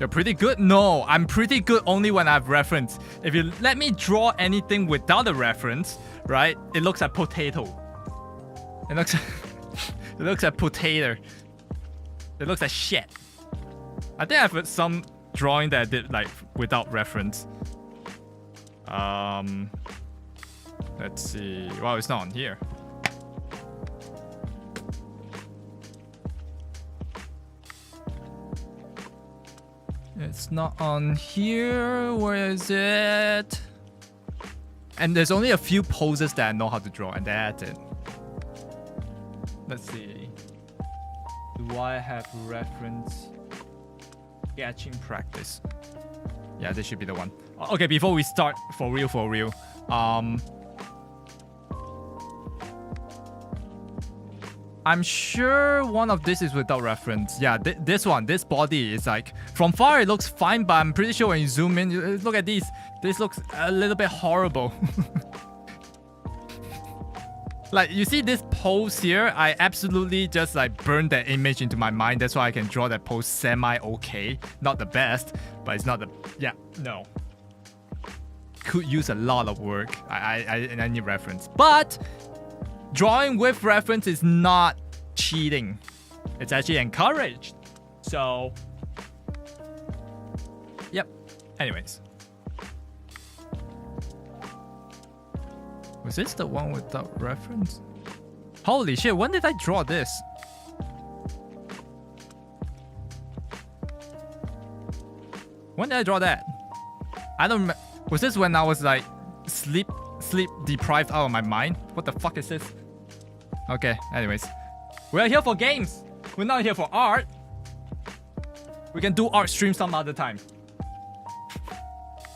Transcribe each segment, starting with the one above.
You're pretty good? No, I'm pretty good only when I have reference. If you let me draw anything without a reference, right, it looks like potato. It looks it looks like potato. It looks like shit. I think I've some drawing that I did like without reference. Let's see. Wow, it's not on here. It's not on here. Where is it? And there's only a few poses that I know how to draw, and that's it. Let's see. Do I have reference? Sketching practice. Yeah, this should be the one. Okay, before we start, for real. I'm sure one of this is without reference. Yeah, this one, this body is like, from far it looks fine, but I'm pretty sure when you zoom in, look at these. This looks a little bit horrible. Like, you see this pose here? I absolutely just like burned that image into my mind. That's why I can draw that pose semi-okay. Not the best, but it's not the... Yeah, no. Could use a lot of work. I need reference. But drawing with reference is not cheating. It's actually encouraged. So... Yep. Anyways. Was this the one without reference? Holy shit, when did I draw this? When did I draw that? I don't remember. Was this when I was like sleep deprived out of my mind? What the fuck is this? Okay, anyways. We're here for games. We're not here for art. We can do art stream some other time.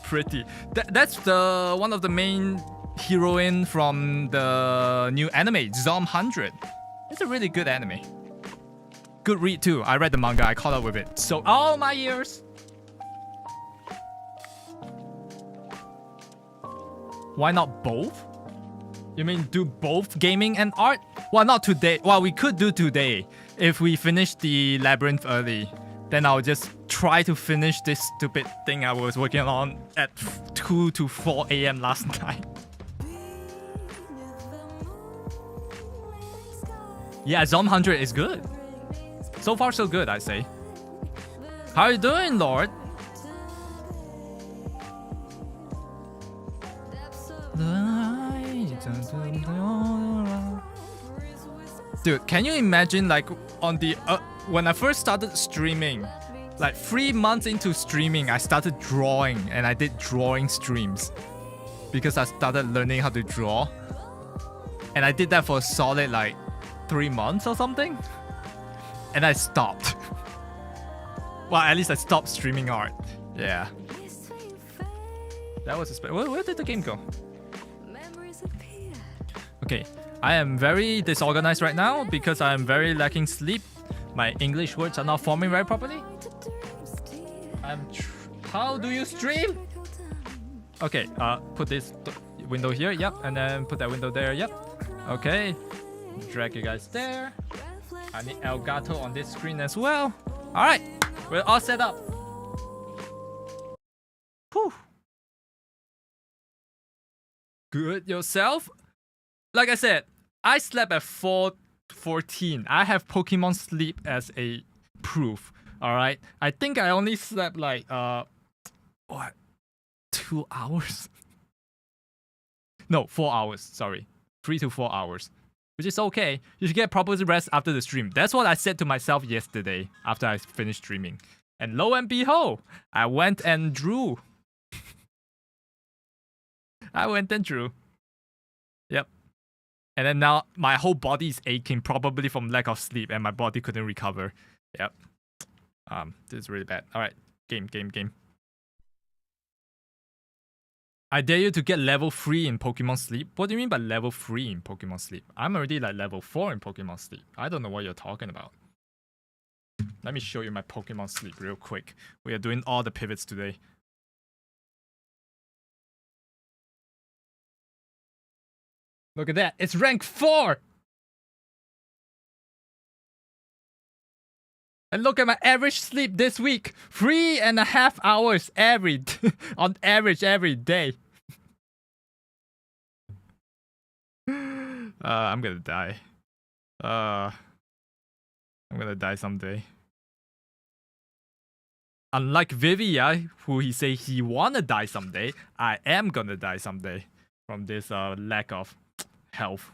Pretty. That's the one of the main heroine from the new anime, Zom 100. It's a really good anime. Good read too. I read the manga, I caught up with it. So, oh my ears. Why not both? You mean do both gaming and art? Well, not today. Well, we could do today. If we finish the labyrinth early, then I'll just try to finish this stupid thing I was working on at 2 to 4 a.m. last night. Yeah, Zom 100 is good. So far, so good, I say. How are you doing, Lord? Dude, can you imagine, like, on the when I first started streaming, like 3 months into streaming, I started drawing, and I did drawing streams because I started learning how to draw, and I did that for a solid like 3 months or something, and I stopped. Well, at least I stopped streaming art. Yeah, that was a where did the game go? Okay, I am very disorganized right now because I am very lacking sleep. My English words are not forming very properly. How do you stream? Okay, put this window here, yep, and then put that window there, yep. Okay, drag you guys there. I need Elgato on this screen as well. Alright, we're all set up. Whew. Good yourself? Like I said, I slept at 4:14. I have Pokemon sleep as a proof. Alright? I think I only slept like what? 2 hours? No, 4 hours, sorry. 3 to 4 hours. Which is okay. You should get proper rest after the stream. That's what I said to myself yesterday after I finished streaming. And lo and behold, I went and drew. I went and drew. Yep. And then now my whole body is aching, probably from lack of sleep, and my body couldn't recover. Yep. This is really bad. Alright. Game. I dare you to get level 3 in Pokemon Sleep. What do you mean by level 3 in Pokemon Sleep? I'm already like level 4 in Pokemon Sleep. I don't know what you're talking about. Let me show you my Pokemon Sleep real quick. We are doing all the pivots today. Look at that. It's rank 4! And look at my average sleep this week. 3.5 hours on average every day. I'm gonna die. I'm gonna die someday. Unlike Vivia, who he say he wanna die someday, I am gonna die someday from this lack of health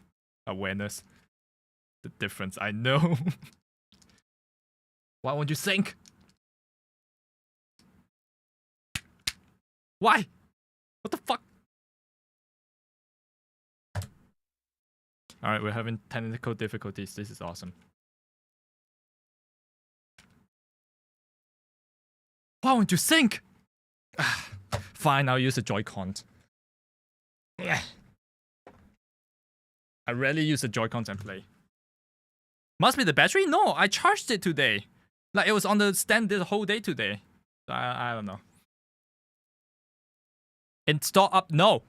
awareness. The difference, I know. Why won't you sink? Why? What the fuck? Alright, we're having technical difficulties. This is awesome. Why won't you sink? Fine, I'll use the Joy-Con. I rarely use the Joy-Cons and play. Must be the battery? No, I charged it today. Like, it was on the stand the whole day today. I don't know. Install up? No.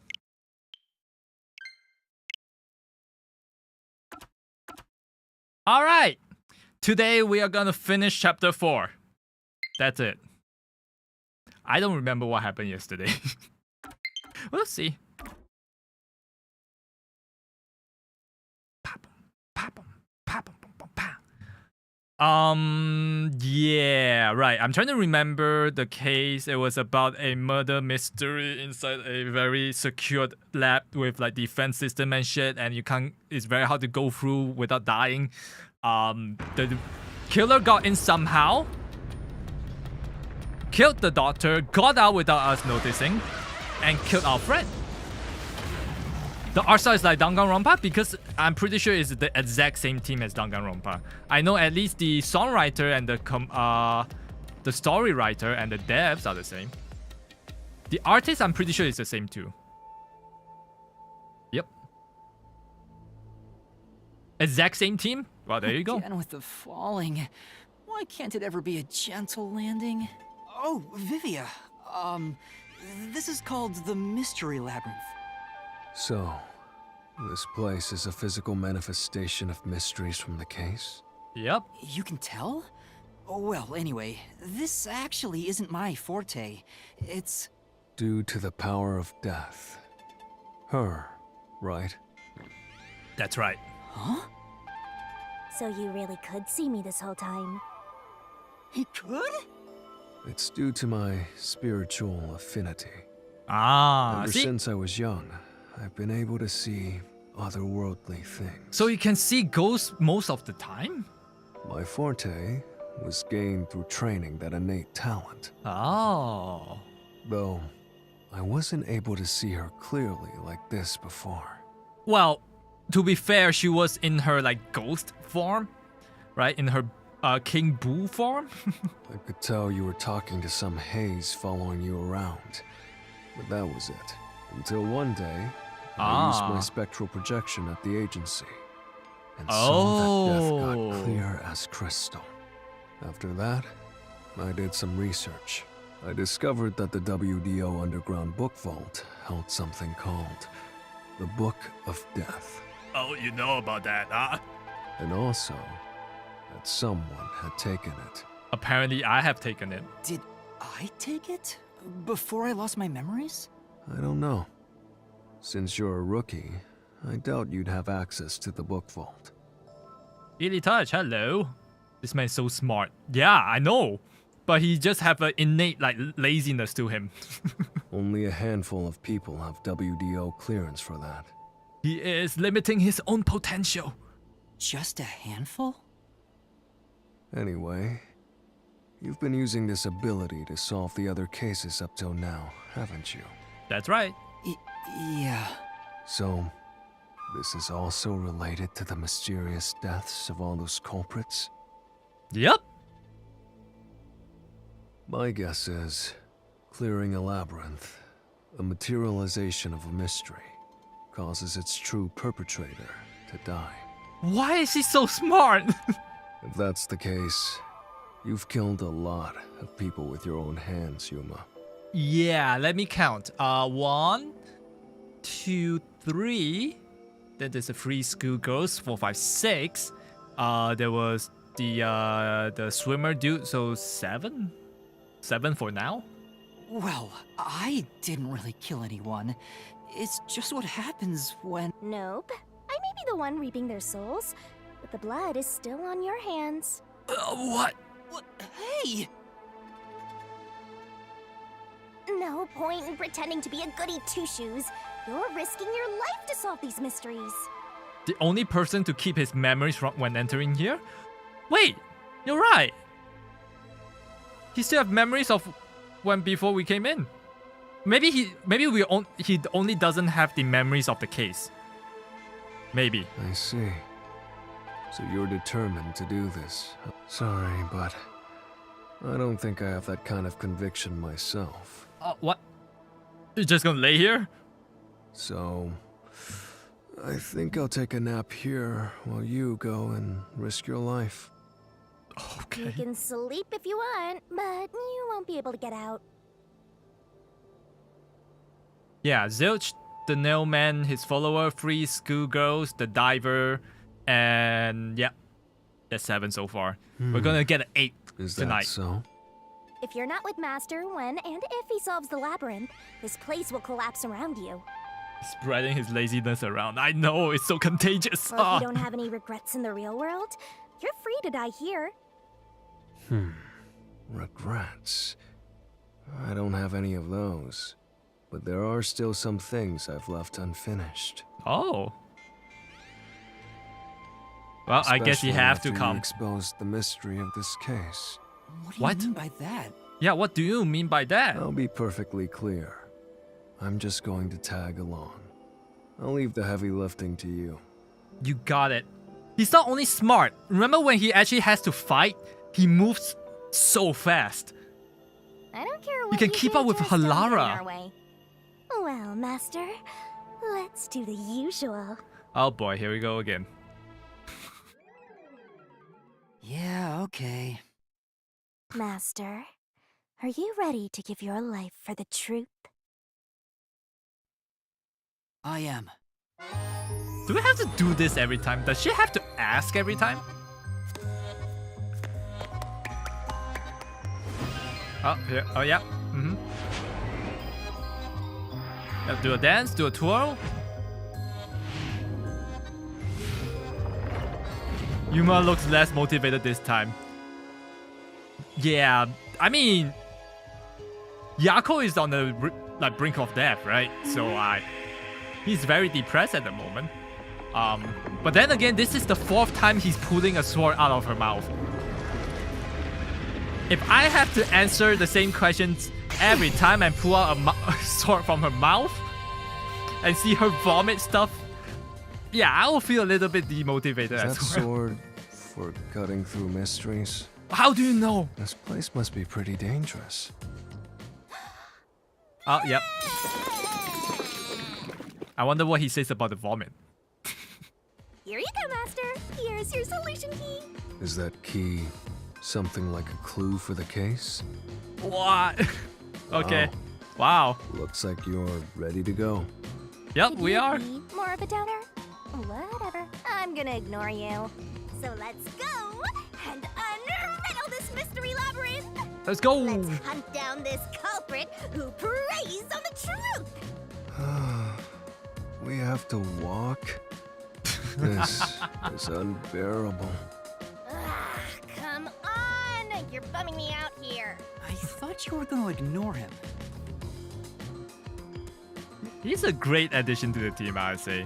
Alright. Today we are gonna finish chapter 4. That's it. I don't remember what happened yesterday. We'll see. Yeah, right. I'm trying to remember the case. It was about a murder mystery inside a very secured lab with like defense system and shit, and it's very hard to go through without dying. The killer got in somehow, killed the doctor, got out without us noticing, and killed our friend. The art style is like Danganronpa because I'm pretty sure it's the exact same team as Danganronpa. I know at least the songwriter and the story writer and the devs are the same. The artist, I'm pretty sure it's the same too. Yep. Exact same team? Well, there you go. Again with the falling. Why can't it ever be a gentle landing? Oh, Vivia. This is called the Mystery Labyrinth. So, this place is a physical manifestation of mysteries from the case? Yep. You can tell? Oh, well, anyway, this actually isn't my forte. It's... Due to the power of death. Her, right? That's right. Huh? So you really could see me this whole time? He could? It's due to my spiritual affinity. Ah, Ever see? since I was young, I've been able to see otherworldly things. So you can see ghosts most of the time? My forte was gained through training that innate talent. Oh. Though, I wasn't able to see her clearly like this before. Well, to be fair, she was in her like ghost form, right? In her King Boo form. I could tell you were talking to some haze following you around. But that was it. Until one day, I used my spectral projection at the agency. And saw that death got clear as crystal. After that, I did some research. I discovered that the WDO Underground Book Vault held something called the Book of Death. Oh, you know about that, huh? And also, that someone had taken it. Apparently, I have taken it. Did I take it? Before I lost my memories? I don't know. Since you're a rookie, I doubt you'd have access to the book vault. Really touch, hello. This man's so smart. Yeah, I know. But he just have an innate like laziness to him. Only a handful of people have WDO clearance for that. He is limiting his own potential. Just a handful? Anyway, you've been using this ability to solve the other cases up till now, haven't you? That's right. Yeah. So, this is also related to the mysterious deaths of all those culprits? Yep. My guess is, clearing a labyrinth, a materialization of a mystery, causes its true perpetrator to die. Why is he so smart? If that's the case, you've killed a lot of people with your own hands, Yuma. Yeah, let me count. 1, 2, 3. Then there's a 3 schoolgirls. 4, 5, 6. There was the swimmer dude, so 7? 7 for now? Well, I didn't really kill anyone. It's just what happens when... Nope. I may be the one reaping their souls, but the blood is still on your hands. What? What? Hey! No point in pretending to be a goody two-shoes. You're risking your life to solve these mysteries. The only person to keep his memories from when entering here? Wait, you're right. He still have memories of when before we came in. Maybe he only doesn't have the memories of the case. Maybe. I see. So you're determined to do this. Sorry, but I don't think I have that kind of conviction myself. What? You're just gonna lay here? So I think I'll take a nap here while you go and risk your life. You Okay. can sleep if you want, but you won't be able to get out. Yeah, Zilch, the nailman, his follower, 3 schoolgirls, the diver, and yeah, that's 7 so far. We're gonna get an 8 Is that tonight. so? If you're not with Master when and if he solves the labyrinth, this place will collapse around you. Spreading his laziness around. I know, it's so contagious. Well, if Ah. you don't have any regrets in the real world, you're free to die here. Regrets. I don't have any of those. But there are still some things I've left unfinished. Oh. Well, I guess you Especially have after to you come. exposed the mystery of this case. What do you What? mean by that? Yeah, what do you mean by that? I'll be perfectly clear. I'm just going to tag along. I'll leave the heavy lifting to you. You got it. He's not only smart. Remember when he actually has to fight? He moves so fast. I don't care what can keep do, up with just don't get in Halara. our way. Well, Master, let's do the usual. Oh boy, here we go again. Yeah, okay. Master, are you ready to give your life for the truth? I am. Do we have to do this every time? Does she have to ask every time? Oh, here. Oh, yeah. Mm-hmm. Yep, do a dance, do a twirl. Yuma looks less motivated this time. Yeah, I mean, Yako is on the brink of death, right? So he's very depressed at the moment. But then again, this is the 4th time he's pulling a sword out of her mouth. If I have to answer the same questions every time and pull out a sword from her mouth and see her vomit stuff, yeah, I will feel a little bit demotivated Is that as well. sword for cutting through mysteries? How do you know? This place must be pretty dangerous. Oh, yep. I wonder what he says about the vomit. Here you go, Master. Here's your solution key. Is that key something like a clue for the case? What? Okay. Wow. Looks like you're ready to go. Yep, Could we you are. be more of a doubter? Whatever. I'm gonna ignore you. So let's go and unriddle this mystery labyrinth. Let's go. Let's hunt down this culprit who preys on the truth. We have to walk? This is unbearable. Ah, come on! You're bumming me out here. I thought you were gonna ignore him. He's a great addition to the team, I would say.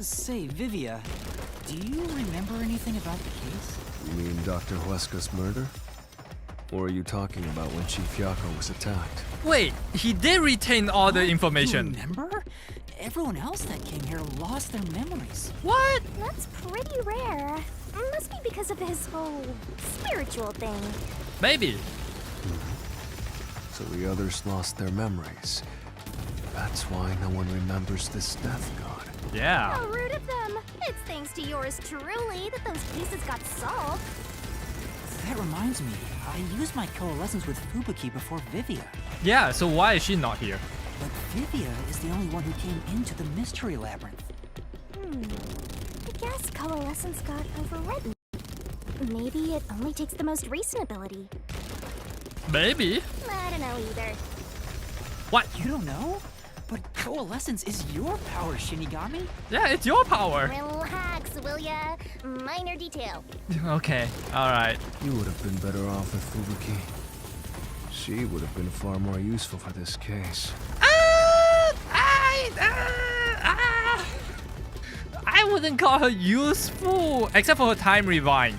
Say, Vivia, do you remember anything about the case? You mean Dr. Huesca's murder? Or are you talking about when Chief Yako was attacked? Wait, he did retain all the You information. remember? Everyone else that came here lost their memories. What? That's pretty rare. Must be because of his whole spiritual thing. Maybe. So the others lost their memories. That's why no one remembers this death god. Yeah. How rude of them. It's thanks to yours truly that those cases got solved. That reminds me, I used my coalescence with Fubuki before Vivia. Yeah, so why is she not here? But Vivia is the only one who came into the mystery labyrinth. I guess coalescence got overridden. Maybe it only takes the most recent ability. Maybe. I don't know either. What? You don't know? But coalescence is your power, Shinigami. Yeah, it's your power. Relax, will ya? Minor detail. Okay, alright. You would have been better off with Fubuki. She would have been far more useful for this case. I wouldn't call her useful, except for her time rewind.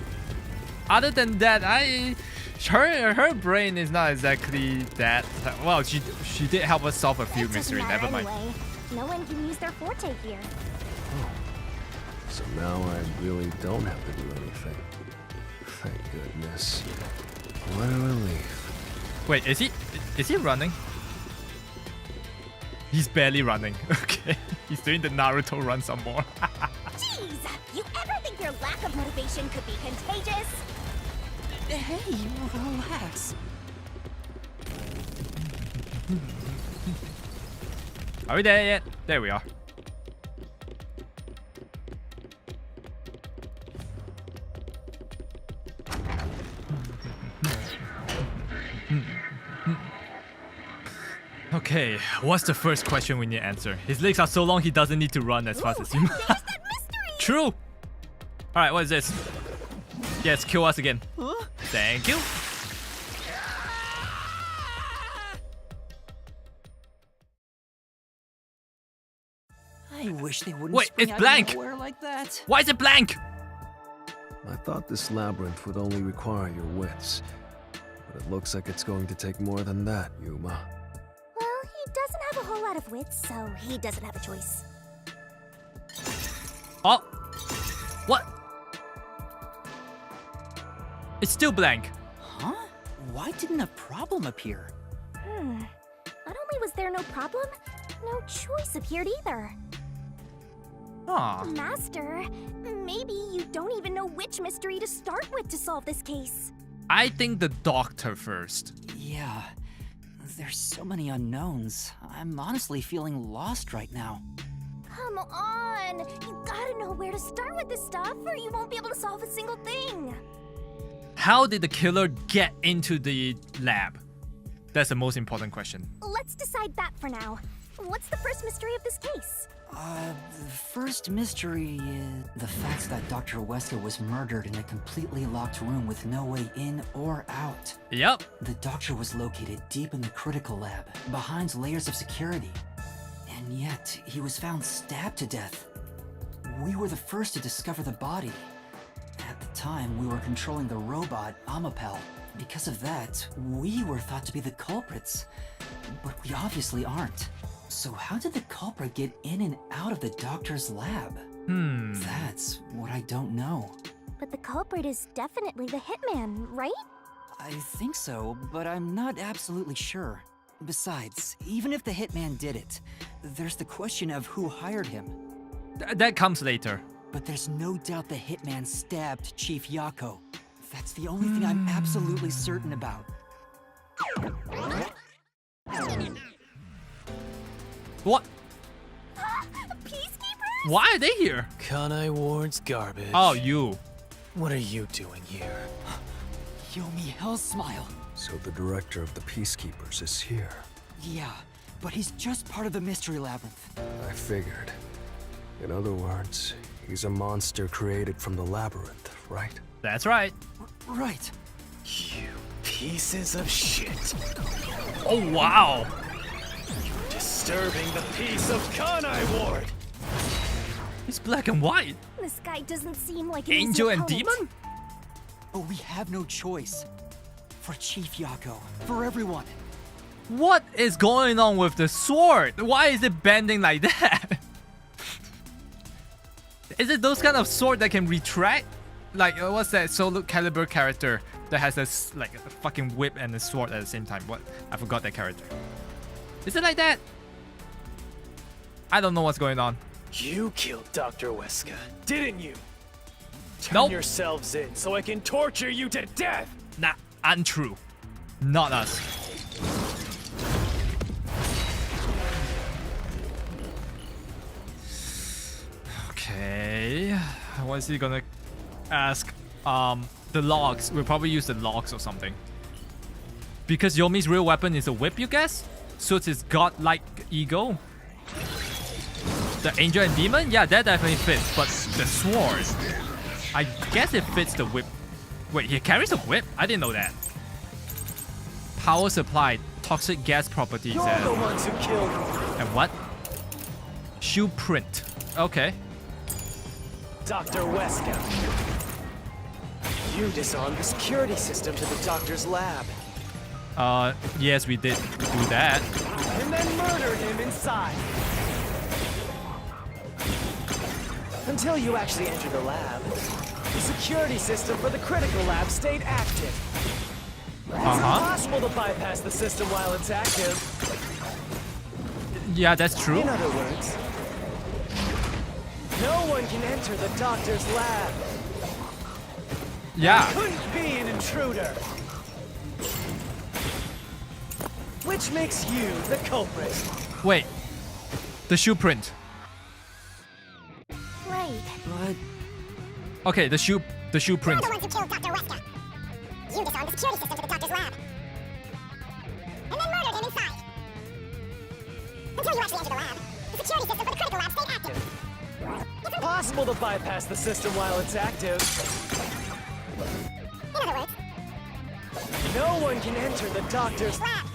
Other than that, her brain is not exactly that. Well, she did help us solve a few It doesn't mysteries. matter Never mind. anyway. No one can use their forte here. So now I really don't have to do anything. Thank goodness. What a relief. Wait, is he running? He's barely running. Okay, he's doing the Naruto run some more. Jeez, you ever think your lack of motivation could be contagious? Hey, relax. Are we there yet? There we are. Okay, what's the first question we need to answer? His legs are so long he doesn't need to run as fast as you. There's that mystery! True! Alright, what is this? Yes, kill us again. Huh? Thank you. I wish they wouldn't Wait, spring it's out blank. of nowhere like that. Why is it blank? I thought this labyrinth would only require your wits. But it looks like it's going to take more than that, Yuma. Well, he doesn't have a whole lot of wits, so he doesn't have a choice. Oh. What? It's still blank. Huh? Why didn't a problem appear? Not only was there no problem, no choice appeared either. Aw. Master, maybe you don't even know which mystery to start with to solve this case. I think the doctor first. Yeah, there's so many unknowns. I'm honestly feeling lost right now. Come on! You gotta know where to start with this stuff, or you won't be able to solve a single thing. How did the killer get into the lab? That's the most important question. Let's decide that for now. What's the first mystery of this case? The first mystery is the fact that Dr. Wesker was murdered in a completely locked room with no way in or out. Yep. The doctor was located deep in the critical lab, behind layers of security. And yet, he was found stabbed to death. We were the first to discover the body. At the time, we were controlling the robot, Amapel. Because of that, we were thought to be the culprits. But we obviously aren't. So how did the culprit get in and out of the doctor's lab? That's what I don't know. But the culprit is definitely the hitman, right? I think so, but I'm not absolutely sure. Besides, even if the hitman did it, there's the question of who hired him. That comes later. But there's no doubt the hitman stabbed Chief Yako. That's the only thing I'm absolutely certain about. What? Peacekeepers? Why are they here? Kanai Ward's garbage. Oh, you. What are you doing here? Yomi Hell's Smile. So the director of the Peacekeepers is here. Yeah, but he's just part of the mystery labyrinth. I figured. In other words, he's a monster created from the labyrinth, right? That's right. Right. You pieces of shit. Oh, wow. Disturbing the peace of Kanai Ward. It's black and white. This guy doesn't seem like an Angel easy and opponent. demon? But we have no choice. For Chief Yako. For everyone. What is going on with the sword? Why is it bending like that? Is it those kind of sword that can retract? Like, what's that Soul Calibur character that has this, like, a fucking whip and a sword at the same time? What? I forgot that character. Is it like that? I don't know what's going on. You killed Dr. Wesker, didn't you? Turn Nope. yourselves in so I can torture you to death. Nah, untrue. Not us. Okay. What is he gonna ask? The logs. We'll probably use the logs or something. Because Yomi's real weapon is a whip, you guess? Suits his godlike ego. The angel and demon? Yeah, that definitely fits. But the sword, I guess it fits the whip. Wait, he carries a whip? I didn't know that. Power supply, toxic gas properties. You're the ones who killed me. And what? Shoe print. Okay. Dr. Wesker. You disarmed the security system to the doctor's lab. Yes, we did do that. And then murdered him inside. Until you actually entered the lab, the security system for the critical lab stayed active. It's impossible to bypass the system while it's active. Yeah, that's true. In other words, no one can enter the doctor's lab. Yeah. Couldn't be an intruder. Which makes you the culprit. Wait. The shoe print. Right. But Okay, the shoe print. The ones who killed Dr. Wesker. You disarmed the security system to the doctor's lab. And then murdered him inside. Until you actually entered the lab, the security system for the critical lab stayed active. It's impossible to bypass the system while it's active. In other words, No one can enter the doctor's lab.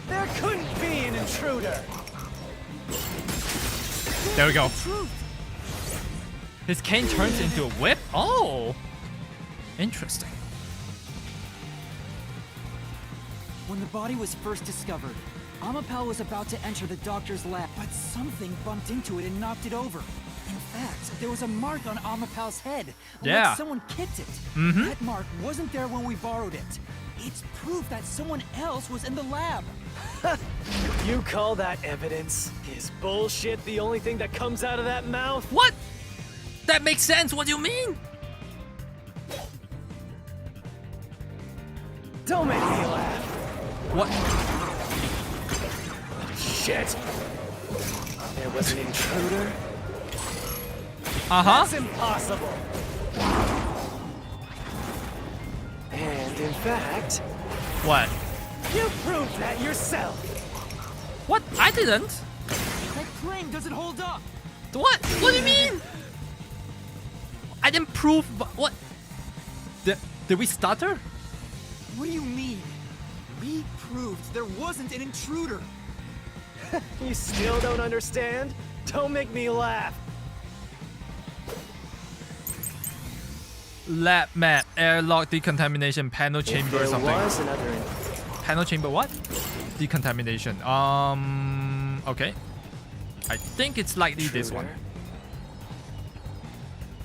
There couldn't be an intruder. There we go. His cane turns into a whip? Oh! Interesting. when the body was first discovered, Amapal was about to enter the doctor's lab, but something bumped into it and knocked it over. In fact, there was a mark on Amapal's head, Yeah. like someone kicked it. That mark wasn't there when we borrowed it. It's proof that someone else was in the lab. You call that evidence? Is bullshit the only thing that comes out of that mouth? What? That makes sense. What do you mean? Don't make me laugh. What? Shit. There was an intruder? Uh-huh. That's impossible. And in fact, What? you proved that yourself. What? I didn't. That claim doesn't hold up. What? What do you mean? I didn't prove. What? Did we stutter? What do you mean? We proved there wasn't an intruder. You still don't understand? Don't make me laugh. Lab map, airlock, decontamination, panel If chamber or there something. was another Panel chamber what? Decontamination. Okay. I think it's likely this one.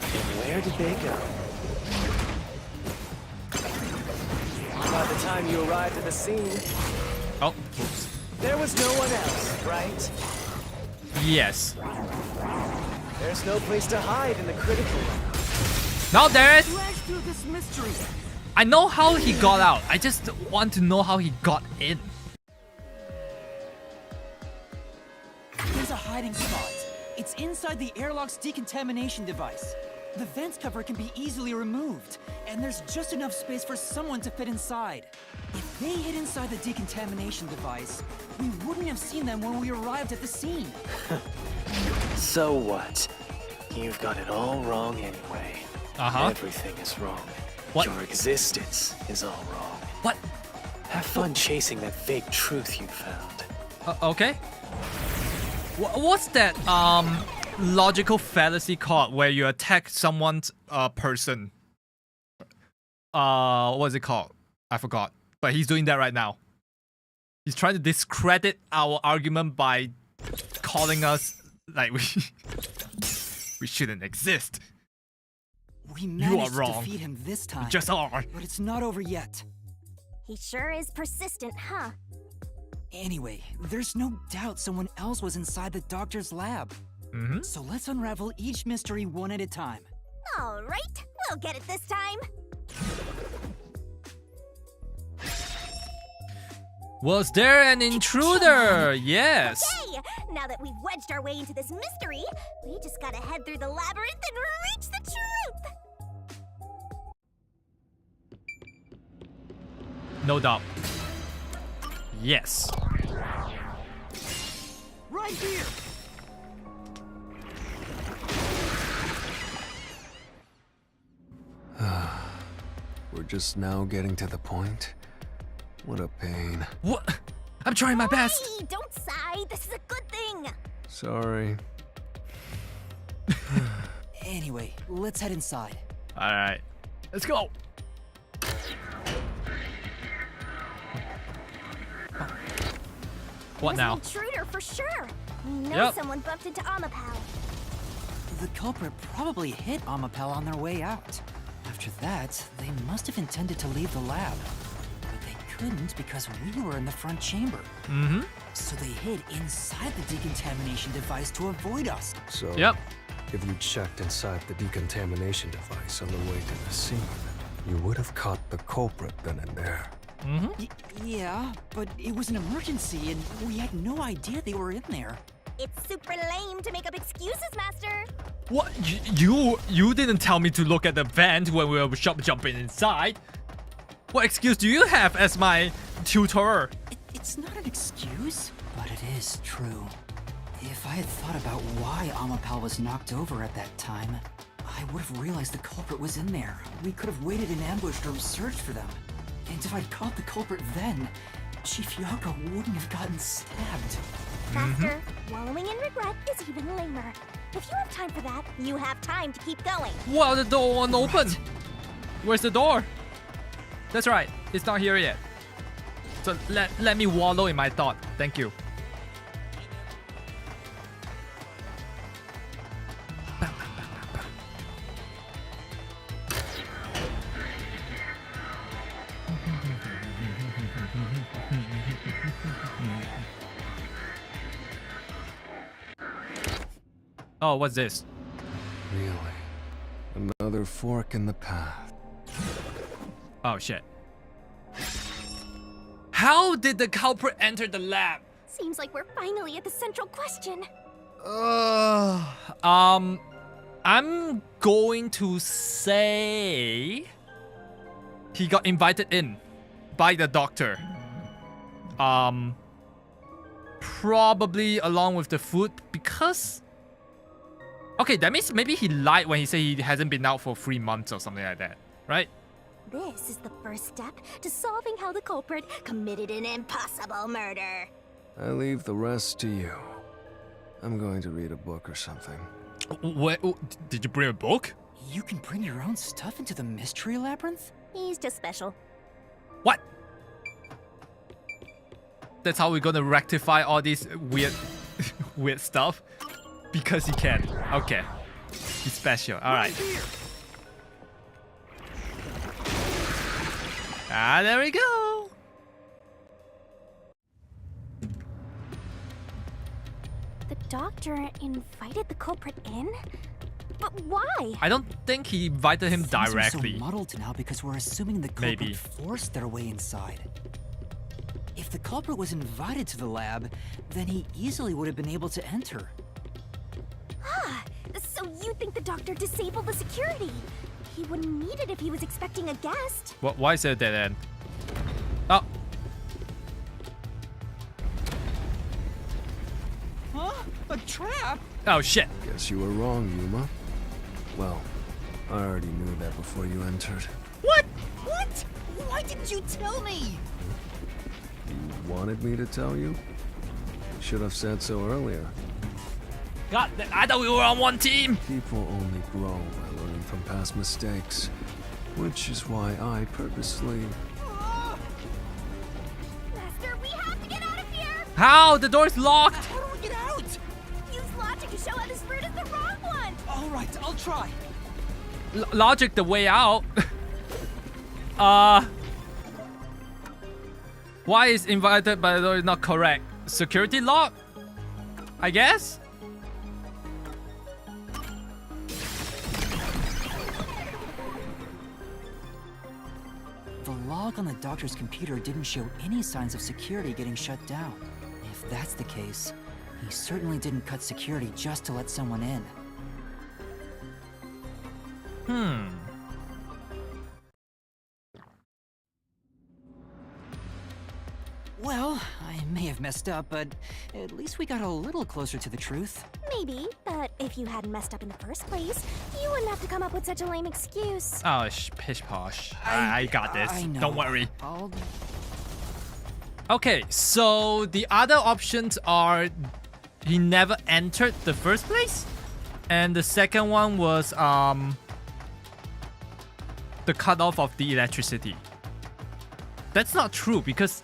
Then where did they go? By the time you arrived at the scene, Oh, oops. there was no one else, right? Yes. There's no place to hide in the critical room. Now there is. Flash through this mystery. I know how he got out. I just want to know how he got in. There's a hiding spot. It's inside the airlock's decontamination device. The vent cover can be easily removed, and there's just enough space for someone to fit inside. If they hid inside the decontamination device, we wouldn't have seen them when we arrived at the scene. So what? You've got it all wrong anyway. Uh-huh. Everything is wrong. What? Your existence is all wrong. What? Have fun chasing that fake truth you found. Okay. What's that logical fallacy called where you attack someone's person? What's it called? I forgot. But he's doing that right now. He's trying to discredit our argument by calling us like we shouldn't exist. We managed to wrong. defeat him this time, Just are. but it's not over yet. He sure is persistent, huh? Anyway, there's no doubt someone else was inside the doctor's lab. So let's unravel each mystery one at a time. All right, we'll get it this time. Was there an intruder? Yes. Okay, now that we've wedged our way into this mystery, we just gotta head through the labyrinth and reach the truth. No doubt. Yes. Right here! We're just now getting to the point. What a pain. What? I'm trying my best. Hey, don't sigh. This is a good thing. Sorry. Anyway, let's head inside. All right. Let's go. What Was now? an intruder for sure. We know Yep. someone bumped into Amapal. The culprit probably hit Amapel on their way out. After that, they must have intended to leave the lab. But they couldn't because we were in the front chamber. Mm-hmm. So they hid inside the decontamination device to avoid us. So, Yep. if you checked inside the decontamination device on the way to the scene, you would have caught the culprit then and there. Y- yeah, but it was an emergency and we had no idea they were in there. It's super lame to make up excuses, Master. What? You didn't tell me to look at the vent when we were jumping inside. What excuse do you have as my tutor? It's not an excuse, but it is true. If I had thought about why Amapal was knocked over at that time, I would have realized the culprit was in there. We could have waited in ambush or searched for them. And if I'd caught the culprit then, Chief Yoko wouldn't have gotten stabbed. Master, wallowing in regret is even lamer. If you have time for that, you have time to keep going. Well, the door won't open. Where's the door? That's right. It's not here yet. So let me wallow in my thought. Thank you. Oh, what's this? Really? Another fork in the path. Oh, shit. How did the culprit enter the lab? Seems like we're finally at the central question. I'm going to say he got invited in by the doctor. Probably along with the food because... Okay, that means maybe he lied when he said he hasn't been out for 3 months or something like that, right? This is the first step to solving how the culprit committed an impossible murder. I leave the rest to you. I'm going to read a book or something. What? Did you bring a book? You can bring your own stuff into the mystery labyrinth? He's just special. What? That's how we're gonna rectify all these weird, weird stuff? Because he can. Okay. He's special. Alright. Ah, there we go. The doctor invited the culprit in? But why? I don't think he invited him Things are directly. so muddled now because we're assuming the culprit Maybe. forced their way inside. If the culprit was invited to the lab, then he easily would have been able to enter. Ah, so you think the doctor disabled the security? He wouldn't need it if he was expecting a guest. What? Why is it dead end? Oh. Huh? A trap? Oh shit. Guess you were wrong, Yuma. Well, I already knew that before you entered. What? What? Why didn't you tell me? You wanted me to tell you? You should have said so earlier. God, I thought we were on one team. People only grow by learning from past mistakes, which is why I purposely... Master, we have to get out of here! How? The door's locked. How do we get out? Use logic to show how this route is the wrong one! All right, I'll try. Logic the way out. Why is invited by the door not correct? Security lock? I guess? The log on the doctor's computer didn't show any signs of security getting shut down. If that's the case, he certainly didn't cut security just to let someone in. Well, I may have messed up, but at least we got a little closer to the truth. Maybe, but if you hadn't messed up in the first place, you wouldn't have to come up with such a lame excuse. Oh, pish posh. I got this. I know. Don't worry. I'll... Okay, so the other options are he never entered the first place, and the second one was the cutoff of the electricity. That's not true because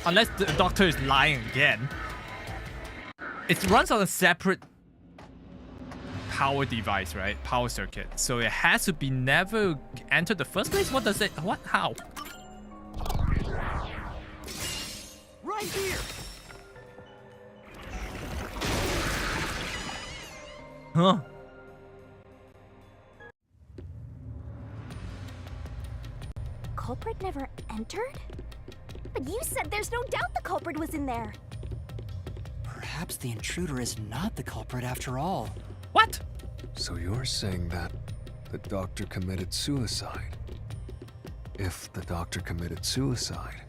unless the doctor is lying again, it runs on a separate power device, right? Power circuit. So it has to be never entered the first place. What does it? What? How? Right here! Huh? Culprit never entered? But you said there's no doubt the culprit was in there. Perhaps the intruder is not the culprit after all. What? So you're saying that the doctor committed suicide? If the doctor committed suicide,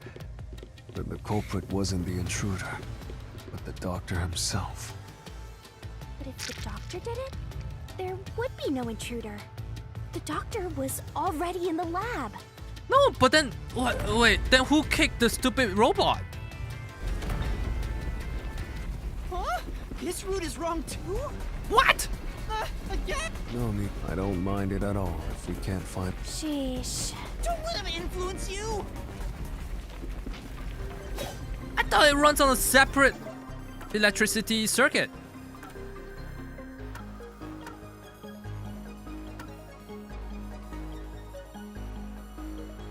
then the culprit wasn't the intruder, but the doctor himself. But if the doctor did it, there would be no intruder. The doctor was already in the lab. No, but then what? Wait, then who kicked the stupid robot? Huh? This route is wrong too? What? Again? No need. I don't mind it at all if we can't find. Sheesh. Don't let him influence you! I thought it runs on a separate electricity circuit.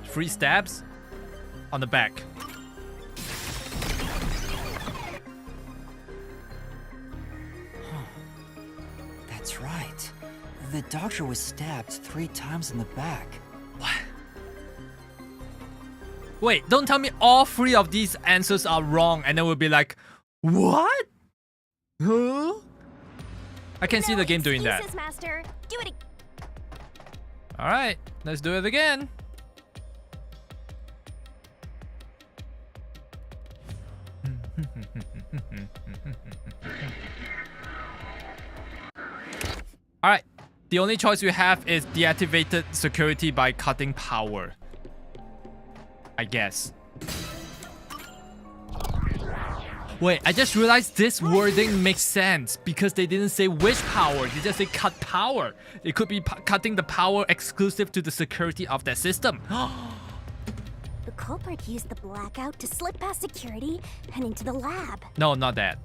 Free stabs on the back. That's right. The doctor was stabbed 3 times in the back. What? Wait, don't tell me all 3 of these answers are wrong and then we'll be like, what? Huh? I can see the game doing that. Excuses, Master. Do it. Alright, let's do it again. Alright, the only choice we have is deactivated security by cutting power. I guess. Wait, I just realized this wording makes sense because they didn't say which power, they just say cut power. It could be cutting the power exclusive to the security of that system. The culprit used the blackout to slip past security and into the lab. No, not that.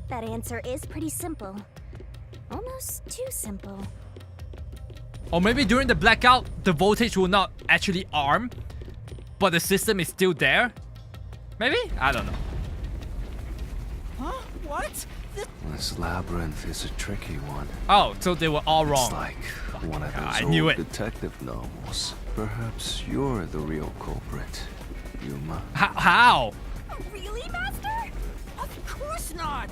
That answer is pretty simple. Almost too simple. Or maybe during the blackout, the voltage will not actually arm, but the system is still there? Maybe? I don't know. Huh? What? This labyrinth is a tricky one. Oh, so they were all wrong. It's like one of those I knew old it. detective novels. Perhaps you're the real culprit, Yuma. How? Really, Master? Of course not!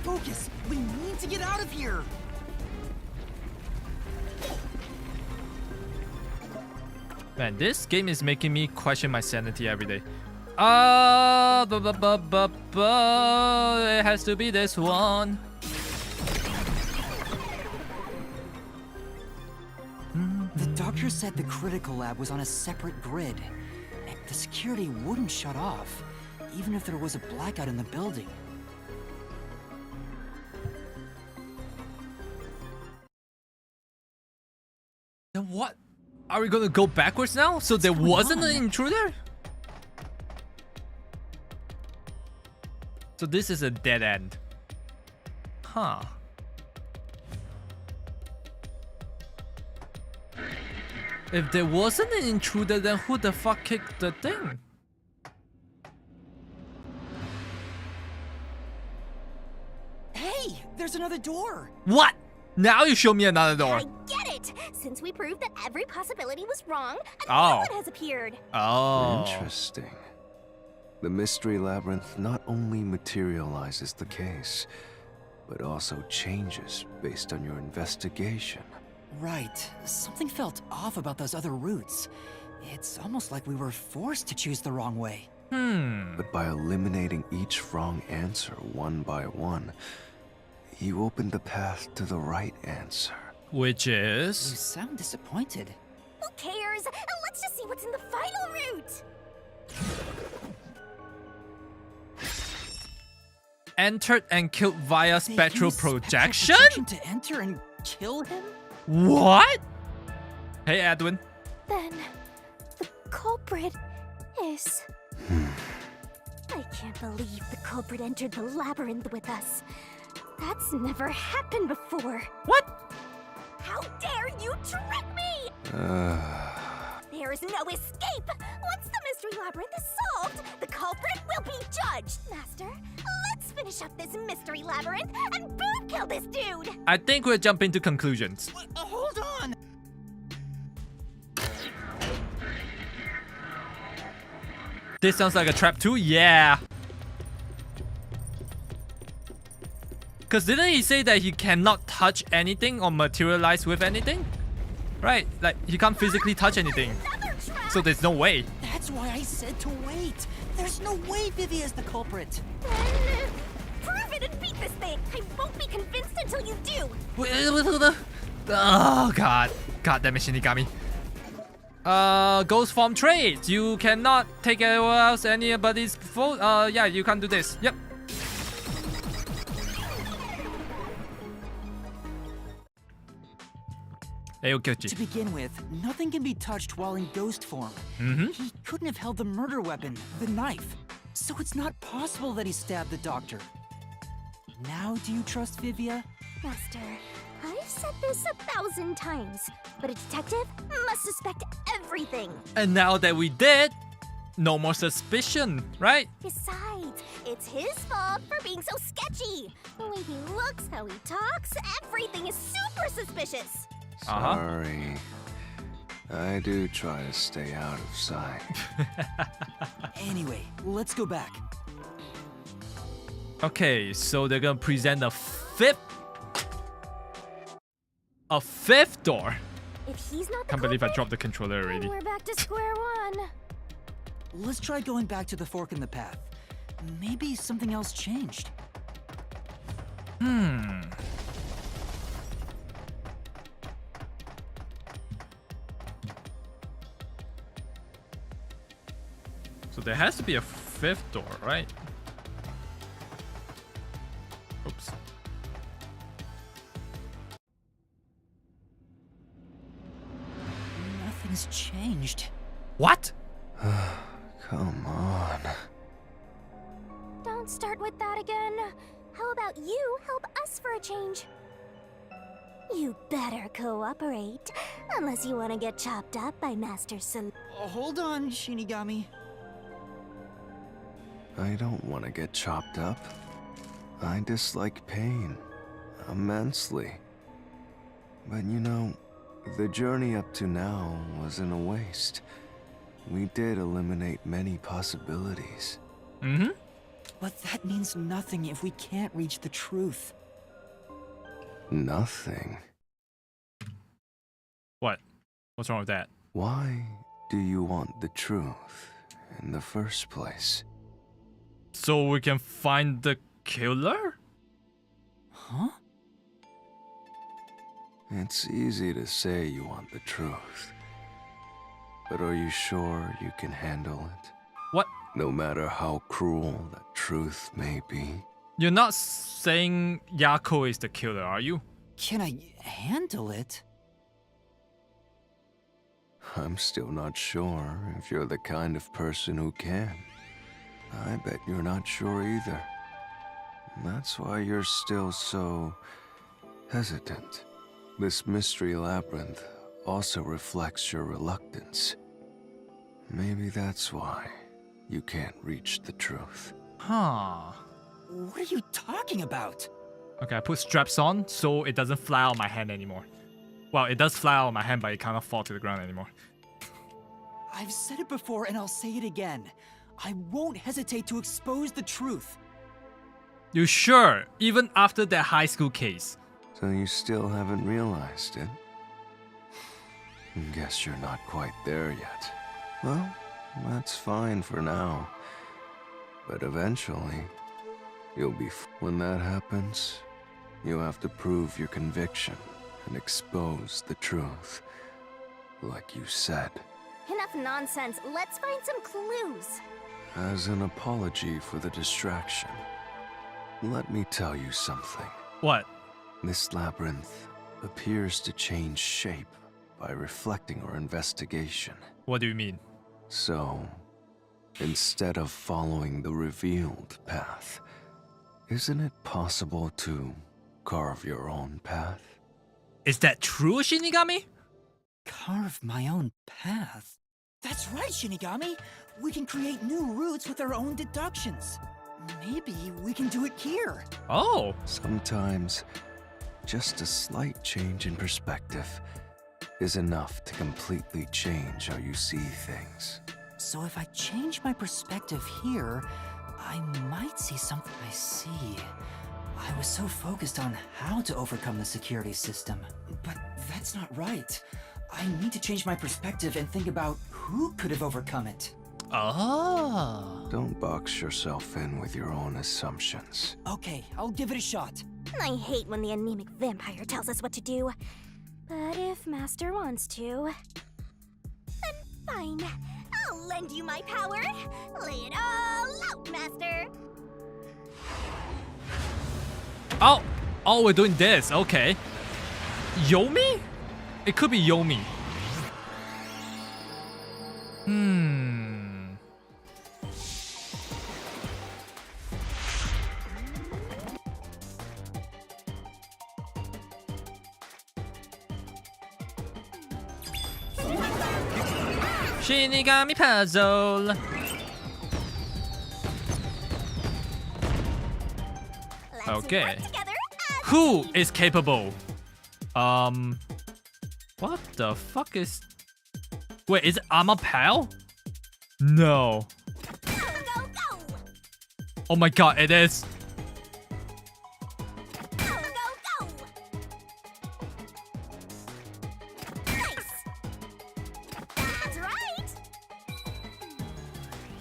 Focus! We need to get out of here! Man, this game is making me question my sanity every day. It has to be this one. The doctor said the critical lab was on a separate grid. The security wouldn't shut off, even if there was a blackout in the building. Then what? Are we gonna go backwards now? So there wasn't an intruder? So this is a dead end. Huh. If there wasn't an intruder, then who the fuck kicked the thing? Hey! There's another door! What? Now you show me another door. I get it! Since we proved that every possibility was wrong, a Oh. new one has appeared. Oh. Interesting. The mystery labyrinth not only materializes the case, but also changes based on your investigation. Right. Something felt off about those other routes. It's almost like we were forced to choose the wrong way. But by eliminating each wrong answer one by one, you opened the path to the right answer. Which You is sound disappointed. Who cares? Let's just see what's in the final route. entered and killed via They spectral used spectral projection? projection to enter and kill him? What? Hey, Edwin. Then the culprit is. I can't believe the culprit entered the labyrinth with us. That's never happened before. What? How dare you trick me! There is no escape! Once the mystery labyrinth is solved, the culprit will be judged! Master, let's finish up this mystery labyrinth and boom kill this dude! I think we're jumping to conclusions. Hold on! This sounds like a trap too? Yeah. Because didn't he say that he cannot touch anything or materialize with anything? Right, like he can't physically touch anything. Another trap! So there's no way. That's why I said to wait. There's no way Vivi is the culprit. Then, prove it and beat this thing! I won't be convinced until you do! Oh god. God damn it, Shinigami. Ghost form traits. You cannot take else anybody's fault. Yeah, you can't do this. Yep. To begin with, nothing can be touched while in ghost form. He couldn't have held the murder weapon, the knife. So it's not possible that he stabbed the doctor. Now do you trust Vivia? Master, I've said this 1,000 times, but a detective must suspect everything. And now that we did, no more suspicion, right? Besides, it's his fault for being so sketchy. The way he looks, how he talks, everything is super suspicious. Sorry. I do try to stay out of sight. Anyway, let's go back. Okay, so they're gonna present a fifth door. If he's not the Can't believe I culprit, dropped the controller then already. we're back to square one. Let's try going back to the fork in the path. Maybe something else changed. So there has to be a fifth door, right? Oops. Nothing's changed. What? Come on. Don't start with that again. How about you help us for a change? You better cooperate, unless you want to get chopped up by Master Sol. Hold on, Shinigami. I don't want to get chopped up. I dislike pain immensely. But you know, the journey up to now wasn't a waste. We did eliminate many possibilities. But that means nothing if we can't reach the truth. Nothing. What? What's wrong with that? Why do you want the truth in the first place? So we can find the killer? Huh? It's easy to say you want the truth. But are you sure you can handle it? What? No matter how cruel that truth may be. You're not saying Yako is the killer, are you? Can I handle it? I'm still not sure if you're the kind of person who can. I bet you're not sure either. That's why you're still so hesitant. This mystery labyrinth also reflects your reluctance. Maybe that's why you can't reach the truth. Huh. What are you talking about? Okay, I put straps on so it doesn't fly out my hand anymore. Well, it does fly out of my hand, but it cannot fall to the ground anymore. I've said it before and I'll say it again. I won't hesitate to expose the truth. You sure? Even after that high school case? So you still haven't realized it? Guess you're not quite there yet. Well, that's fine for now. But eventually, you'll be when that happens, you have to prove your conviction and expose the truth. Like you said. Enough nonsense. Let's find some clues. As an apology for the distraction, let me tell you something. What? This labyrinth appears to change shape by reflecting our investigation. What do you mean? So, instead of following the revealed path, isn't it possible to carve your own path? Is that true, Shinigami? Carve my own path? That's right, Shinigami. We can create new routes with our own deductions. Maybe we can do it here. Oh. Sometimes, just a slight change in perspective is enough to completely change how you see things. So if I change my perspective here, I might see something. I see. I was so focused on how to overcome the security system. But that's not right. I need to change my perspective and think about who could have overcome it. Oh. Don't box yourself in with your own assumptions. Okay, I'll give it a shot. I hate when the anemic vampire tells us what to do. But if Master wants to, then fine. I'll lend you my power. Lay it all out, Master. Oh, we're doing this. Okay. Yomi? It could be Yomi. Shinigami puzzle. Let's Okay. work together as Who is capable? What the fuck is... Wait, is it Armor Pal? No. go, go, go. Oh my god, it is. Go, go, go. Nice. That's right.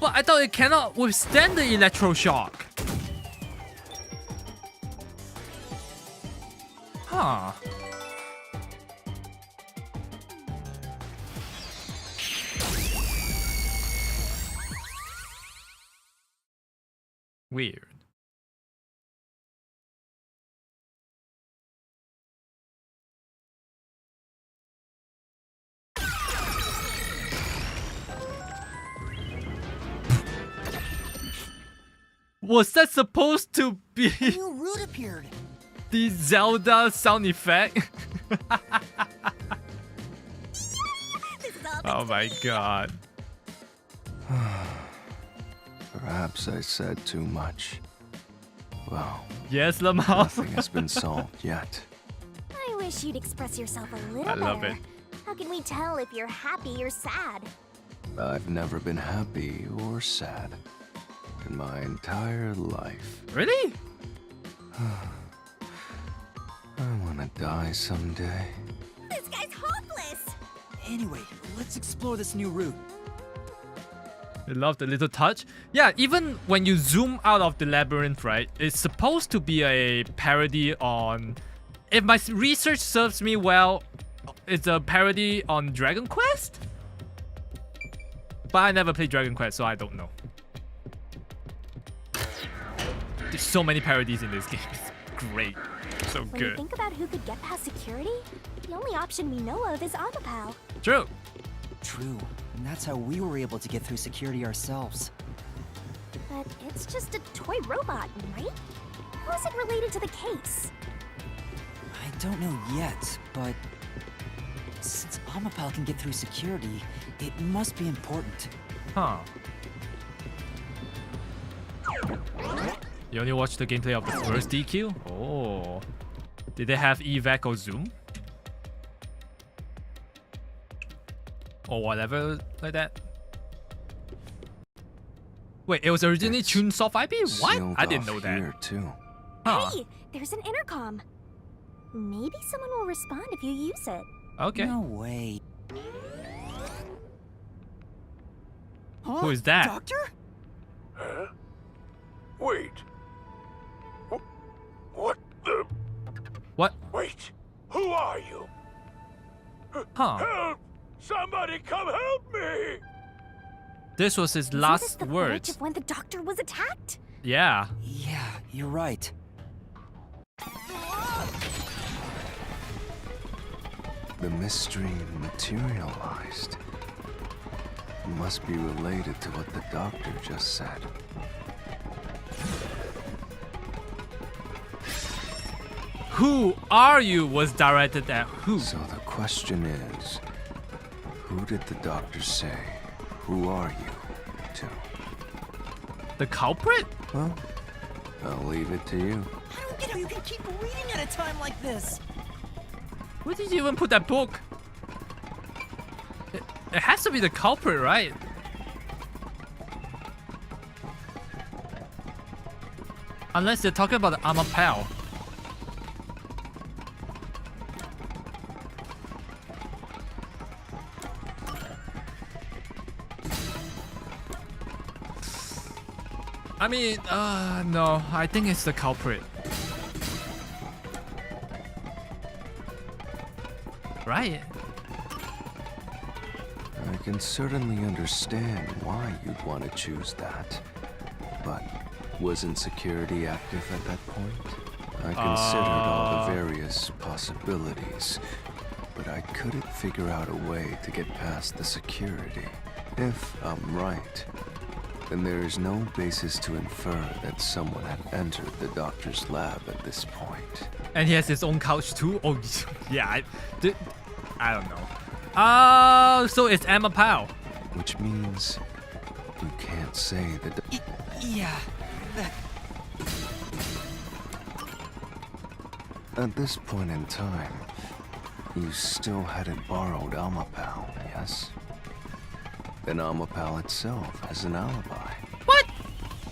But I thought it cannot withstand the electroshock. Huh. Weird. Was that supposed to be A new route appeared. the Zelda sound effect? This is all Oh my god. Perhaps I said too much. Well, Yes, Lamau. nothing has been solved yet. I wish you'd express yourself a little I love better. it. How can we tell if you're happy or sad? I've never been happy or sad in my entire life. Really? I want to die someday. This guy's hopeless. Anyway, let's explore this new route. I love the little touch. Yeah, even when you zoom out of the labyrinth, right? It's supposed to be a parody on... If my research serves me well, it's a parody on Dragon Quest? But I never played Dragon Quest, so I don't know. There's so many parodies in this game. It's great. So When you good. think about who could get past security, the only option we know of is Amapal. True. True. And that's how we were able to get through security ourselves. But it's just a toy robot, right? How is it related to the case? I don't know yet, but since Amapal can get through security, it must be important. Huh. You only watched the gameplay of the first DQ? Oh. Did they have evac or zoom? or whatever like that. Wait, it was originally tuned soft IP? What? Sealed I didn't off know that. Here too. Huh. Hey, there's an intercom. Maybe someone will respond if you use it. Okay. No way. Huh? Who is that? Doctor? Huh? Wait. What the? What? Wait. Who are you? Huh. Help! Somebody come help me! This was his Isn't last this the words. footage of when the doctor was attacked? Yeah. Yeah, you're right. The mystery materialized. It must be related to what the doctor just said. Who are you was directed at who? So the question is, who did the doctor say, who are you, to? The culprit? Well, I'll leave it to you. I don't get how you can keep reading at a time like this. Where did you even put that book? It has to be the culprit, right? Unless they're talking about the armor pal. I mean, no, I think it's the culprit. Right? I can certainly understand why you'd want to choose that. But wasn't security active at that point? I considered all the various possibilities, but I couldn't figure out a way to get past the security. If I'm right, then there is no basis to infer that someone had entered the doctor's lab at this point. And he has his own couch too? Oh, yeah, I don't know. So it's Emma Powell. Which means you can't say that the Yeah, that... At this point in time, you still hadn't borrowed Amapal, yes? Then Amapal itself has an alibi. What?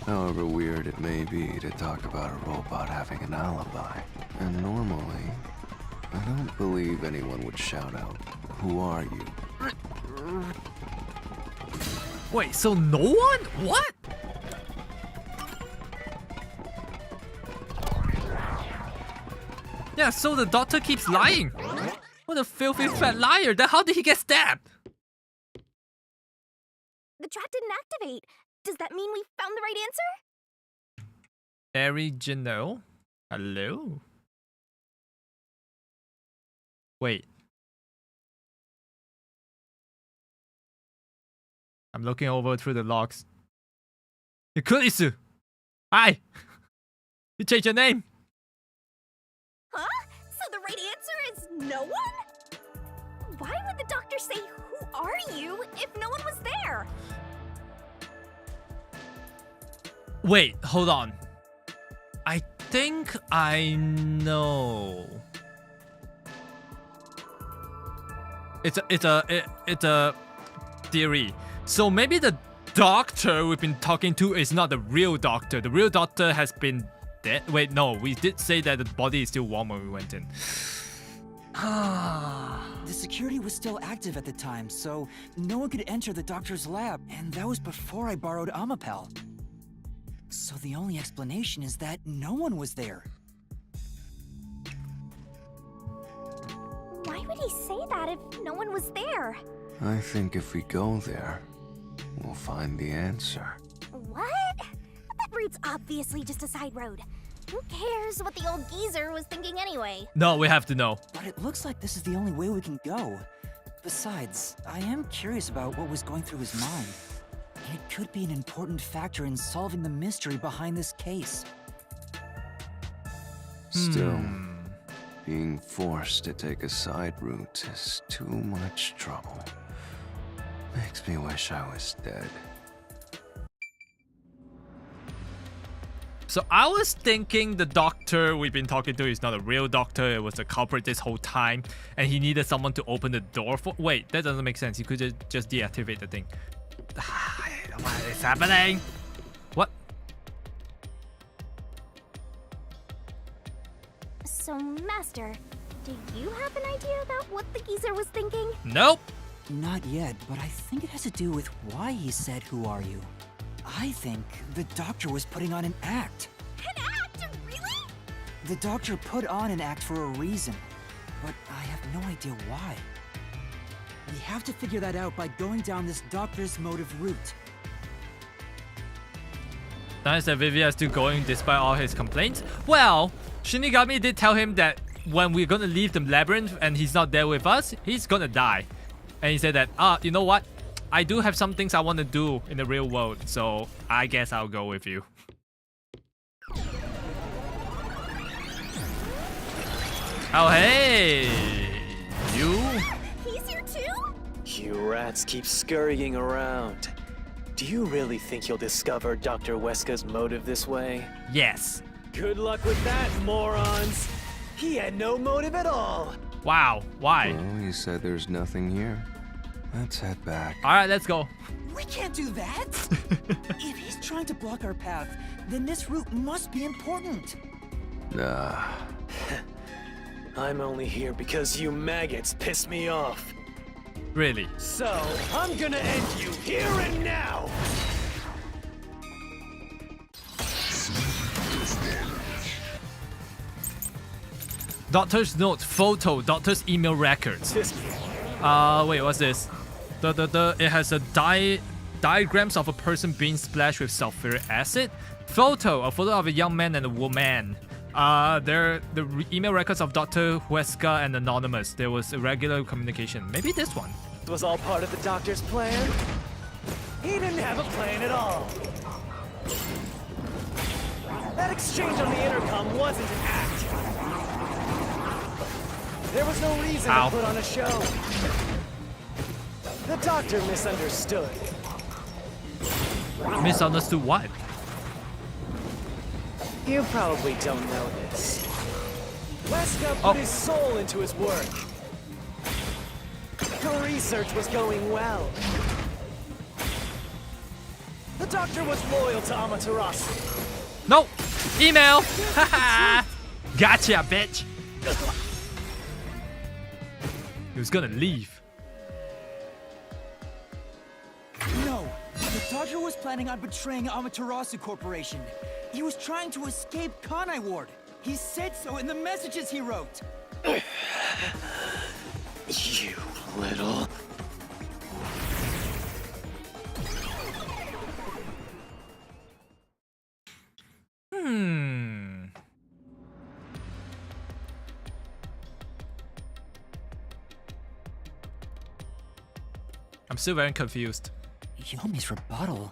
However weird it may be to talk about a robot having an alibi. And normally, I don't believe anyone would shout out, "Who are you?" Wait, so no one? What? Yeah, so the doctor keeps lying. What a filthy fat liar. Then how did he get stabbed? The trap didn't activate. Does that mean we found the right answer? Original. Hello? Wait. I'm looking over through the logs. Kurisu! Hi! You changed your name! Huh? So the right answer is no one? Why would the doctor say, "Who are you?" if no one was there? Wait, hold on. I think I know. It's a theory. So maybe the doctor we've been talking to is not the real doctor. The real doctor has been dead. Wait, no, we did say that the body is still warm when we went in. The security was still active at the time, so no one could enter the doctor's lab, and that was before I borrowed Amapel. So the only explanation is that no one was there. Why would he say that if no one was there? I think if we go there, we'll find the answer. What? That route's obviously just a side road. Who cares what the old geezer was thinking anyway? No, we have to know. But it looks like this is the only way we can go. Besides, I am curious about what was going through his mind. And it could be an important factor in solving the mystery behind this case. Still, being forced to take a side route is too much trouble. Makes me wish I was dead. So I was thinking the doctor we've been talking to is not a real doctor. It was the culprit this whole time, and he needed someone to open the door for. Wait, that doesn't make sense. He could just deactivate the thing. What is happening? What? So, Master, do you have an idea about what the geezer was thinking? Nope. Not yet, but I think it has to do with why he said, "Who are you?" I think the doctor was putting on an act. An act? Really? The doctor put on an act for a reason, but I have no idea why. We have to figure that out by going down this doctor's motive route. Nice that Vivian is still going despite all his complaints. Well, Shinigami did tell him that when we're gonna leave the labyrinth and he's not there with us, he's gonna die. And he said that, you know what? I do have some things I want to do in the real world, so I guess I'll go with you. Oh, hey! You? He's here too? You rats keep scurrying around. Do you really think you'll discover Dr. Weska's motive this way? Yes. Good luck with that, morons! He had no motive at all! Wow, why? Well, you said there's nothing here. Let's head back. Alright, let's go. We can't do that! If he's trying to block our path, then this route must be important. Nah. I'm only here because you maggots piss me off. Really? So, I'm gonna end you here and now! Doctor's note, photo, doctor's email records. Wait, what's this? It has a diagrams of a person being splashed with sulfuric acid. Photo, a photo of a young man and a woman. The email records of Dr. Weska and Anonymous. There was irregular communication. Maybe this one. It was all part of the doctor's plan? He didn't have a plan at all. That exchange on the intercom wasn't an act. There was no reason to put on a show. The doctor misunderstood. Misunderstood what? You probably don't know this. Weska put his soul into his work. Her research was going well. The doctor was loyal to Amaterasu. No! Email! Haha! Gotcha, bitch! He was gonna leave. No, the doctor was planning on betraying Amaterasu Corporation. He was trying to escape Kanai Ward. He said so in the messages he wrote. You little... I'm still very confused. Yomi's rebuttal?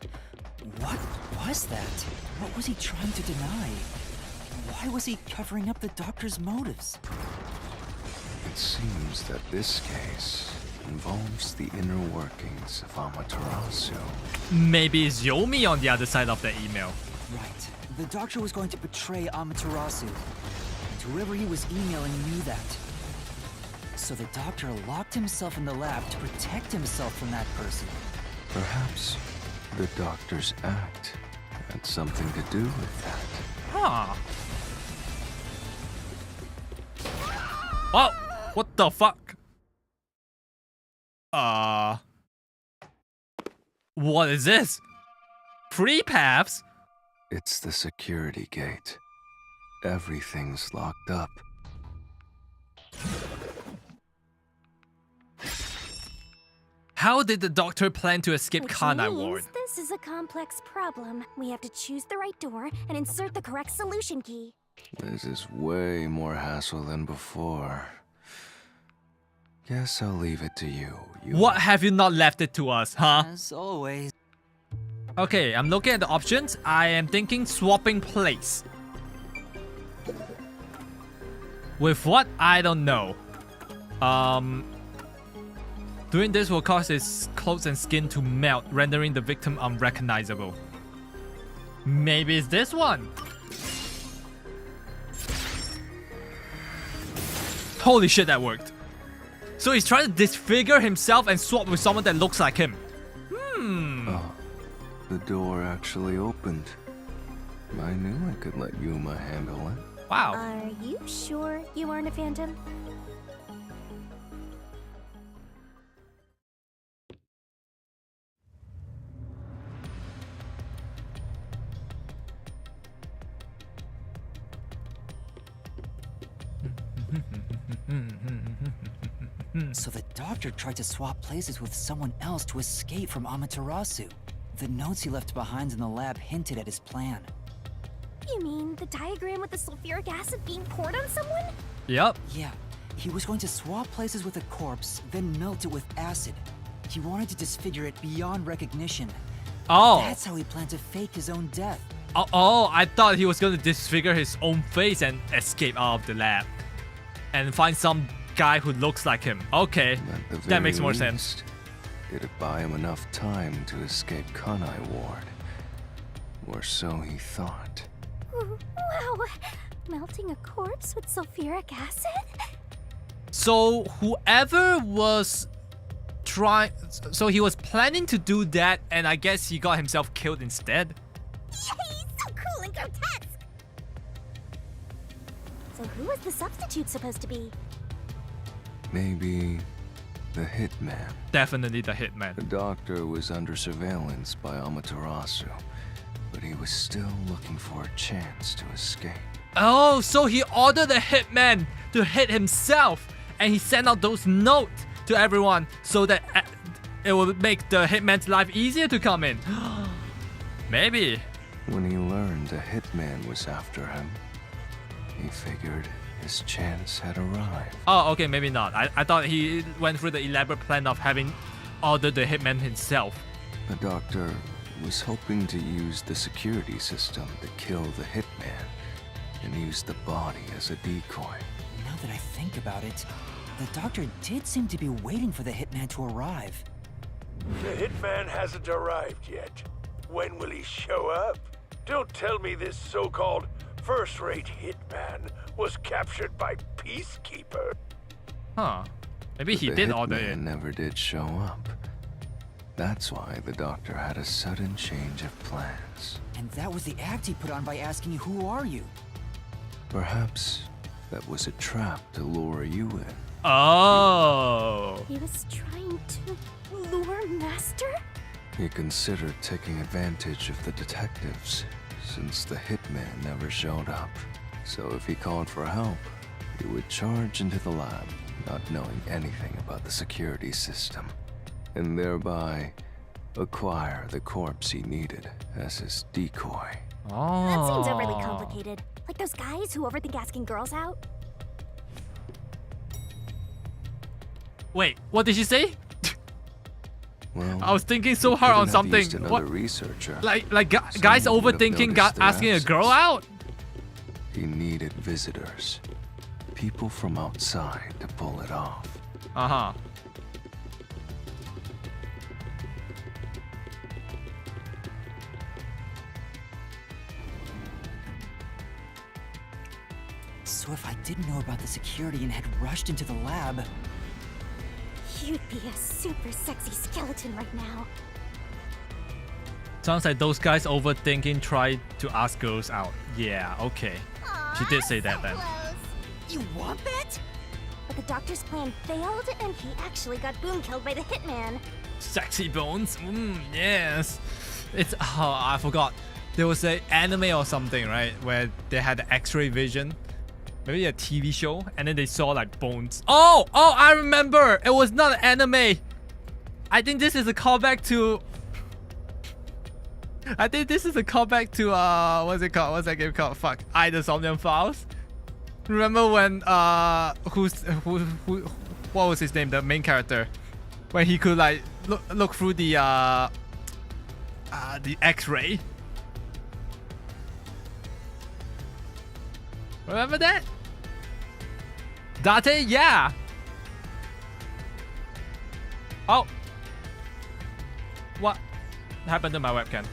What was that? What was he trying to deny? Why was he covering up the doctor's motives? It seems that this case involves the inner workings of Amaterasu. Maybe it's Yomi on the other side of the email. Right. The doctor was going to betray Amaterasu. And whoever he was emailing knew that. So the doctor locked himself in the lab to protect himself from that person. Perhaps the doctor's act had something to do with that. Huh. Oh! What the fuck? What is this? Free paths? It's the security gate. Everything's locked up. How did the doctor plan to escape Which Kanai means Ward? this is a complex problem. We have to choose the right door and insert the correct solution key. This is way more hassle than before. Guess I'll leave it to you. What have you not left it to us, huh? As always. Okay, I'm looking at the options. I am thinking swapping place. With what? I don't know. Doing this will cause his clothes and skin to melt, rendering the victim unrecognizable. Maybe it's this one. Holy shit, that worked. So he's trying to disfigure himself and swap with someone that looks like him. Oh, the door actually opened. I knew I could let Yuma handle it. Wow. Are you sure you aren't a phantom? So the doctor tried to swap places with someone else to escape from Amaterasu. The notes he left behind in the lab hinted at his plan. You mean the diagram with the sulfuric acid being poured on someone? Yep. Yeah, he was going to swap places with a corpse, then melt it with acid. He wanted to disfigure it beyond recognition. Oh. That's how he planned to fake his own death. Oh, I thought he was going to disfigure his own face and escape out of the lab. And find some guy who looks like him. Okay, At the that makes very more sense. least, it'd buy him enough time to escape Kanai Ward. Or so he thought. Wow. Melting a corpse with sulfuric acid? So whoever was trying... So he was planning to do that, and I guess he got himself killed instead. Yay! So cool and grotesque! So who was the substitute supposed to be? Maybe the hitman. Definitely the hitman. The doctor was under surveillance by Amaterasu, but he was still looking for a chance to escape. Oh, so he ordered the hitman to hit himself, and he sent out those notes to everyone so that it will make the hitman's life easier to come in. Maybe. When he learned the hitman was after him, he figured his chance had arrived. Oh, okay, maybe not. I thought he went through the elaborate plan of having ordered the hitman himself. The doctor was hoping to use the security system to kill the hitman and use the body as a decoy. Now that I think about it, the doctor did seem to be waiting for the hitman to arrive. The hitman hasn't arrived yet. When will he show up? Don't tell me this so-called first-rate hitman was captured by Peacekeeper. Huh. Maybe But he the did order hitman it. never did show up. That's why the doctor had a sudden change of plans. And that was the act he put on by asking you, "Who are you?" Perhaps that was a trap to lure you in. Oh. He was trying to lure Master? He considered taking advantage of the detectives, since the hitman never showed up. So if he called for help, he would charge into the lab, not knowing anything about the security system, and thereby acquire the corpse he needed as his decoy. Oh. That seems overly complicated. Like those guys who overthink asking girls out? Wait, what did she say? Well, I was thinking so he hard on couldn't have something. used another What? researcher. Like guys Someone would have overthinking noticed their asking a girl absence. out? He needed visitors, people from outside to pull it off. Uh-huh. So if I didn't know about the security and had rushed into the lab, You'd be a super sexy skeleton right now. Sounds like those guys overthinking tried to ask girls out. Yeah, okay. She did say that then. You want that? But the doctor's plan failed, and he actually got boom killed by the hitman. Sexy bones. Yes. It's I forgot. There was an anime or something, right, where they had the X-ray vision. Maybe a TV show, and then they saw like bones. Oh, I remember. It was not an anime. I think this is a callback to. What's it called? What's that game called? Fuck. The Somnium Files. Remember when what was his name? The main character, when he could like look through the X-ray. Remember that? Date, yeah. Oh. What happened to my webcam?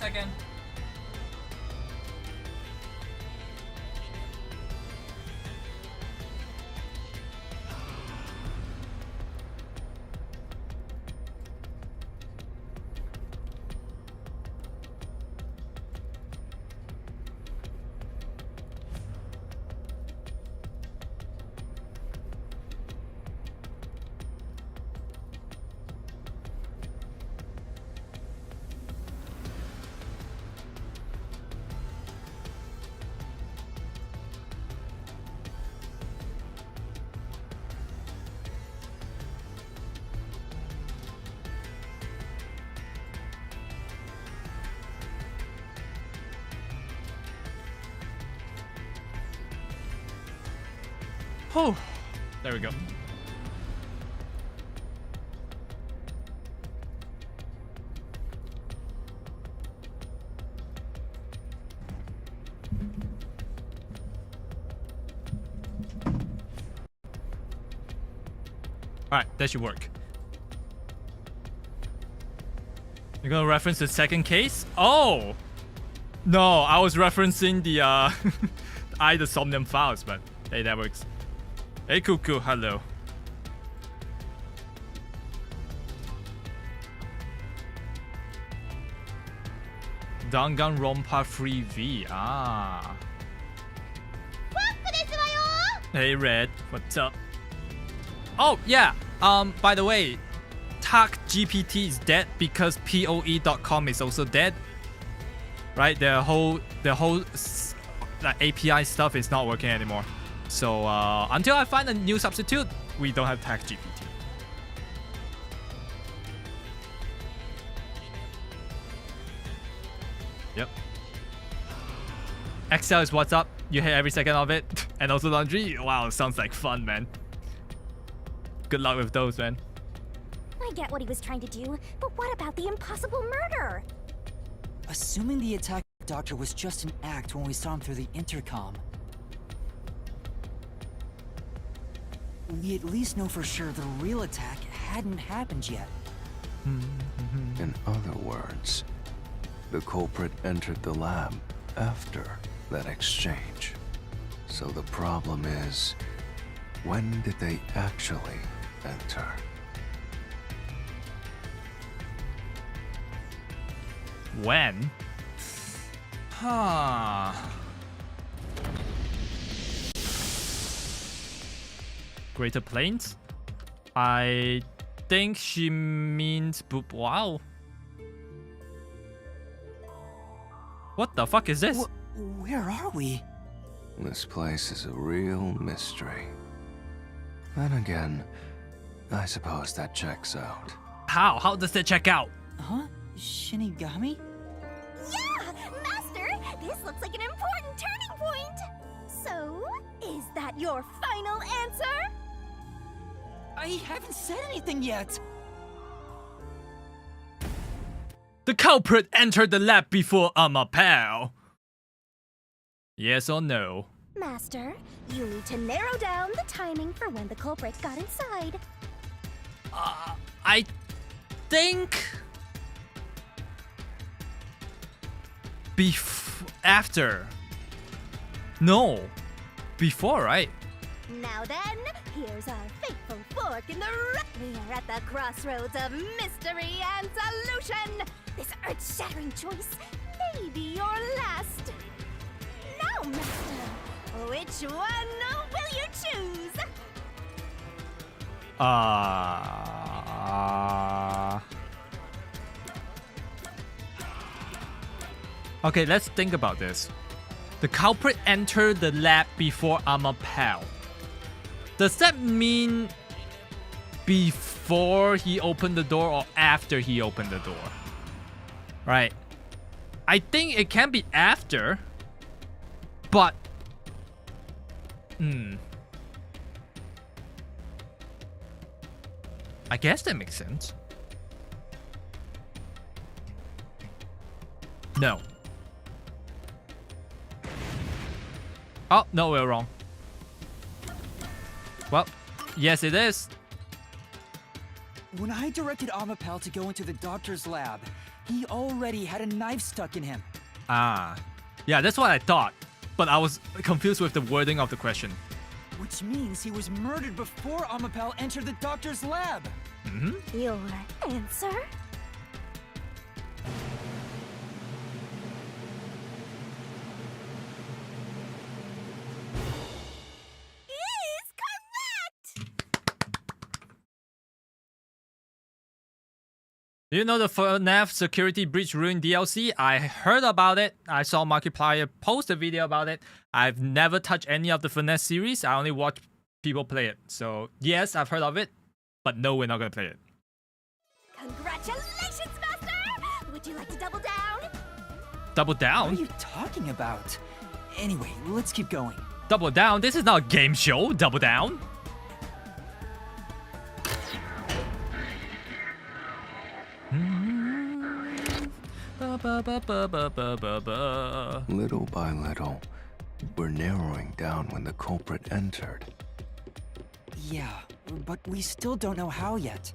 second. Oh, there we go. Alright, that should work. You're gonna reference the second case? Oh! No, I was referencing the the Somnium files, but hey, that works. Hey, Cuckoo, hello. Danganronpa 3V. Ah. Hey, Red, what's up? Oh, yeah. By the way, TalkGPT is dead because POE.com is also dead. Right? The whole API stuff is not working anymore. So until I find a new substitute, we don't have TalkGPT. Yep. Excel is what's up. You hate every second of it. And also laundry. Wow, sounds like fun, man. Good luck with those, man. I get what he was trying to do, but what about the impossible murder? Assuming the attack doctor was just an act when we saw him through the intercom, we at least know for sure the real attack hadn't happened yet. In other words, the culprit entered the lab after that exchange. So the problem is, when did they actually enter? When? Huh. Greater Plains? I think she means wow. What the fuck is this? Where are we? This place is a real mystery. Then again, I suppose that checks out. How? How does that check out? Huh? Shinigami? Yeah! Master, this looks like an important turning point! So, is that your final answer? I haven't said anything yet! The culprit entered the lab before Amapel. Yes or no? Master, you need to narrow down the timing for when the culprit got inside. I think... after. No. Before, right? Now then, here's our fateful fork in the road. We are at the crossroads of mystery and solution. This earth-shattering choice may be your last. Now, Master, which one will you choose? Okay, let's think about this. The culprit entered the lab before Amapel. Does that mean before he opened the door or after he opened the door? Right. I think it can be after, but... I guess that makes sense. No. Oh, no, we're wrong. Well, yes, it is. When I directed Amapel to go into the doctor's lab, He already had a knife stuck in him. Ah. Yeah, that's what I thought. But I was confused with the wording of the question. Which means he was murdered before Amapal entered the doctor's lab. Your answer? Is correct! Do you know the FNAF security breach ruined DLC? I heard about it. I saw Markiplier post a video about it. I've never touched any of the FNAF series. I only watch people play it. So yes, I've heard of it. But no, we're not gonna play it. Congratulations, Master! Would you like to double down? Double What down? are you talking about? Anyway, let's keep going. Double down? This is not a game show. Double down? Little by little, we're narrowing down when the culprit entered. Yeah, but we still don't know how yet.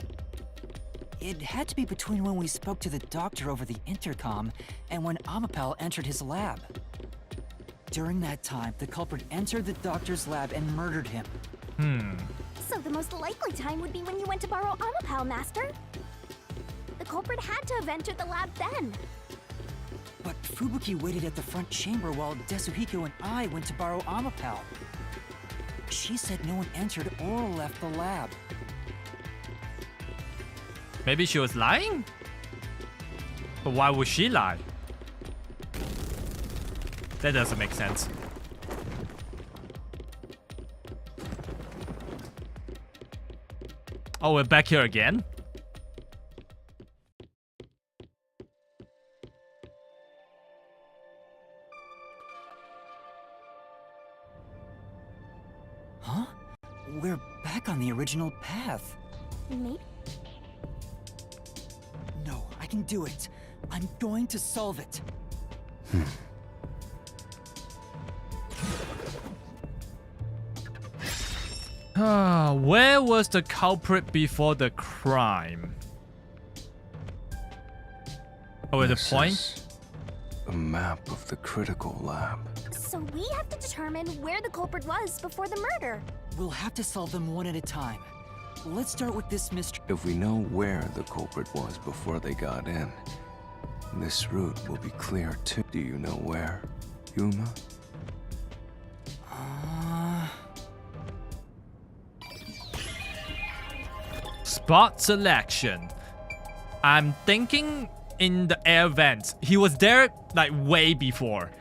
It had to be between when we spoke to the doctor over the intercom and when Amapal entered his lab. During that time, the culprit entered the doctor's lab and murdered him. So the most likely time would be when you went to borrow Amapal, Master. The culprit had to have entered the lab then. But Fubuki waited at the front chamber while Desuhiko and I went to borrow Amapal. She said no one entered or left the lab. Maybe she was lying? But why would she lie? That doesn't make sense. Oh, we're back here again? Huh? We're back on the original path. Maybe. No, I can do it. I'm going to solve it. Where was the culprit before the crime? Oh, at the This point? is a map of the critical lab. So we have to determine where the culprit was before the murder. We'll have to solve them one at a time. Let's start with this mystery. If we know where the culprit was before they got in, this route will be clear too. Do you know where, Yuma? Spot selection. I'm thinking in the air vents. He was there like way before.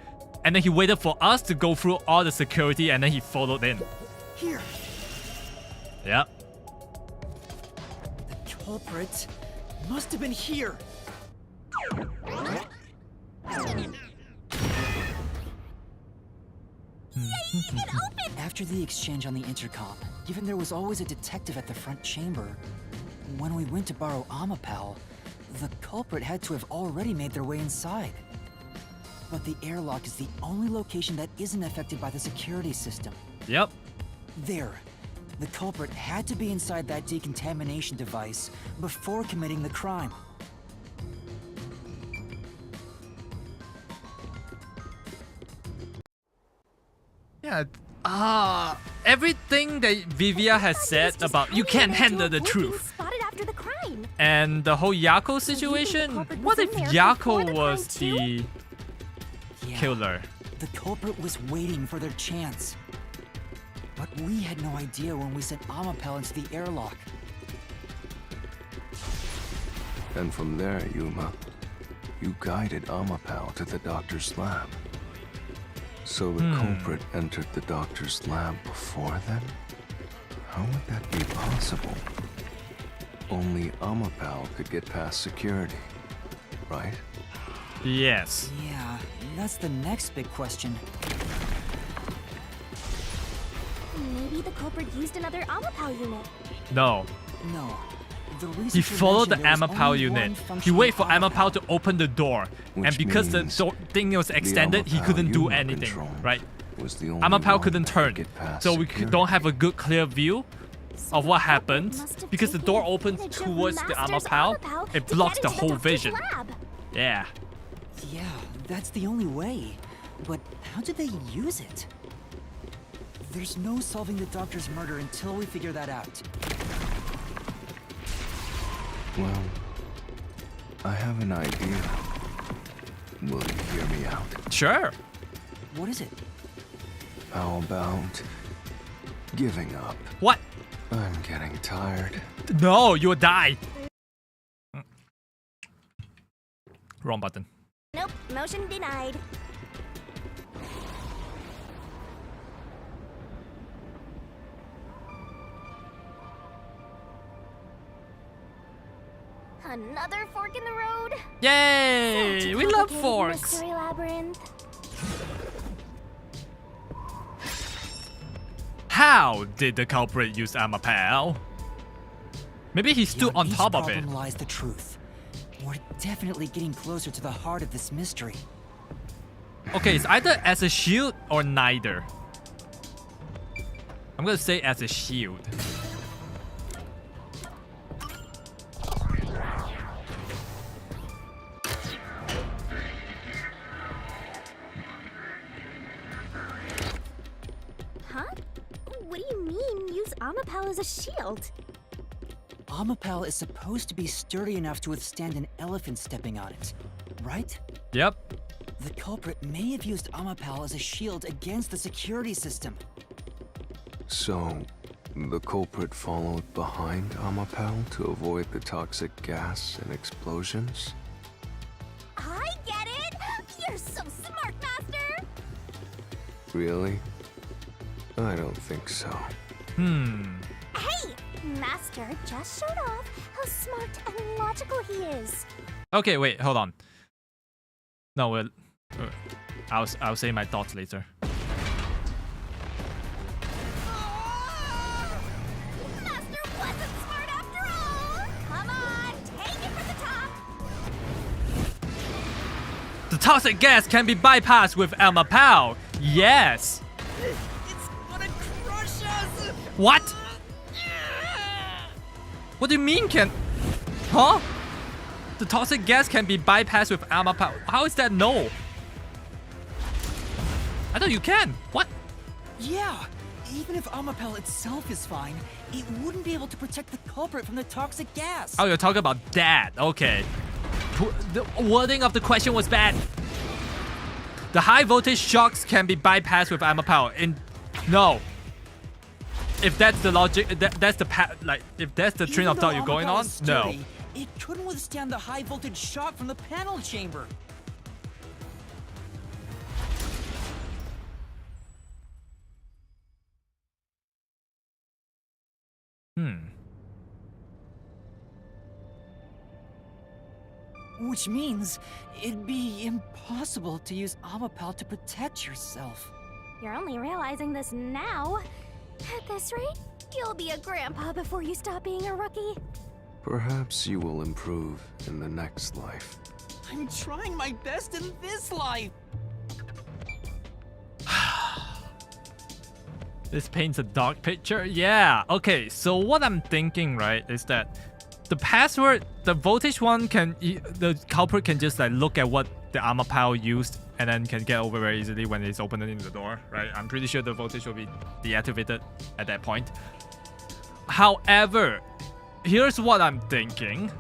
And then he waited for us to go through all the security and then he followed in. Here, Yep. the culprit must have been here. After the exchange on the intercom, given there was always a detective at the front chamber, when we went to borrow Amapal, the culprit had to have already made their way inside. But the airlock is the only location that isn't affected by the security system. Yep. There. The culprit had to be inside that decontamination device before committing the crime. Yeah. Everything that Vivia has said about you can't handle the truth. Spotted after the crime. And the whole Yako situation. culprit What was if in there before Yako the was crime the Yeah, killer? the culprit was waiting for their chance. But we had no idea when we sent Amapal into the airlock. And from there, Yuma, you guided Amapal to the doctor's lab. So the culprit entered the doctor's lab before then? How would that be possible? Only Amapal could get past security, right? Yes. Yeah, that's the next big question. Maybe the culprit used another Amapal unit. No. No. The He researcher followed the mentioned there was Amapal only unit. one He functioning waited for Amapal to open the door. And Which because the means thing was extended, he Amapal couldn't do Yuma anything, control right? Was the only Amapal one couldn't that turn. could get past So we security. don't have a good clear view of what happened. Must have Because the taken door opens advantage of towards the Master's Amapal, Amapal it to blocks get the into whole doctor's vision. lab. Yeah. Yeah, that's the only way. But how did they use it? There's no solving the doctor's murder until we figure that out. Well, I have an idea. Will you hear me out? Sure. What is it? How about giving up? What? I'm getting tired. No, you'll die. Wrong button. Nope, motion denied. Another fork in the road? Yay! Such a We love complicated forks. Mystery labyrinth. How did the culprit use Amapel? Maybe he stood on Beyond top each of it. problem lies the truth. We're definitely getting closer to the heart of this mystery. Okay, it's either as a shield or neither. I'm gonna say as a shield. Huh? What do you mean, use Amapel as a shield? Amapel is supposed to be sturdy enough to withstand an elephant stepping on it, right? Yep. The culprit may have used Amapel as a shield against the security system. So, the culprit followed behind Amapel to avoid the toxic gas and explosions? I get it! You're so smart, Master! Really? I don't think so. Hey! Master just showed off how smart and logical he is. Okay, wait, hold on. No, I'll say my thoughts later. Master wasn't smart after all! Come on, take it from the top! The toxic gas can be bypassed with Amapel. Yes. It's gonna crush us! What? What do you mean can? Huh? The toxic gas can be bypassed with Amapel. How is that no? I thought you can. What? Yeah! Even if Amapel itself is fine, it wouldn't be able to protect the culprit from the toxic gas. Oh, you're talking about that. Okay. The wording of the question was bad. The high voltage shocks can be bypassed with Amapel. No. If that's the logic, that's the if that's the train of thought you're going on, no. It couldn't withstand the high voltage shock from the panel chamber. Which means it'd be impossible to use Amapel to protect yourself. You're only realizing this now. At this rate, you'll be a grandpa before you stop being a rookie. Perhaps you will improve in the next life. I'm trying my best in this life. This paints a dark picture. Yeah. Okay. So what I'm thinking, right, is that the password, the voltage one, the culprit can just like look at what the Amapel used and then can get over very easily when it's opening the door, right? I'm pretty sure the voltage will be deactivated at that point. However, here's what I'm thinking.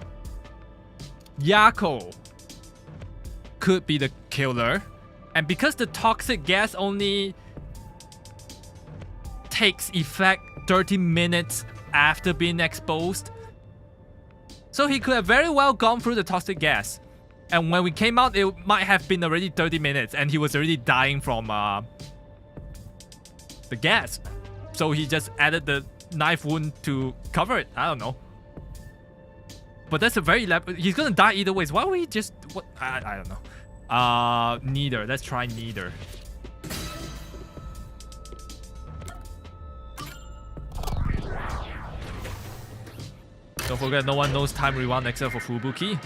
Yako could be the killer, and because the toxic gas only takes effect 30 minutes after being exposed, so he could have very well gone through the toxic gas. And when we came out, it might have been already 30 minutes and he was already dying from the gas. So he just added the knife wound to cover it. I don't know. But that's a very he's gonna die either ways. Why would he just what? I don't know. Neither. Let's try neither. Don't forget, no one knows time rewind except for Fubuki.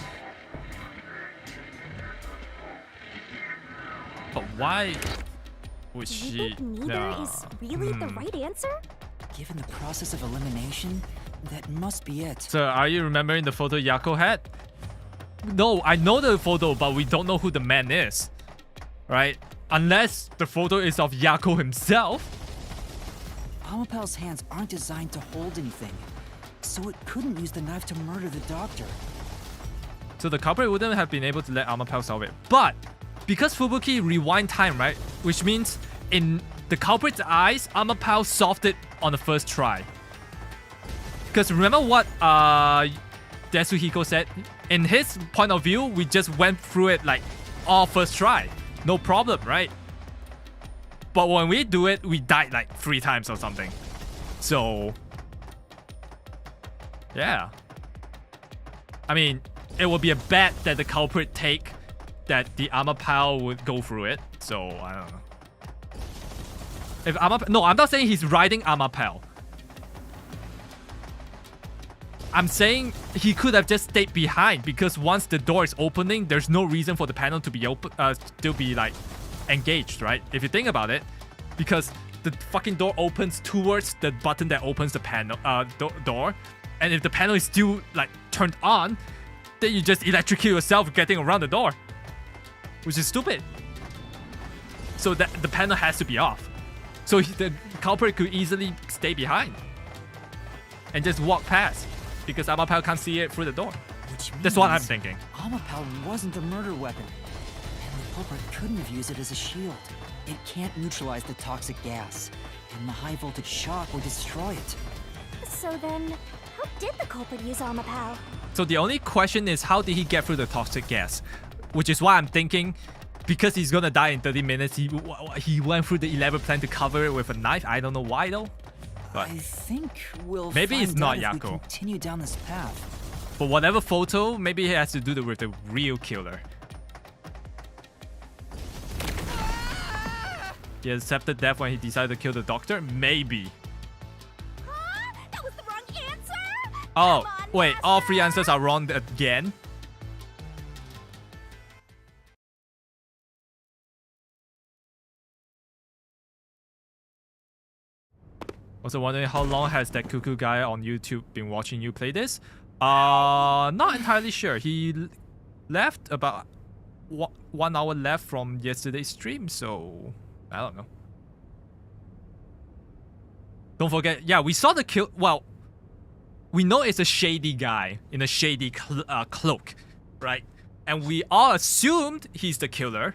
But why would Do you she? think neither is really the right answer? Given the process of elimination, that must be it. So, are you remembering the photo Yako had? No, I know the photo, but we don't know who the man is. Right? Unless the photo is of Yako himself. Amapal's hands aren't designed to hold anything, so it couldn't use the knife to murder the doctor. So the culprit wouldn't have been able to let Amapal solve it. But because Fubuki rewind time, right? Which means in the culprit's eyes, Amapal solved it on the first try. Because remember what Tetsuhiko said? In his point of view, we just went through it like all first try. No problem, right? But when we do it, we died like 3 times or something. So, yeah. I mean, it would be a bet that the culprit take that the Amapal would go through it. So, I don't know. If Amapal... No, I'm not saying he's riding Amapal. I'm saying he could have just stayed behind because once the door is opening, there's no reason for the panel to be open, still be like engaged, right? If you think about it, because the fucking door opens towards the button that opens the panel door, and if the panel is still like turned on, then you just electrocute yourself getting around the door, which is stupid. So that the panel has to be off. So the culprit could easily stay behind and just walk past. Because Amapal can't see it through the door. That's what I'm thinking. Amapal wasn't the murder weapon. And the culprit couldn't have used it as a shield. It can't neutralize the toxic gas. And the high voltage shock would destroy it. So then, how did the culprit use Amapal? So the only question is, how did he get through the toxic gas? Which is why I'm thinking, because he's gonna die in 30 minutes, he went through the elaborate plan to cover it with a knife. I don't know why though. But I think we'll maybe find it's not out if we Yako. continue down this path. For whatever photo, maybe it has to do with the real killer. He accepted death when he decided to kill the doctor? Maybe. That was the wrong answer! Oh, Come on, wait, all Master! 3 answers are wrong again? Also wondering how long has that Takukou guy on YouTube been watching you play this? Not entirely sure. He left about 1 hour left from yesterday's stream, so I don't know. Don't forget, yeah, we saw the kill. Well, we know it's a shady guy in a shady cloak, right? And we all assumed he's the killer.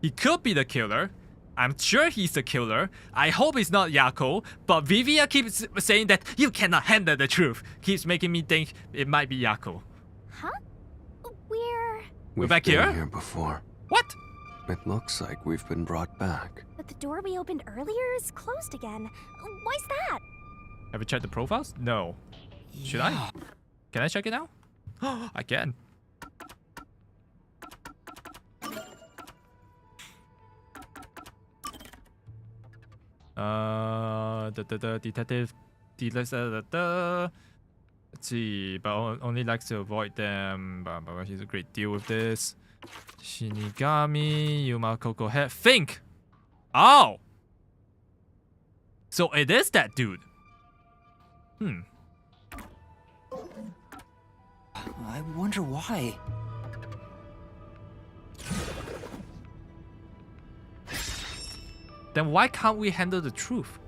He could be the killer. I'm sure he's the killer. I hope it's not Yako, but Vivia keeps saying that you cannot handle the truth. Keeps making me think it might be Yako. Huh? We've back been here? here before. What? It looks like we've been brought back. But the door we opened earlier is closed again. Why's that? Have you checked the profiles? No. Should I? Can I check it now? I can. Detective. Let's see, but only likes to avoid them. But he's a great deal with this. Shinigami, Yuma Coco Head. Think! Oh! So it is that dude. I wonder why. Then why can't we handle the truth?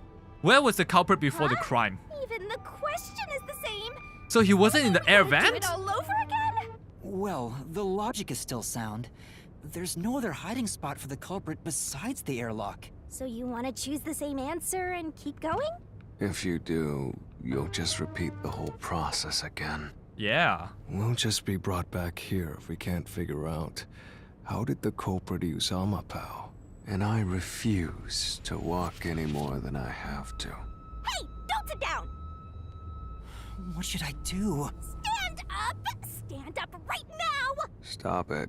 Where was the culprit before the crime? Even the question is the same. So he wasn't in the air Do vent? it all over again? Well, the logic is still sound. There's no other hiding spot for the culprit besides the airlock. So you want to choose the same answer and keep going? If you do, you'll just repeat the whole process again. Yeah. We'll just be brought back here if we can't figure out how did the culprit use Amapal. And I refuse to walk any more than I have to. Hey, don't sit down! What should I do? Stand up! Stand up right now! Stop it.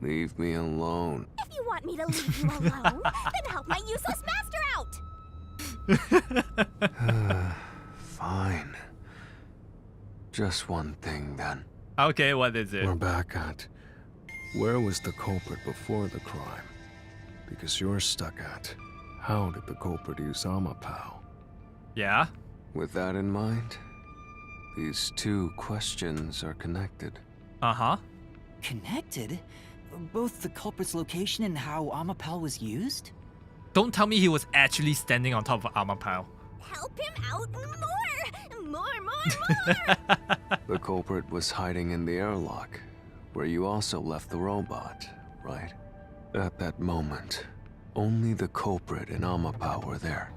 Leave me alone. If you want me to leave you alone, then help my useless master out! Fine. Just one thing then. Okay, what is it? We're back at... Where was the culprit before the crime? Because you're stuck at... How did the culprit use Amapal? Yeah? With that in mind, these two questions are connected. Uh-huh. connected? Both the culprit's location and how Amapal was used? Don't tell me he was actually standing on top of Amapal. Help him out more! The culprit was hiding in the airlock, where you also left the robot, right? At that moment, only the culprit and Amapal were there.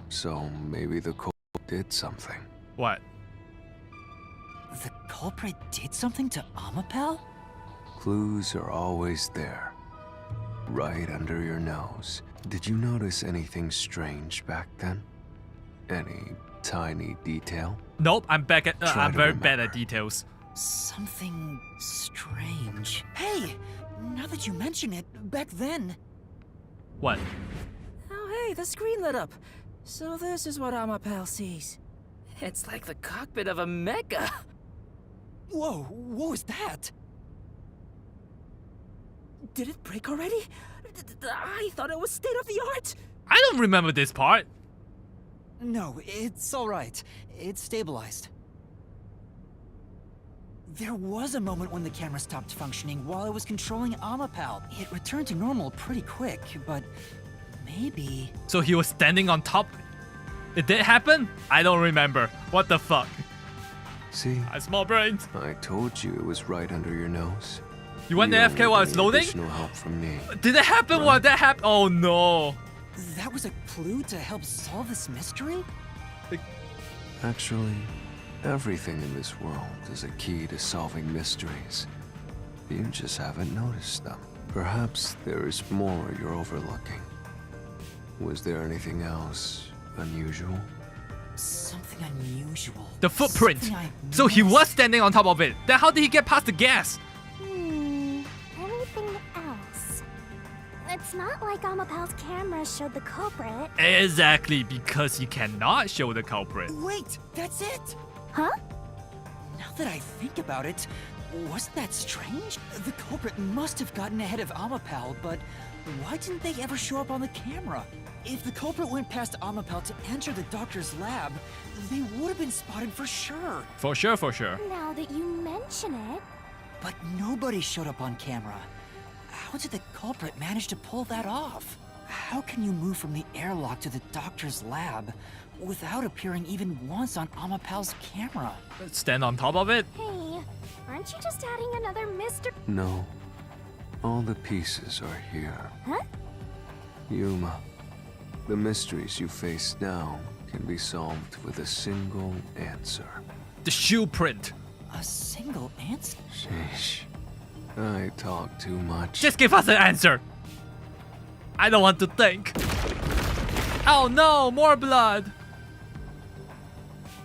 So maybe the culprit did something. What? The culprit did something to Amapal? Clues are always there, right under your nose. Did you notice anything strange back then? Any tiny detail? Nope, I'm back at. I'm to very bad remember. at details. Something strange. Hey, now that you mention it, back then... What? Oh, hey, the screen lit up. So this is what Amapal sees. It's like the cockpit of a mecha. Whoa, what was that? Did it break already? I thought it was state of the art. I don't remember this part. No, it's alright. It's stabilized. There was a moment when the camera stopped functioning while I was controlling Amapal. It returned to normal pretty quick, but maybe... So he was standing on top. It did happen? I don't remember. What the fuck? See, I small brains. I told you it was right under your nose. You went to You don't AFK need while it's any loading? Additional help from me. Did it happen while that happened? Oh no. That was a clue to help solve this mystery? Actually, everything in this world is a key to solving mysteries. You just haven't noticed them. Perhaps there is more you're overlooking. Was there anything else unusual? Something unusual. The footprint. Something I So he missed. was standing on top of it. Then how did he get past the gas? Anything else? It's not like Amapal's camera showed the culprit. Exactly, because he cannot show the culprit. Wait, that's it! Huh? Now that I think about it, wasn't that strange? The culprit must have gotten ahead of Amapal, but why didn't they ever show up on the camera? If the culprit went past Amapal to enter the doctor's lab, they would have been spotted for sure. For sure, for sure. Now that you mention it, But nobody showed up on camera. How did the culprit manage to pull that off? How can you move from the airlock to the doctor's lab without appearing even once on Amapal's camera? Stand on top of it? hey, aren't you just adding another mystery? No. All the pieces are here. Huh? Yuma, the mysteries you face now can be solved with a single answer. The shoe print. A single answer? Sheesh. I talk too much. Just give us an answer. I don't want to think. Oh no, more blood.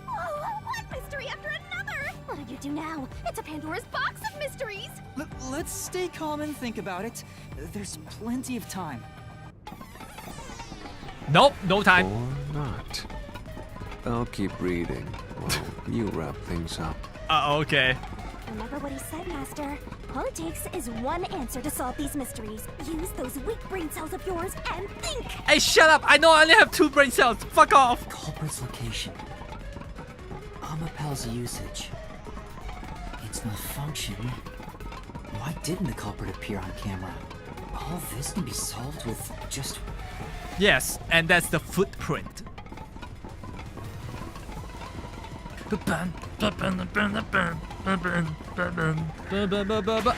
Oh, one mystery after another! What do you do now? It's a Pandora's box of mysteries! Let's stay calm and think about it. There's plenty of time. Nope, no time. Or not. I'll keep reading while you wrap things up. Okay. Remember what he said, Master. All it takes is one answer to solve these mysteries. Use those weak brain cells of yours and think! Hey, shut up. I know I only have 2 brain cells. Fuck off. Culprit's location. Amapal's usage. Its malfunction. Why didn't the culprit appear on camera? All this can be solved with just... Yes, and that's the footprint.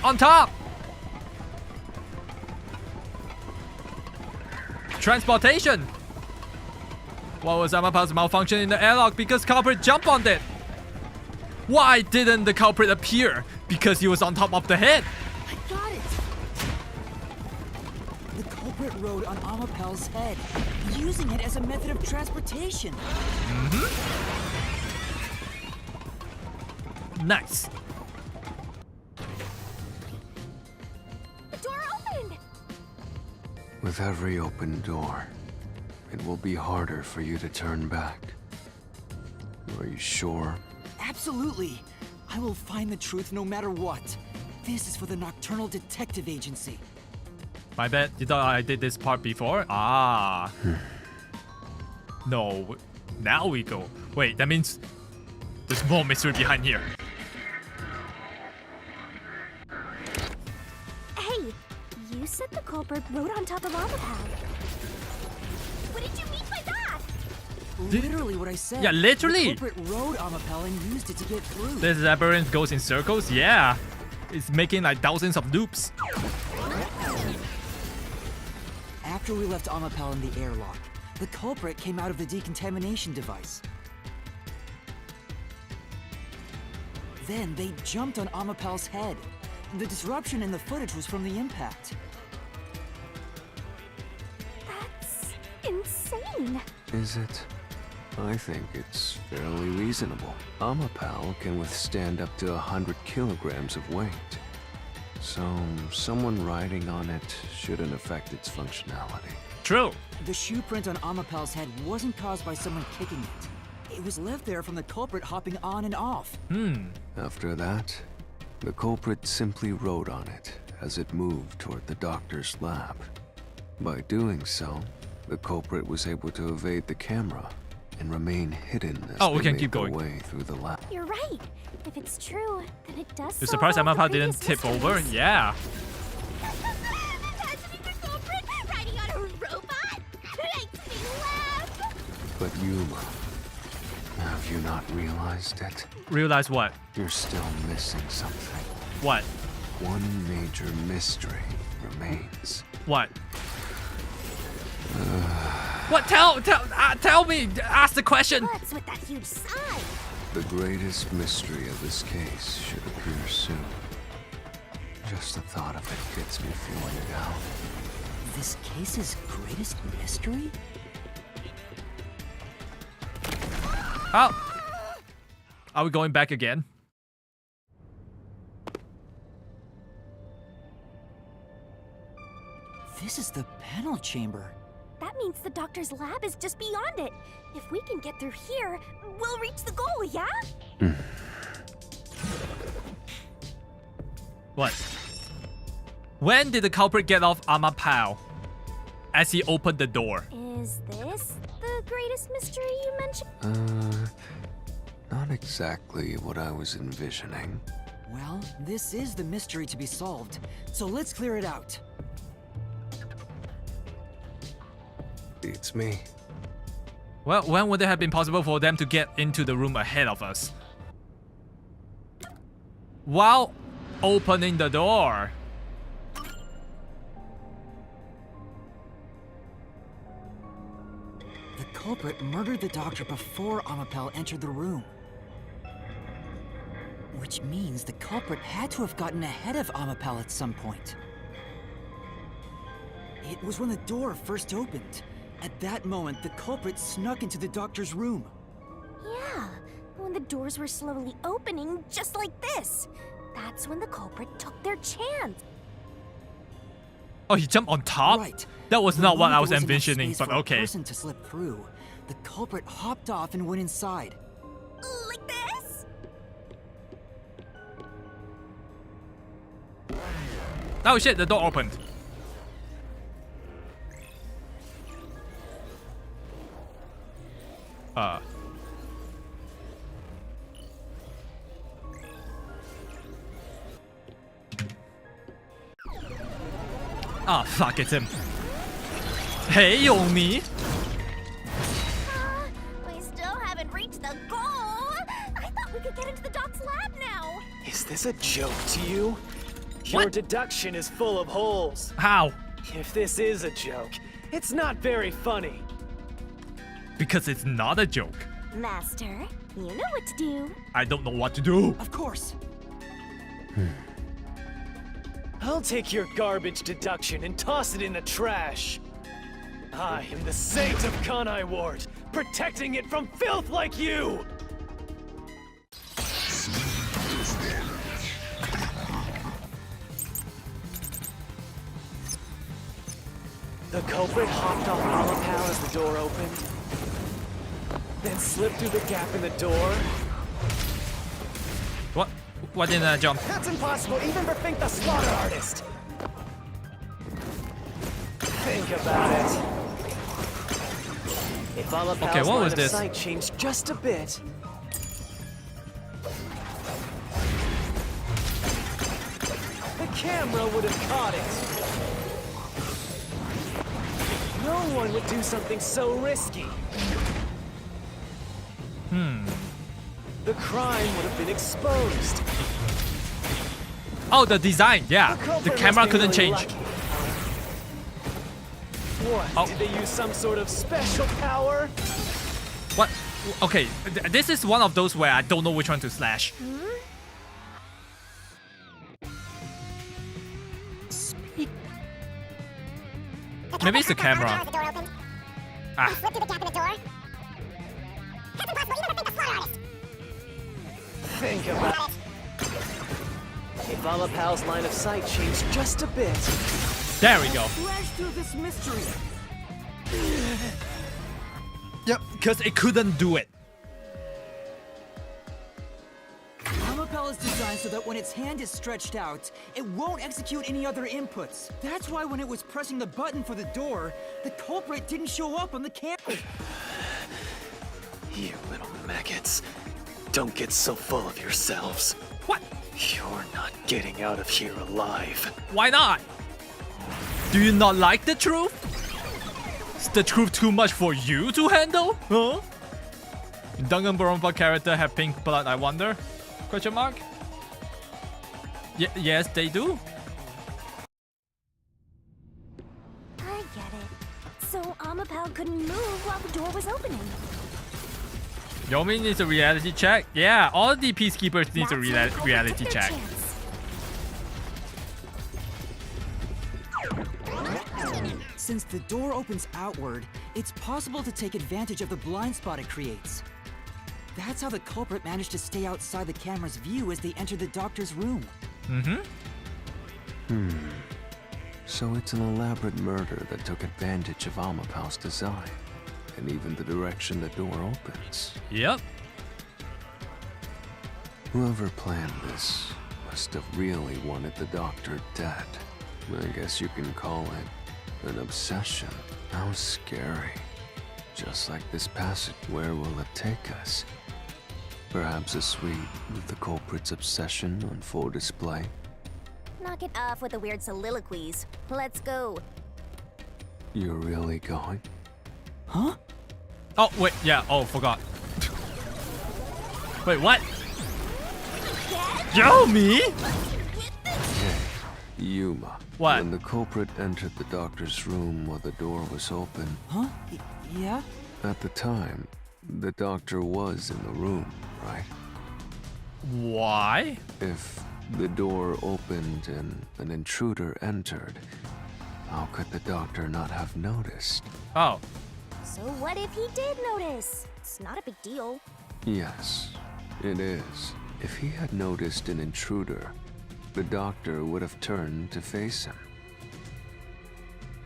On top! Transportation! What was Amapal's malfunction in the airlock because culprit jumped on it? Why didn't the culprit appear? Because he was on top of the head. I got it! The culprit rode on Amapal's head, using it as a method of transportation. Nice. The door opened! With every open door, it will be harder for you to turn back. Are you sure? Absolutely! I will find the truth no matter what. This is for the Nocturnal Detective Agency. My bad. You thought I did this part before? Ah. No. Now we go. Wait, that means there's more mystery behind here. You said the culprit rode on top of Amapal. What did you mean by that? Literally what I said. Yeah, literally. The culprit rode Amapal and used it to get through. This labyrinth goes in circles. Yeah, it's making like thousands of loops. After we left Amapal in the airlock, the culprit came out of the decontamination device. Then they jumped on Amapal's head. The disruption in the footage was from the impact. That's insane. Is it? I think it's fairly reasonable. Amapal can withstand up to 100 kilograms of weight. So, someone riding on it shouldn't affect its functionality. True. The shoe print on Amapal's head wasn't caused by someone kicking it. It was left there from the culprit hopping on and off. After that, the culprit simply rode on it as it moved toward the doctor's lab. By doing so, the culprit was able to evade the camera and remain hidden as we they can made keep their going. way through the lab. You're right. If it's true, then it does. You're surprised Amapal didn't tip over? Yeah. Imagining the culprit riding on a robot makes me laugh. But Yuma, have you not realized it? Realize what? You're still missing something. What? One major mystery remains. What? What? Tell me. Ask the question. What's with that huge sign? The greatest mystery of this case should appear soon. Just the thought of it gets me feeling down. This case's greatest mystery? Oh. Are we going back again? This is the panel chamber. That means the doctor's lab is just beyond it. If we can get through here, we'll reach the goal, yeah? What? When did the culprit get off Amapal? As he opened the door. Is this the greatest mystery you mentioned? Not exactly what I was envisioning. Well, this is the mystery to be solved, so let's clear it out. It's me. Well, when would it have been possible for them to get into the room ahead of us? While opening the door. The culprit murdered the doctor before Amapal entered the room. Which means the culprit had to have gotten ahead of Amapal at some point. It was when the door first opened. At that moment, the culprit snuck into the doctor's room. Yeah, when the doors were slowly opening, just like this. That's when the culprit took their chance. Oh, he jumped on top? Right. That was not what I was When there wasn't enough envisioning, space but for a okay. person to slip through, the culprit hopped off and went inside. Like this? Oh shit, the door opened. Ah, fuck, it's him. Hey, Yomi. We still haven't reached the goal. I thought we could get into the doc's lab now. Is this a joke to you? Your What? deduction is full of holes. How? If this is a joke, it's not very funny. Because it's not a joke. Master, you know what to do. I don't know what to do. Of course. I'll take your garbage deduction and toss it in the trash. I am the saint of Kanai Ward, protecting it from filth like you! The culprit hopped off Amapal as the door opened, then slipped through the gap in the door. What? Why didn't I jump? That's impossible even for Fink the Slaughter Artist! Think about it. If Amapal's Okay, what line was of this? sight changed just a bit, the camera would have caught it. No one would do something so risky. The crime would have been exposed. Oh, the design, yeah. The culprit camera must be couldn't really change. lucky. What? Oh. Did they use some sort of special power? What? Okay, this is one of those where I don't know which one to slash. Maybe it's the camera. The door opened. Ah. Slip through the gap in the door. That's impossible. You never think the slaughter artist. Think about it. If Amapal's line of sight changed just a bit. There we go. Flash through this mystery. Yep, because it couldn't do it. Amapal is designed so that when its hand is stretched out, it won't execute any other inputs. That's why when it was pressing the button for the door, the culprit didn't show up on the camera. You little maggots. Don't get so full of yourselves. What? You're not getting out of here alive. Why not? Do you not like the truth? Is the truth too much for you to handle? Huh? Danganronpa character have pink blood, I wonder? Question mark? Yes, they do. I get it. So Amapal couldn't move while the door was opening. Yomi needs a reality check. Yeah, all the peacekeepers need a That's when the culprit reality took their check. chance. Since the door opens outward, it's possible to take advantage of the blind spot it creates. That's how the culprit managed to stay outside the camera's view as they entered the doctor's room. So it's an elaborate murder that took advantage of Amapal's design, and even the direction the door opens. Yep. Whoever planned this must have really wanted the doctor dead. I guess you can call it an obsession. How scary. Just like this passage, where will it take us? Perhaps a suite with the culprit's obsession on full display? Knock it off with the weird soliloquies. Let's go. You're really going? Huh? Oh, wait, yeah. Oh, forgot. Wait, what? Yo, me? Hey, Yuma. What? When the culprit entered the doctor's room while the door was open, Huh? Yeah? at the time, the doctor was in the room, right? Why? If the door opened and an intruder entered, how could the doctor not have noticed? Oh. So what if he did notice? It's not a big deal. Yes, it is. If he had noticed an intruder, the doctor would have turned to face him.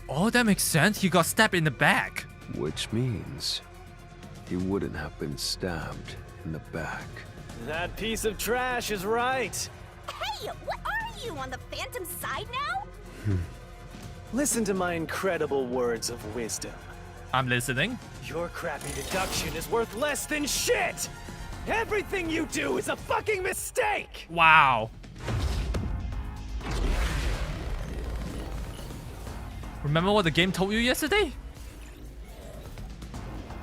Oh, that makes sense. He got stabbed in the back. Which means he wouldn't have been stabbed in the back. That piece of trash is right. Hey, what are you, on the Phantom side now? Listen to my incredible words of wisdom. I'm listening. Your crappy deduction is worth less than shit! Everything you do is a fucking mistake! Wow. Remember what the game told you yesterday?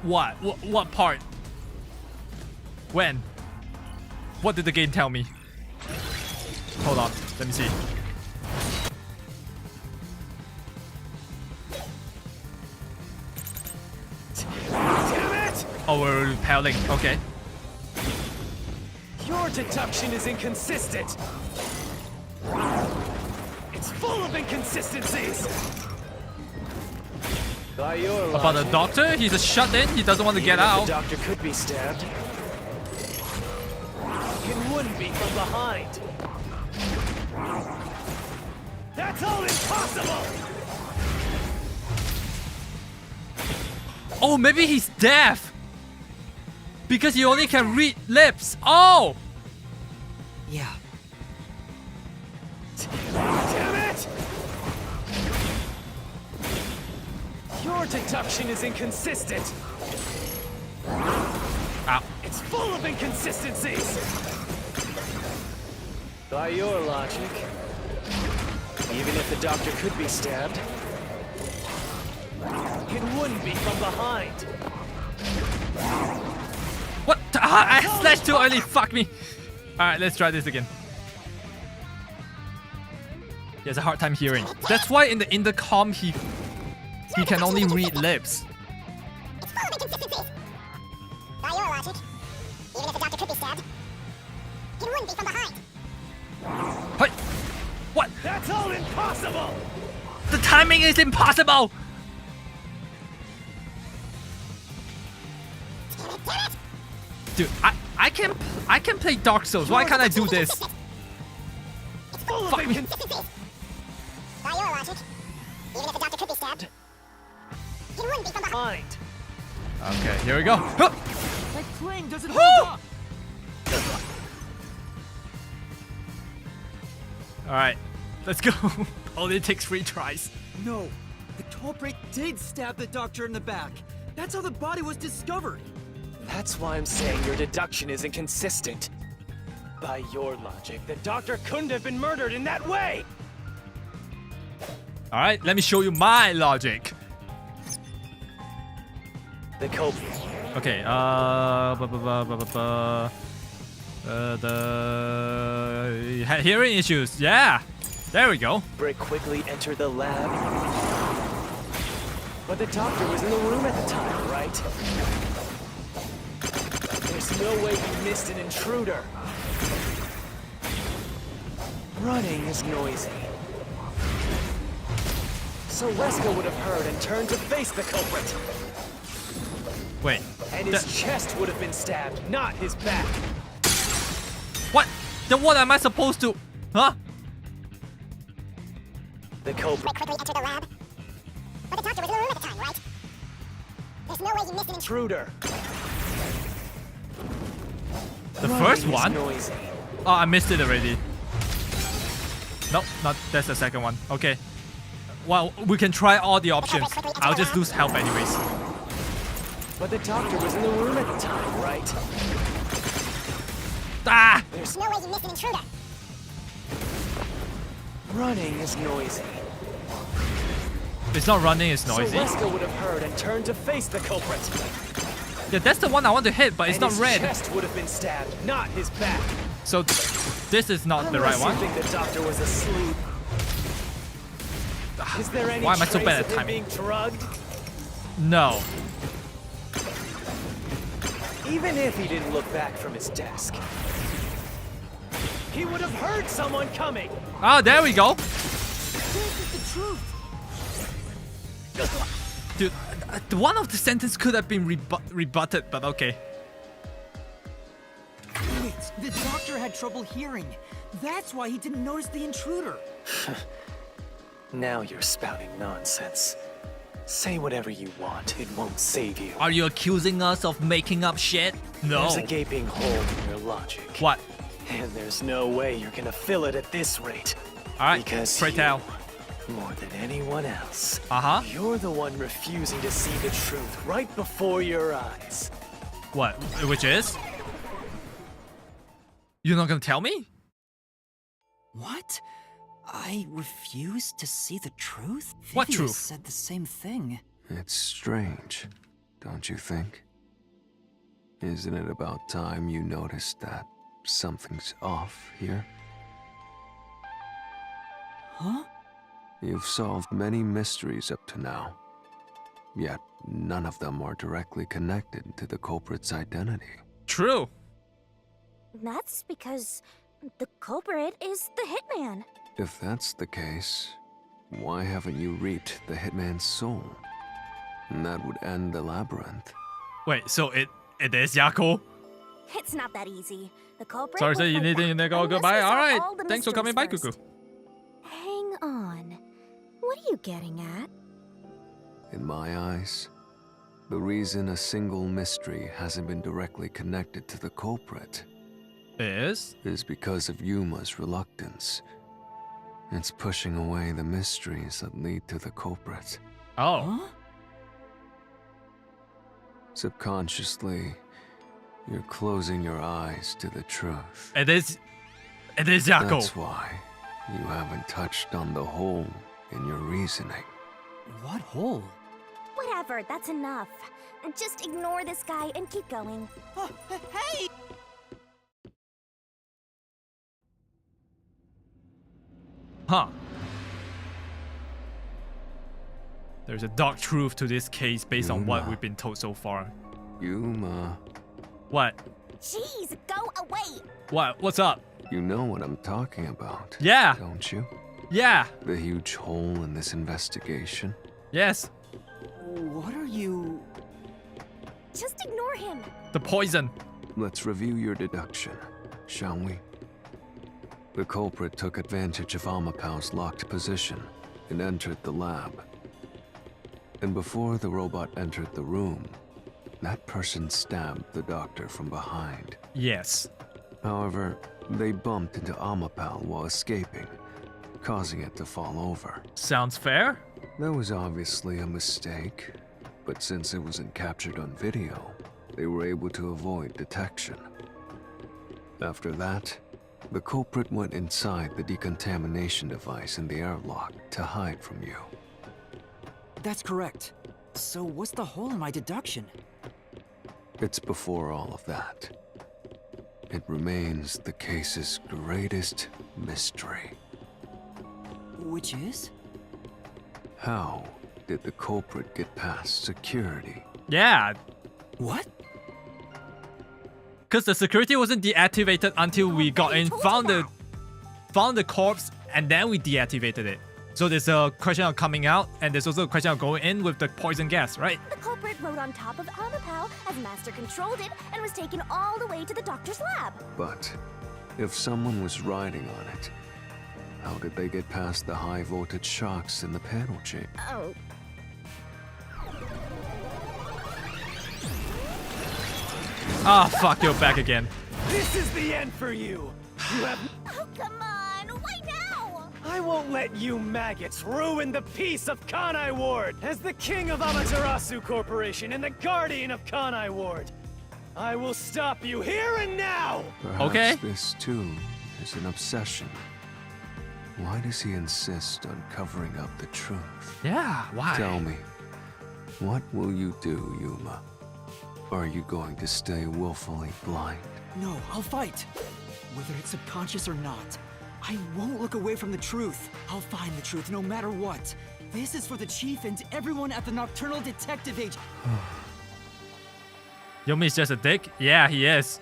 What? What part? When? What did the game tell me? Hold on, let me see. Damn it! Oh, we're repelling. Okay. Your deduction is inconsistent. It's full of inconsistencies. By your About the logic, doctor? He's a shut in. He doesn't want to get even if out. The doctor could be stabbed. It wouldn't be from behind. That's all impossible! Oh, maybe he's deaf. Because he only can read lips. Oh! Yeah. Damn it! Your deduction is inconsistent. Ow. It's full of inconsistencies. By your logic, even if the doctor could be stabbed, it wouldn't be from behind. What? I slashed too early. Fuck me. Alright, let's try this again. He has a hard time hearing. That's why in the intercom he can only read lips. It's full of inconsistencies. By your logic, even if the doctor could be stabbed, it wouldn't be from behind. Hey, what? That's all impossible! The timing is impossible. Damn it! Dude, I can play Dark Souls. Why can't I do this? It's full of Fuck me. inconsistencies. By your logic, even if the doctor could be stabbed, it wouldn't be from behind. Okay, here we go. Huh. That claim doesn't hold up! Alright, let's go. Only takes 3 tries. No, the culprit did stab the doctor in the back. That's how the body was discovered. That's why I'm saying your deduction is inconsistent. By your logic, the doctor couldn't have been murdered in that way! Alright, let me show you my logic. The culprit. Okay, the hearing issues. Yeah, there we go. Brick quickly entered the lab. But the doctor was in the room at the time, right? There's no way he missed an intruder. Running is noisy. So Wesker would have heard and turned to face the culprit. Wait, And his chest would have been stabbed, not his back. what? Then what am I supposed to? Huh? The culprit. Quickly enter the lab. But the doctor was in the room at the time, right? There's no way he missed an intruder. The Running first is one? noisy. Oh, I missed it already. Nope, not that's the second one. Okay. Well, we can try all the options. I'll just lose health anyways. But the doctor was in the room at the time, right? Ah! There's no way he missed an intruder. Running is noisy. It's not running, it's noisy. So Wesker would have heard and turned to face the culprit. Yeah, that's the one I want to hit, but it's And not his red. chest would have been stabbed, not his back. So this is not the right Unless one. you think the doctor was asleep. Is there any Why am I so trace bad at of him timing? being drugged? No. Even if he didn't look back from his desk, he would have heard someone coming. Oh, there we go. This is the truth. Dude, one of the sentence could have been rebutted, but okay. Wait, the doctor had trouble hearing. That's why he didn't notice the intruder. Now you're spouting nonsense. Say whatever you want, it won't save you. Are you accusing us of making up shit? No. There's a gaping hole in your logic. What? And there's no way you're gonna fill it at this rate. Alright, Because pray you, tell. more than anyone else, Uh-huh. you're the one refusing to see the truth right before your eyes. What? Which is? You're not gonna tell me? What? I refuse to see the truth? What Vivius truth? said the same thing. It's strange, don't you think? Isn't it about time you noticed that something's off here? Huh? You've solved many mysteries up to now, yet none of them are directly connected to the culprit's identity. True. That's because the culprit is the hitman. If that's the case, why haven't you reaped the hitman's soul? And that would end the labyrinth. Wait, so it is Yako? It's not that easy. The culprit. Sorry, will you fight need to back go unless goodbye. we solve Alright. all the Thanks for coming by, mysteries Cuckoo. first. Hang on. What are you getting at? In my eyes, the reason a single mystery hasn't been directly connected to the culprit Is? is because of Yuma's reluctance. It's pushing away the mysteries that lead to the culprit. Oh. Huh? Subconsciously, you're closing your eyes to the truth. It is Yako. That's why you haven't touched on the hole in your reasoning. What hole? Whatever, that's enough. Just ignore this guy and keep going. Hey! Huh. There's a dark truth to this case based on what we've been told so far. Yuma, What? Jeez, go away! What? What's up? you know what I'm talking about, Yeah. don't you? Yeah. The huge hole in this investigation? Yes. What are you... Just ignore him. The poison. Let's review your deduction, shall we? The culprit took advantage of Amapau's locked position and entered the lab. And before the robot entered the room, that person stabbed the doctor from behind. Yes. However, they bumped into Amapau while escaping, causing it to fall over. Sounds fair. That was obviously a mistake, but since it wasn't captured on video, they were able to avoid detection. After that, the culprit went inside the decontamination device in the airlock to hide from you. That's correct. So what's the hole in my deduction? It's before all of that. It remains the case's greatest mystery. Which is? How did the culprit get past security? Yeah. What? Because the security wasn't deactivated until we got in, found the corpse, and then we deactivated it. So there's a question of coming out, and there's also a question of going in with the poison gas, right? The culprit rode on top of Amapau as Master controlled it and was taken all the way to the doctor's lab. But if someone was riding on it, how did they get past the high voltage shocks in the panel chamber? Oh. Ah, fuck, you're back again. This is the end for you! You have... Oh, come on! Why now? I won't let you maggots ruin the peace of Kanai Ward! As the king of Amaterasu Corporation and the guardian of Kanai Ward, I will stop you here and now! Perhaps Okay. this too is an obsession. Why does he insist on covering up the truth? Yeah, why? Tell me, what will you do, Yuma? Are you going to stay willfully blind? No, I'll fight. Whether it's subconscious or not, I won't look away from the truth. I'll find the truth no matter what. This is for the chief and everyone at the Nocturnal Detective Agency. Yumi's just a dick? Yeah, he is.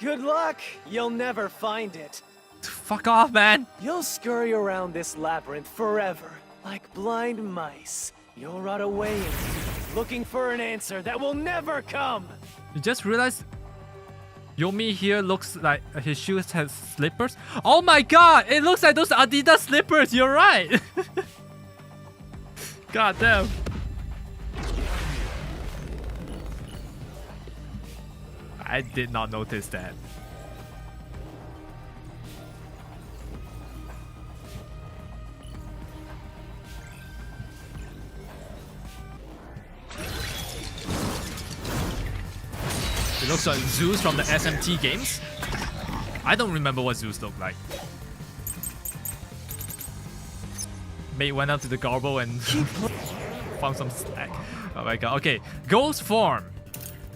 Good luck! You'll never find it. Fuck off, man. You'll scurry around this labyrinth forever, like blind mice. You'll rot away in it, looking for an answer that will never come! You just realized Yomi here looks like his shoes has slippers. Oh my god, it looks like those Adidas slippers. You're right. God damn. I did not notice that. It looks like Zeus from the SMT games. I don't remember what Zeus looked like. Mate went out to the garble and found some slack. Oh my god. Okay. Ghost form.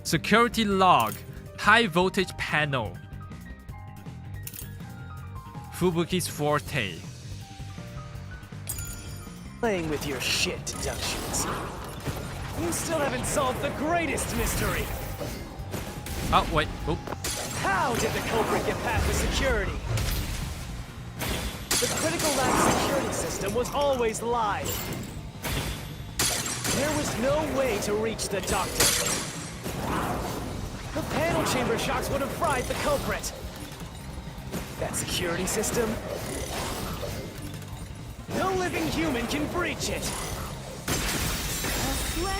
Security log. High voltage panel. Fubuki's forte. Playing with your shit deductions. You still haven't solved the greatest mystery! Oh, wait. Oh. How did the culprit get past the security? The critical lab security system was always live. There was no way to reach the doctor. The panel chamber shocks would have fried the culprit. That security system? No living human can breach it.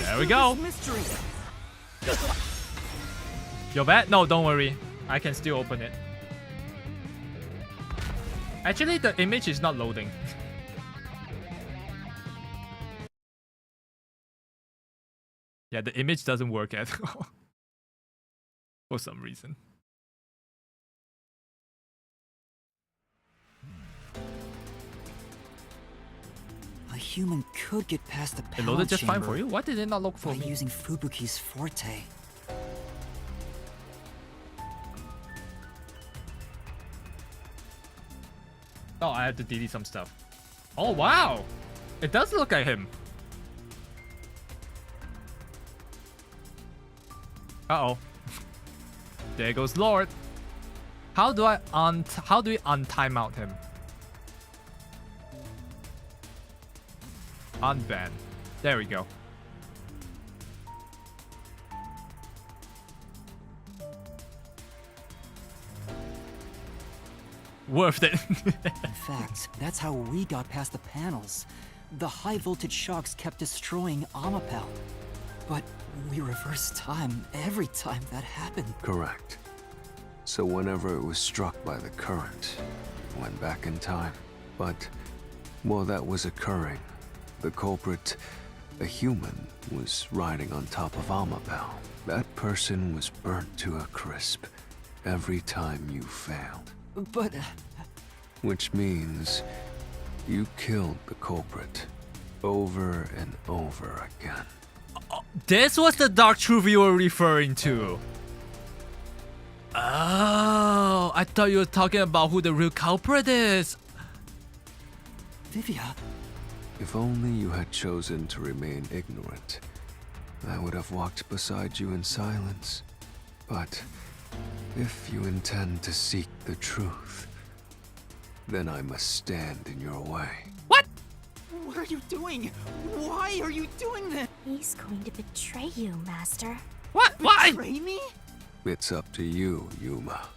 There we go. You're bad? No, don't worry. I can still open it. Actually, the image is not loading. Yeah, the image doesn't work at all. For some reason. A human could get past the It panel loaded just fine chamber for you? Why did it not look for by me? using Fubuki's forte. Oh, I have to delete some stuff. Oh, wow. It does look like him. Uh-oh. There goes Lord. How do we untimeout him? Unban. There we go. Worth it. In fact, that's how we got past the panels. The high voltage shocks kept destroying Amapel. But we reversed time every time that happened. Correct. So whenever it was struck by the current, it went back in time. But while that was occurring, the culprit, a human, was riding on top of Amapel. That person was burnt to a crisp every time you failed. But... Which means you killed the culprit over and over again. This was the dark truth you were referring to. Oh, I thought you were talking about who the real culprit is. Vivia... If only you had chosen to remain ignorant, I would have walked beside you in silence. But if you intend to seek the truth, then I must stand in your way. What? What are you doing? Why are you doing this? He's going to betray you, Master. What? Why? Betray me? It's up to you, Yuma.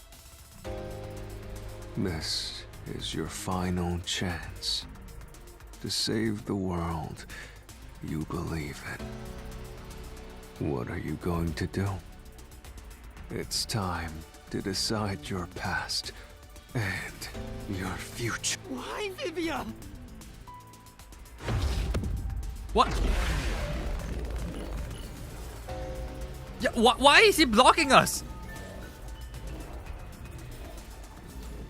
This is your final chance to save the world you believe in. What are you going to do? It's time to decide your past and your future. Why, Vivia? What? Yeah, why is he blocking us?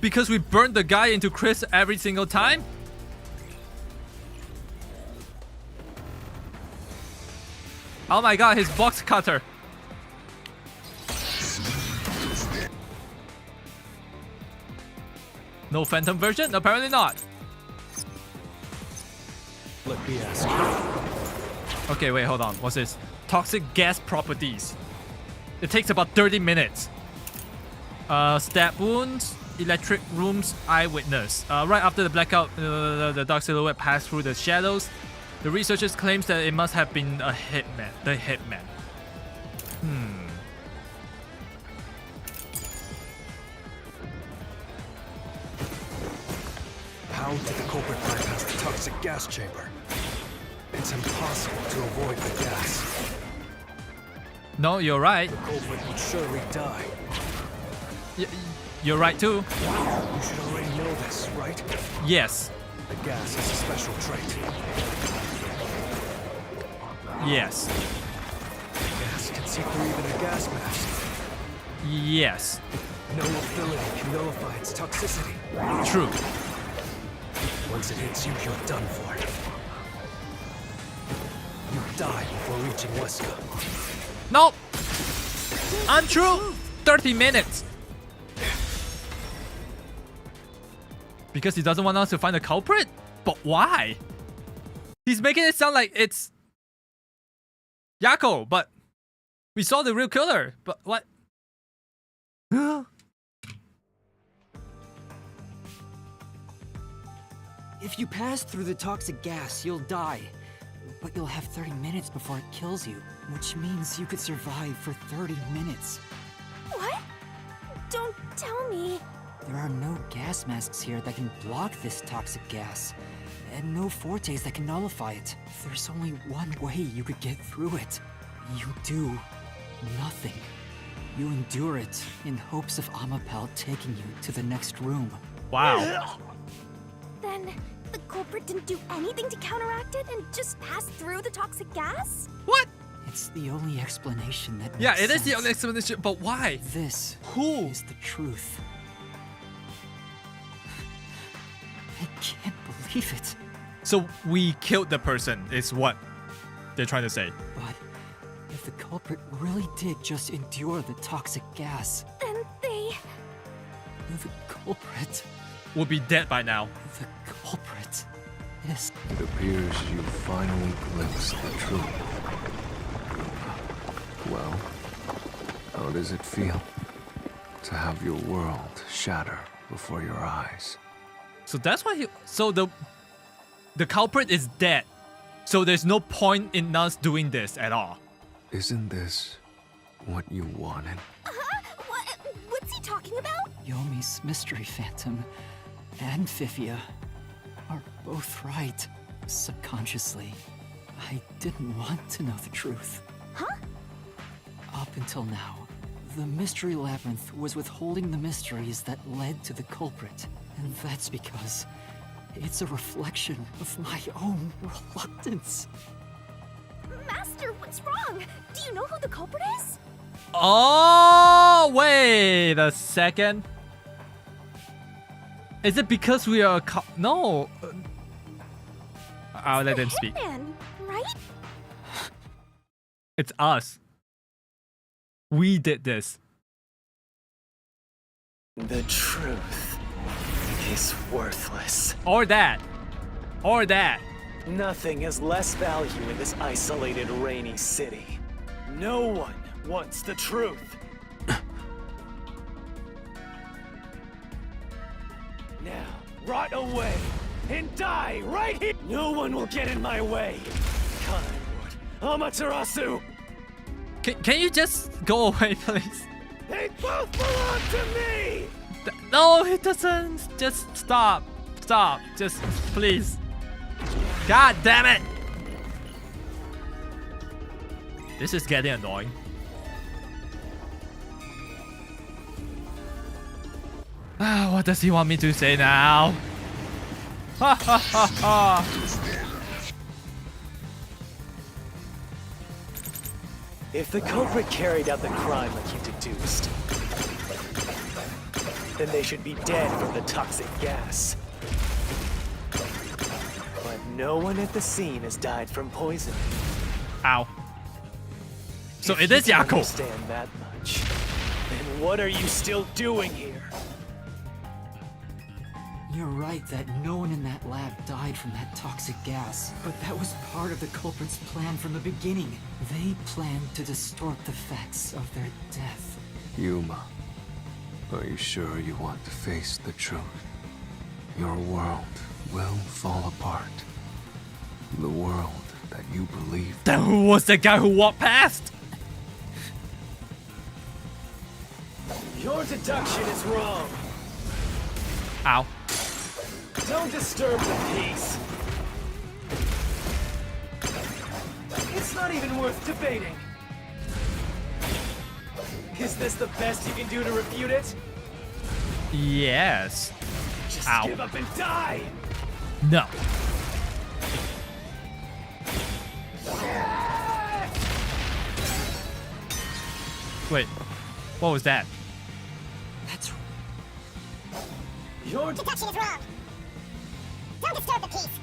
Because we burned the guy into crisp every single time? Oh my god, his box cutter. No phantom version? Apparently not. Let me ask you. Okay, wait, hold on. What's this? Toxic gas properties. It takes about 30 minutes. Stab wounds, electric rooms, eyewitness. Right after the blackout, the dark silhouette passed through the shadows. The researchers claims that it must have been a hitman. The hitman. How did the culprit bypass the toxic gas chamber? It's impossible to avoid the gas. No, you're right. The culprit would surely die. You're right too. You should already know this, right? Yes. The gas is a special trait. Yes. The gas can see through even a gas mask. Yes. No ability can nullify its toxicity. True. Once it hits you, you're done for. You die before reaching Wesker. Nope. Untrue. 30 minutes. Because he doesn't want us to find the culprit? But why? He's making it sound like it's Yako, but we saw the real killer. But what? If you pass through the toxic gas, you'll die. But you'll have 30 minutes before it kills you, which means you could survive for 30 minutes. What? Don't tell me. There are no gas masks here that can block this toxic gas, and no fortes that can nullify it. There's only one way you could get through it. You do nothing. You endure it in hopes of Amapel taking you to the next room. Wow. Then the culprit didn't do anything to counteract it and just passed through the toxic gas? What? It's the only explanation that makes Yeah, it is the sense. only explanation, but why? This Who? is the truth. I can't believe it. So we killed the person, is what they're trying to say. But if the culprit really did just endure the toxic gas, Then they... the culprit, We'll be dead by now. the culprit is... It appears you finally glimpsed the truth. Well, how does it feel to have your world shatter before your eyes? So that's why he... So the culprit is dead. So there's no point in us doing this at all. Isn't this what you wanted? What's he talking about? Yomi's mystery phantom and Fifia are both right. Subconsciously, I didn't want to know the truth. Huh? Up until now, the mystery labyrinth was withholding the mysteries that led to the culprit. And that's because it's a reflection of my own reluctance. Master, what's wrong? Do you know who the culprit is? Oh, wait a second. Is it because we are no? I'll let them speak. Hitman, right? It's us. We did this. The truth is worthless. Or that. Or that. Nothing has less value in this isolated, rainy city. No one wants the truth. Now, rot away and die right here. No one will get in my way. Kanai-ward, Amaterasu, Can you just go away, please? they both belong to me. No, it doesn't. Just stop. Stop. Just please. God damn it. This is getting annoying. What does he want me to say now? Ha ha ha ha. If the culprit carried out the crime like you deduced, then they should be dead from the toxic gas. But no one at the scene has died from poisoning. Ow. So If it you is can Yako. understand that much, then what are you still doing here? You're right that no one in that lab died from that toxic gas, but that was part of the culprit's plan from the beginning. They planned to distort the facts of their death. Yuma, are you sure you want to face the truth? Your world will fall apart. The world that you believed. Then who was the guy who walked past? Your deduction is wrong. Ow. Don't disturb the peace. It's not even worth debating. Is this the best you can do to refute it? Yes. Just Ow. give up and die! No. Wait. What was that? That's Your Deduction is wrong. Don't disturb the peace.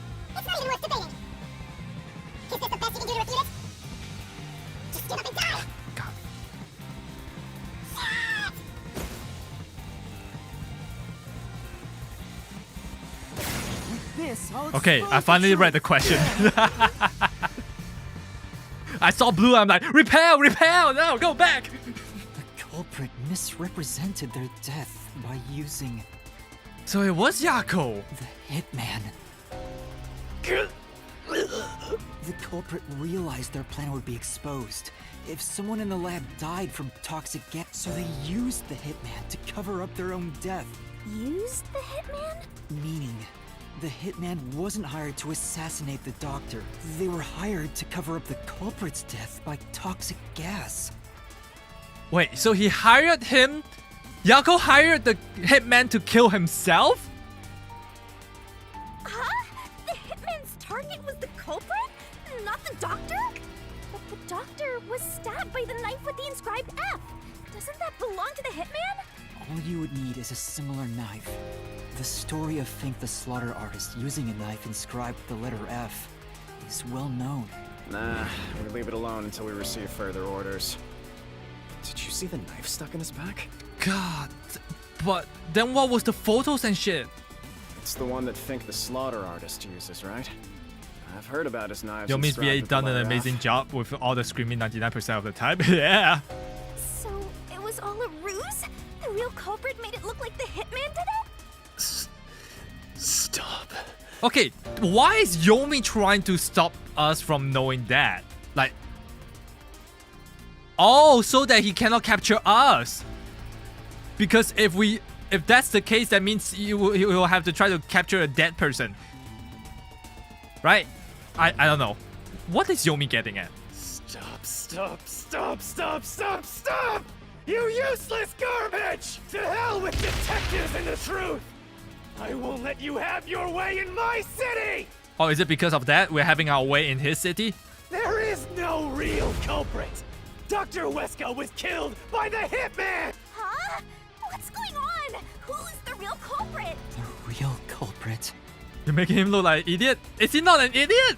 It's not even worth debating. Is this the best you can do to refute it? Just give up and die! God. Okay, I finally read the question. I saw blue, I'm like, repel, repel, no, go back. the culprit misrepresented their death by using So it was Yako. the hitman. The culprit realized their plan would be exposed if someone in the lab died from toxic gas, so they used the hitman to cover up their own death. Used the hitman? Meaning, the hitman wasn't hired to assassinate the doctor. They were hired to cover up the culprit's death by toxic gas. Wait, so he hired him? Yako hired the hitman to kill himself? Huh? The hitman's target was the culprit? Not the doctor? But the doctor was stabbed by the knife with the inscribed F. Doesn't that belong to the hitman? All you would need is a similar knife. The story of Fink the slaughter artist using a knife inscribed with the letter F is well known. Nah, we leave it alone until we receive further orders. Did you see the knife stuck in his back? God, but then what was the photos and shit? It's the one that Fink the slaughter artist uses, right? I've heard about his knives. Yo, Miss inscribed VA with the done an letter amazing F. job with all the screaming 99% of the time. Yeah. So, it was all a ruse? The real culprit made it look like the hitman did it? Stop. Okay, why is Yomi trying to stop us from knowing that? Like, oh, so that he cannot capture us. Because if that's the case, that means he will have to try to capture a dead person. Right? I don't know. What is Yomi getting at? Stop! You useless garbage! To hell with detectives and the truth! I won't let you have your way in my city! Oh, is it because of that we're having our way in his city? There is no real culprit! Dr. Weska was killed by the hitman! Huh? What's going on? Who's the real culprit? The real culprit. You're making him look like an idiot. Is he not an idiot?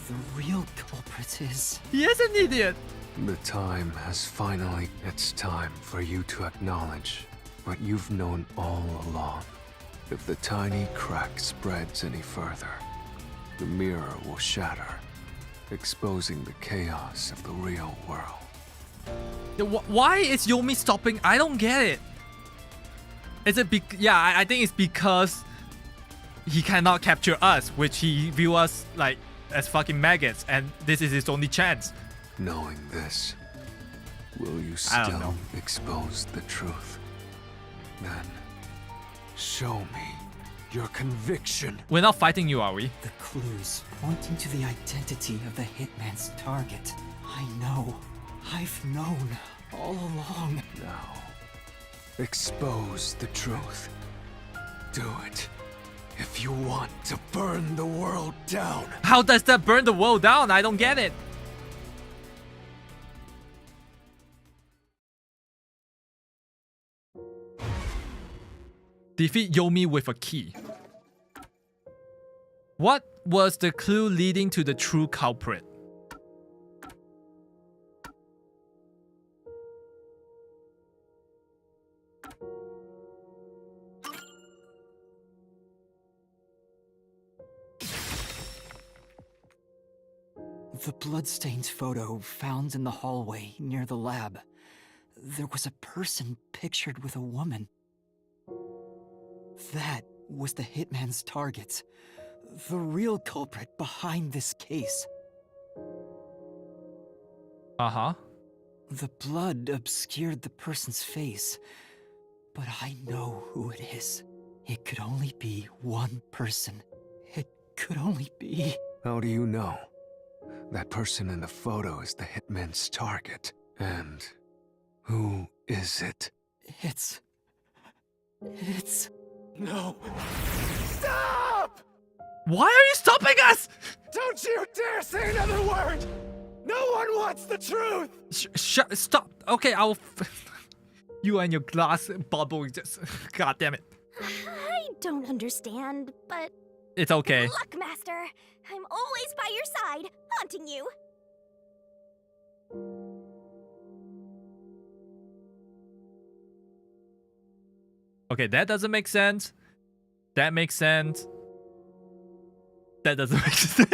The real culprit is... He is an idiot. The time has finally... It's time for you to acknowledge what you've known all along. If the tiny crack spreads any further, the mirror will shatter, exposing the chaos of the real world. Why is Yomi stopping? I don't get it. Is it yeah, I think it's because he cannot capture us, which he view us like as fucking maggots, and this is his only chance. Knowing this, will you I don't still know. expose the truth? Then, show me your conviction. We're not fighting you, are we? The clues pointing to the identity of the hitman's target. I know. I've known all along. Now, expose the truth. Do it. If you want to burn the world down. How does that burn the world down? I don't get it. Defeat Yomi with a key. What was the clue leading to the true culprit? The bloodstained photo found in the hallway near the lab. There was a person pictured with a woman. That was the hitman's target. The real culprit behind this case. Uh-huh. The blood obscured the person's face, but I know who it is. It could only be one person. It could only be... How do you know? That person in the photo is the hitman's target. And who is it? It's... No! Stop! Why are you stopping us? Don't you dare say another word! No one wants the truth! Stop. Okay, I'll... You and your glass bubble just... God damn it. I don't understand, but It's okay. good luck, Master. I'm always by your side, haunting you. Okay, that doesn't make sense. That makes sense. That doesn't make sense.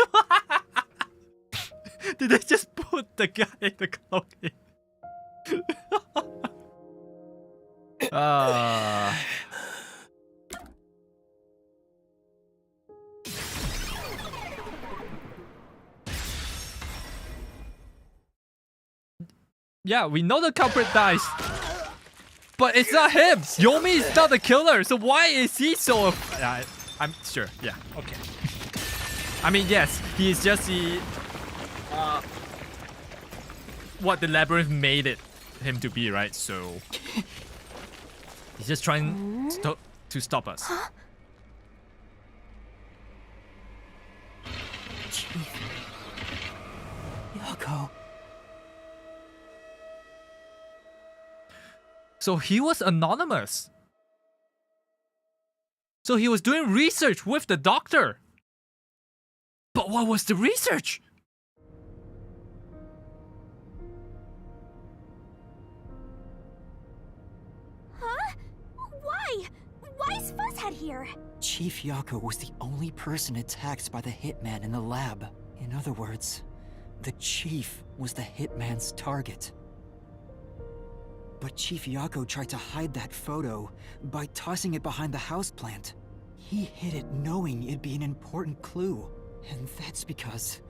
Did they just put the guy in the clothing? Yeah, we know the culprit dies. But it's not him! Yomi is not the killer, so why is he so... I'm sure, yeah, okay. I mean, yes, he is just the... what the labyrinth made him to be, right? So... He's just trying to stop us. Chief. Yoko. So he was anonymous. So he was doing research with the doctor. But what was the research? Huh? Why? Why is Fuzzhead here? Chief Yako was the only person attacked by the hitman in the lab. In other words, the Chief was the hitman's target. But Chief Yako tried to hide that photo by tossing it behind the houseplant. He hid it knowing it'd be an important clue. And that's because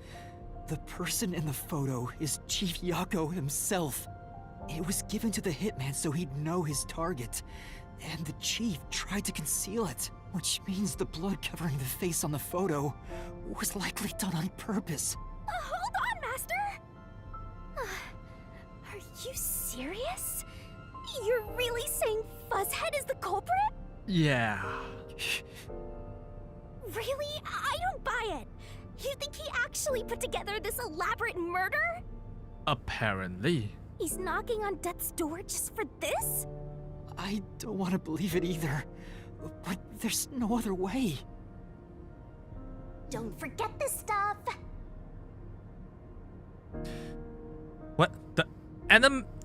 the person in the photo is Chief Yako himself. It was given to the hitman so he'd know his target. And the Chief tried to conceal it, which means the blood covering the face on the photo was likely done on purpose. Hold on, Master! Are you serious? You're really saying Fuzzhead is the culprit? Yeah. Really? I don't buy it. You think he actually put together this elaborate murder? Apparently. He's knocking on death's door just for this? I don't want to believe it either, but there's no other way. Don't forget this stuff. What?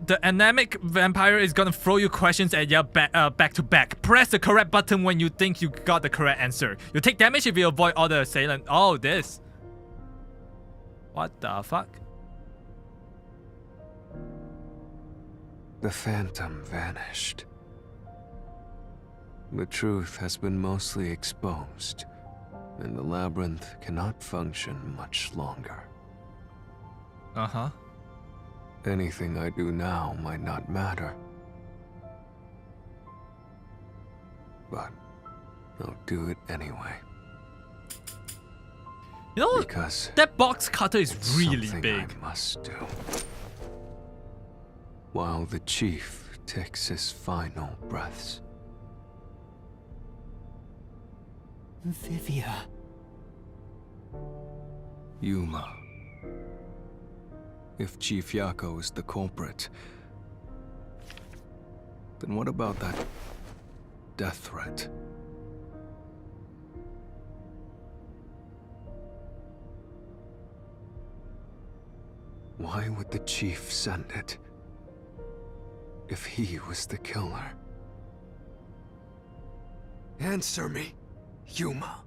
The anemic vampire is gonna throw you questions at you back to back. Press the correct button when you think you got the correct answer. You take damage if you avoid all the assailant. Oh, this. What the fuck? The phantom vanished. The truth has been mostly exposed, and the labyrinth cannot function much longer. Uh-huh. Anything I do now might not matter. But I'll do it anyway. You know, because that box cutter is it's really something big. I must do. While the Chief takes his final breaths. Vivia. Yuma. If Chief Yako is the culprit, then what about that death threat? Why would the Chief send it if he was the killer? Answer me, Yuma.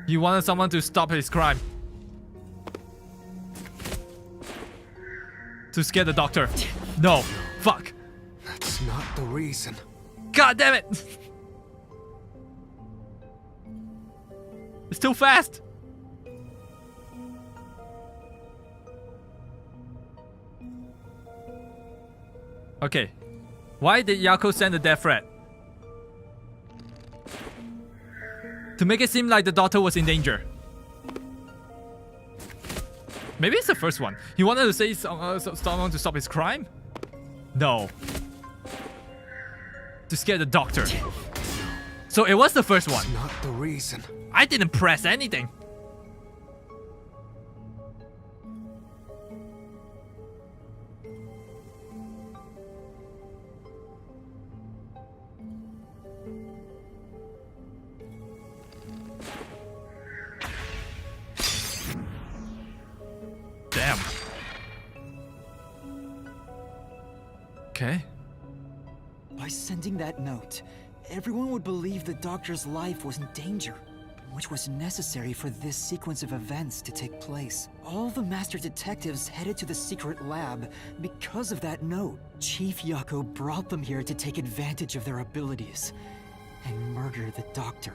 You wanted someone to stop his crime. To scare the doctor. No. Fuck. That's not the reason. God damn it. It's too fast. Okay. Why did Yako send the death threat? To make it seem like the daughter was in danger. Maybe it's the first one. He wanted to say someone to stop his crime? No. To scare the doctor. So it was the first one. That's not the reason. I didn't press anything. Damn. Okay. By sending that note, everyone would believe the doctor's life was in danger, which was necessary for this sequence of events to take place. All the master detectives headed to the secret lab because of that note. Chief Yako brought them here to take advantage of their abilities and murder the doctor.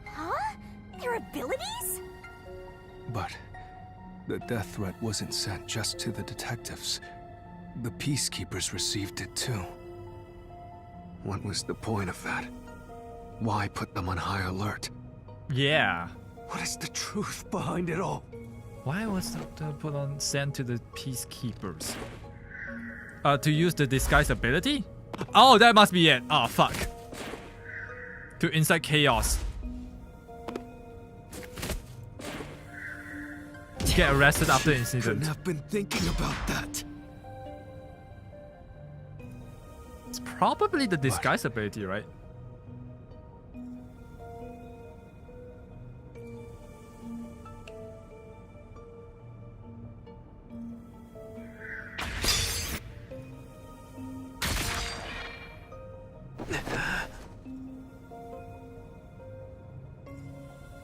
Huh? Their abilities? But the death threat wasn't sent just to the detectives. The peacekeepers received it too. What was the point of that? Why put them on high alert? Yeah. What is the truth behind it all? Why was that put on sent to the peacekeepers? To use the disguise ability? Oh, that must be it. Oh, fuck. To incite chaos. get arrested after the Couldn't incident. have been thinking about that. It's probably the disguise ability, right?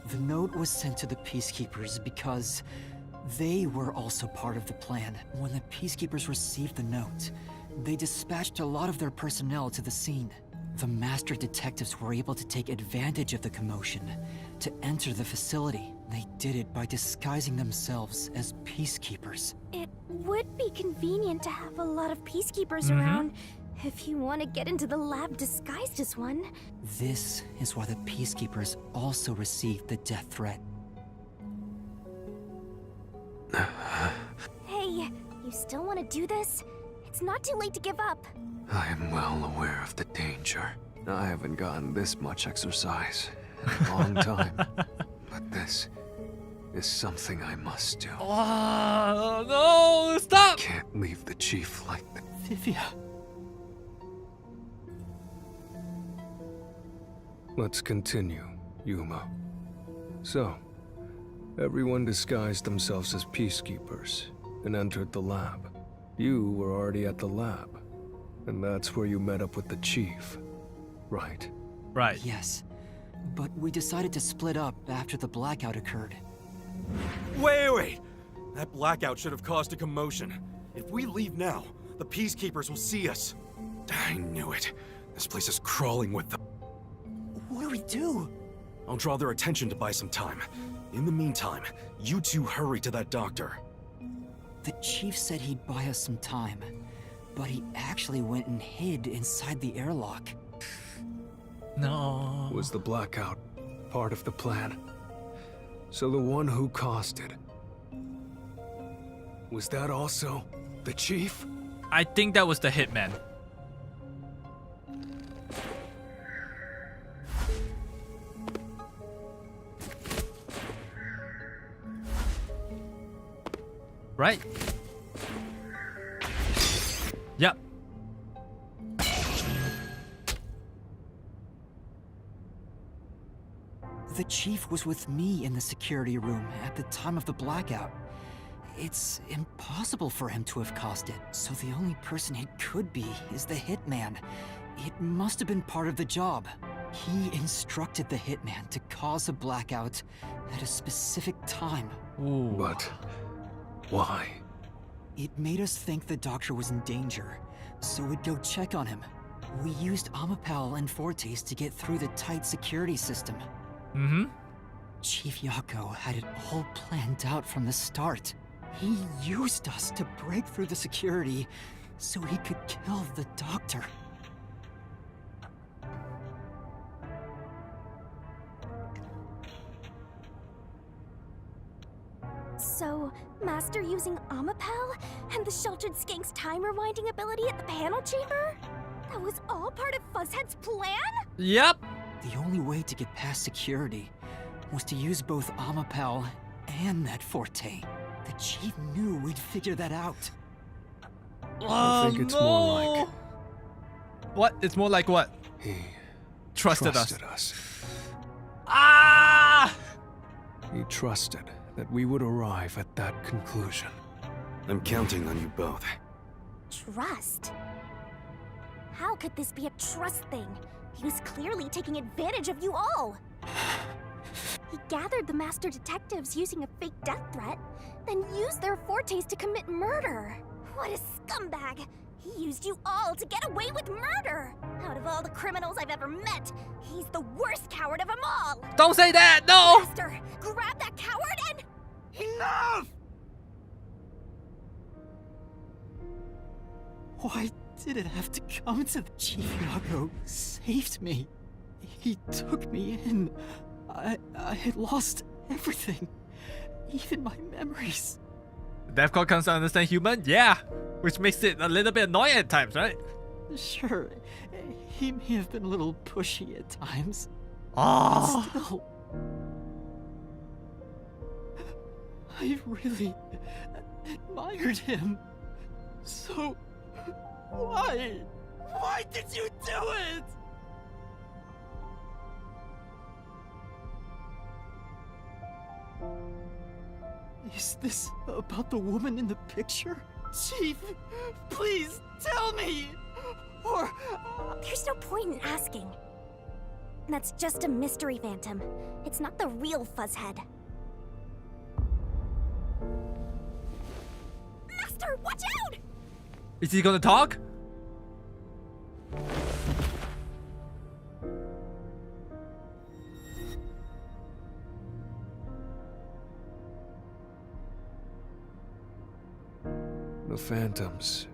The note was sent to the Peacekeepers because they were also part of the plan. When the Peacekeepers received the note, they dispatched a lot of their personnel to the scene. The master detectives were able to take advantage of the commotion to enter the facility. They did it by disguising themselves as Peacekeepers. It would be convenient to have a lot of peacekeepers around if you want to get into the lab disguised as one. This is why the Peacekeepers also received the death threat. Hey, you still want to do this? It's not too late to give up. I am well aware of the danger. I haven't gotten this much exercise in a long time. But this is something I must do. Oh, no, stop! Can't leave the chief like that. Vivia. Let's continue, Yuma. So, everyone disguised themselves as peacekeepers and entered the lab. You were already at the lab, and that's where you met up with the chief, right? Right. Yes, but we decided to split up after the blackout occurred. Wait! That blackout should have caused a commotion. If we leave now, the Peacekeepers will see us. I knew it. This place is crawling with them. What do we do? I'll draw their attention to buy some time. In the meantime, you two hurry to that doctor. The chief said he'd buy us some time, but he actually went and hid inside the airlock. No. Was the blackout part of the plan? So the one who caused it, was that also the chief? I think that was the hitman. Right? Yep. The chief was with me in the security room at the time of the blackout. It's impossible for him to have caused it, so the only person it could be is the hitman. It must have been part of the job. He instructed the hitman to cause a blackout at a specific time. Ooh. But why? It made us think the doctor was in danger, so we'd go check on him. We used Amapal and Fortes to get through the tight security system. Mm-hmm. Chief Yako had it all planned out from the start. He used us to break through the security so he could kill the doctor. So, Master using Amapal and the Sheltered Skank's time rewinding ability at the panel chamber? That was all part of Fuzzhead's plan? Yep. The only way to get past security was to use both Amapal and that Forte. The chief knew we'd figure that out. I think it's more like What? It's more like what? he Trusted trusted us. us. Ah! He trusted that we would arrive at that conclusion. I'm counting on you both. Trust? How could this be a trust thing? He was clearly taking advantage of you all. He gathered the master detectives using a fake death threat, then used their Fortes to commit murder. What a scumbag! He used you all to get away with murder! Out of all the criminals I've ever met, he's the worst coward of them all! Don't say that! No! Master, grab that coward and... Enough! Why did it have to come to the Chief Yako saved me? He took me in. I had lost everything, even my memories. Deathcore comes to understand human? Yeah. Which makes it a little bit annoying at times, right? Sure, he may have been a little pushy at times. Oh. Still, I really admired him. So, why? Why did you do it? Is this about the woman in the picture? Chief, please tell me! Or... There's no point in asking. That's just a mystery phantom. It's not the real Fuzzhead. Master, watch out! Is he gonna talk? The phantoms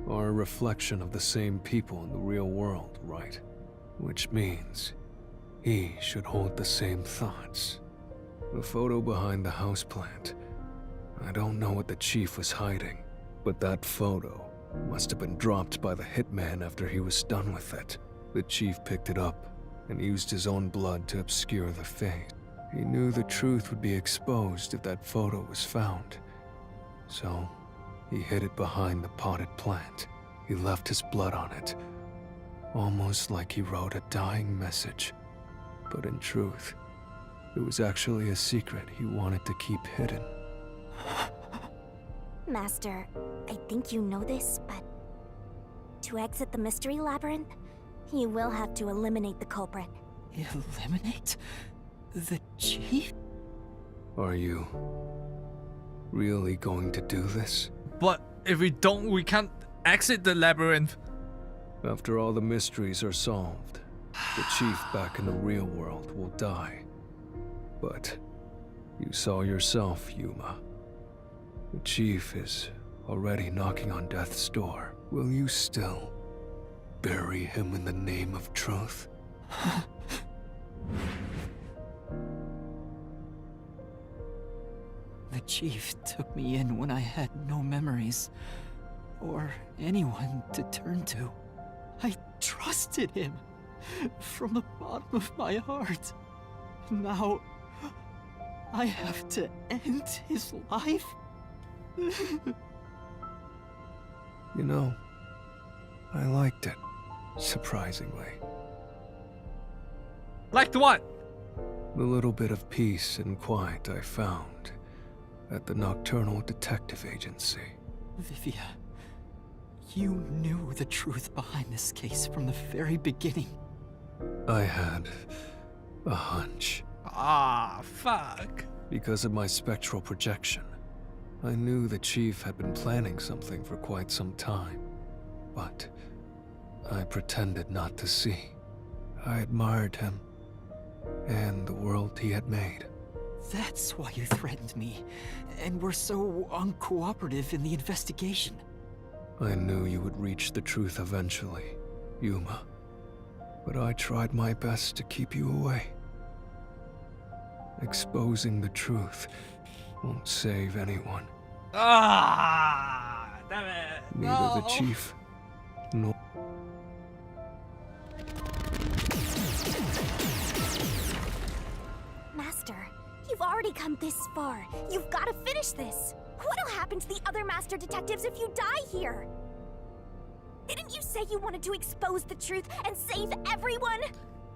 are a reflection of the same people in the real world, right? Which means he should hold the same thoughts. The photo behind the houseplant. I don't know what the chief was hiding, but that photo must have been dropped by the hitman after he was done with it. The chief picked it up and used his own blood to obscure the face. He knew the truth would be exposed if that photo was found. So, he hid it behind the potted plant. He left his blood on it, almost like he wrote a dying message. But in truth, it was actually a secret he wanted to keep hidden. Master, I think you know this, but to exit the mystery labyrinth, you will have to eliminate the culprit. Eliminate? The chief? Are you really going to do this? But if we don't, we can't exit the labyrinth. After all the mysteries are solved, the chief back in the real world will die. But you saw yourself, Yuma. The chief is already knocking on death's door. Will you still bury him in the name of truth? The chief took me in when I had no memories, or anyone to turn to. I trusted him from the bottom of my heart. Now, I have to end his life? You know, I liked it, surprisingly. Liked what? The little bit of peace and quiet I found at the Nocturnal Detective Agency. Vivia, you knew the truth behind this case from the very beginning. I had a hunch. Ah, fuck. Because of my spectral projection, I knew the chief had been planning something for quite some time. But I pretended not to see. I admired him and the world he had made. That's why you threatened me, and were so uncooperative in the investigation. I knew you would reach the truth eventually, Yuma. But I tried my best to keep you away. Exposing the truth won't save anyone. Ah, damn it. Neither the chief nor... Master, you've already come this far. You've got to finish this. What'll happen to the other master detectives if you die here? Didn't you say you wanted to expose the truth and save everyone?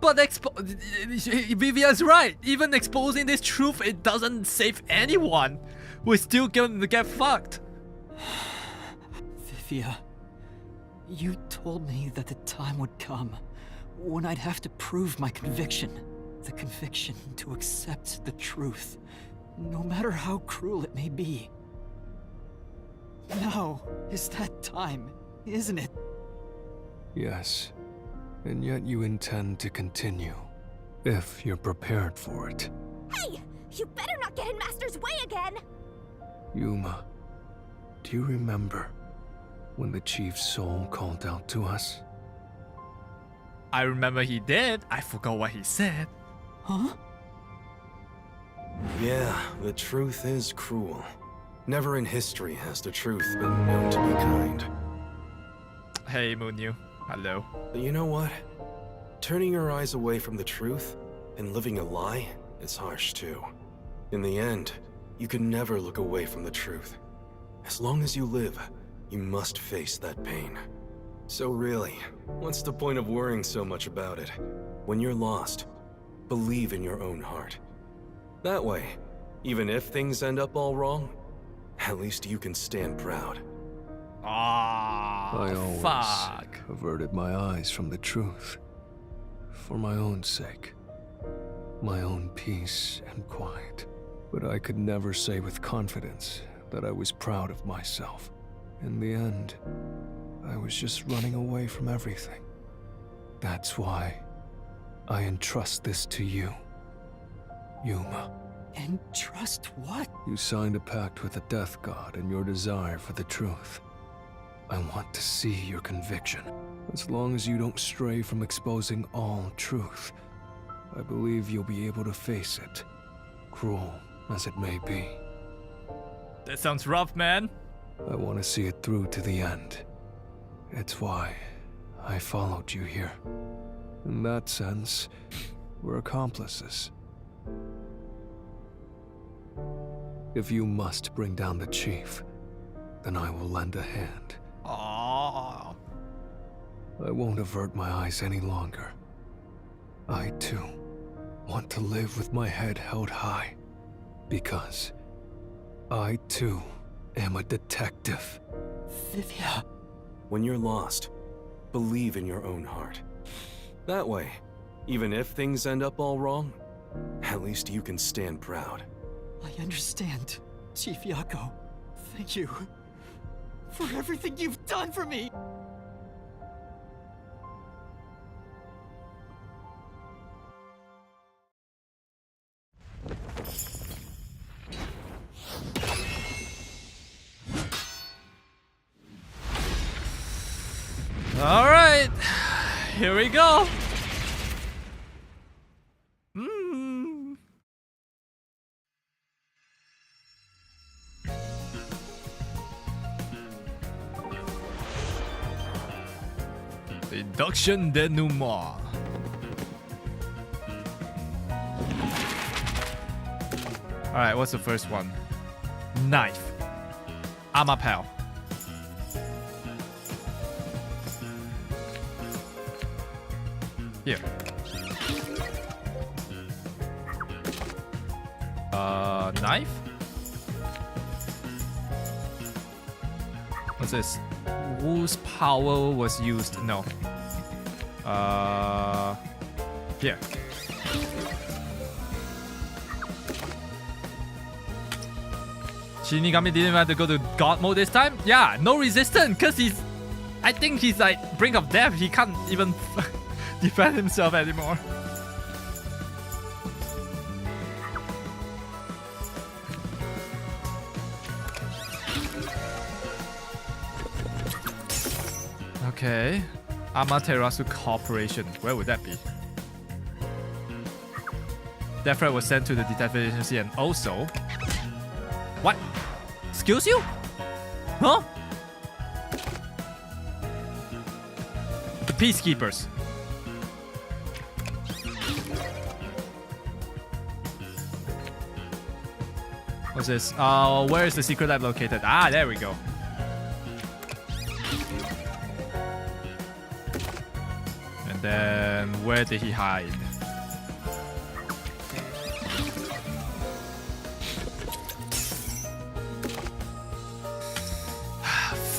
But Vivia's right. Even exposing this truth, it doesn't save anyone. We're still going to get fucked. Vivia, you told me that the time would come when I'd have to prove my conviction. The conviction to accept the truth, no matter how cruel it may be. Now is that time, isn't it? Yes, and yet you intend to continue, if you're prepared for it. Hey! You better not get in Master's way again! Yuma, do you remember when the chief's soul called out to us? I remember he did. I forgot what he said. Huh? Yeah, the truth is cruel. Never in history has the truth been known to be kind. Hey, Moonyu. Hello. But you know what? Turning your eyes away from the truth and living a lie is harsh too. In the end, You can never look away from the truth. As long as you live, you must face that pain. So really, what's the point of worrying so much about it? When you're lost, believe in your own heart. That way, even if things end up all wrong, at least you can stand proud. I always fuck. averted my eyes from the truth. For my own sake. My own peace and quiet. But I could never say with confidence that I was proud of myself. In the end, I was just running away from everything. That's why I entrust this to you, Yuma. Entrust what? You signed a pact with the Death God and your desire for the truth. I want to see your conviction. As long as you don't stray from exposing all truth, I believe you'll be able to face it, cruel as it may be. That sounds rough, man. I want to see it through to the end. It's why I followed you here. In that sense, we're accomplices. If you must bring down the chief, then I will lend a hand. Aww. I won't avert my eyes any longer. I, too, want to live with my head held high. Because I, too, am a detective. Vivia. When you're lost, believe in your own heart. That way, even if things end up all wrong, at least you can stand proud. I understand, Chief Yako. Thank you for everything you've done for me. All right, here we go. Induction denouement. All right, what's the first one? Knife. Amapel. Here. Knife? What's this? Whose power was used? No. Here. Shinigami didn't have to go to God mode this time? Yeah, no resistance, cause he's... I think he's like brink of death. He can't even defend himself anymore. Okay. Amaterasu Corporation. Where would that be? Death threat was sent to the detective agency and also... What? Excuse you? Huh? The Peacekeepers. What's this? Where is the secret lab located? Ah, there we go. And then, where did he hide?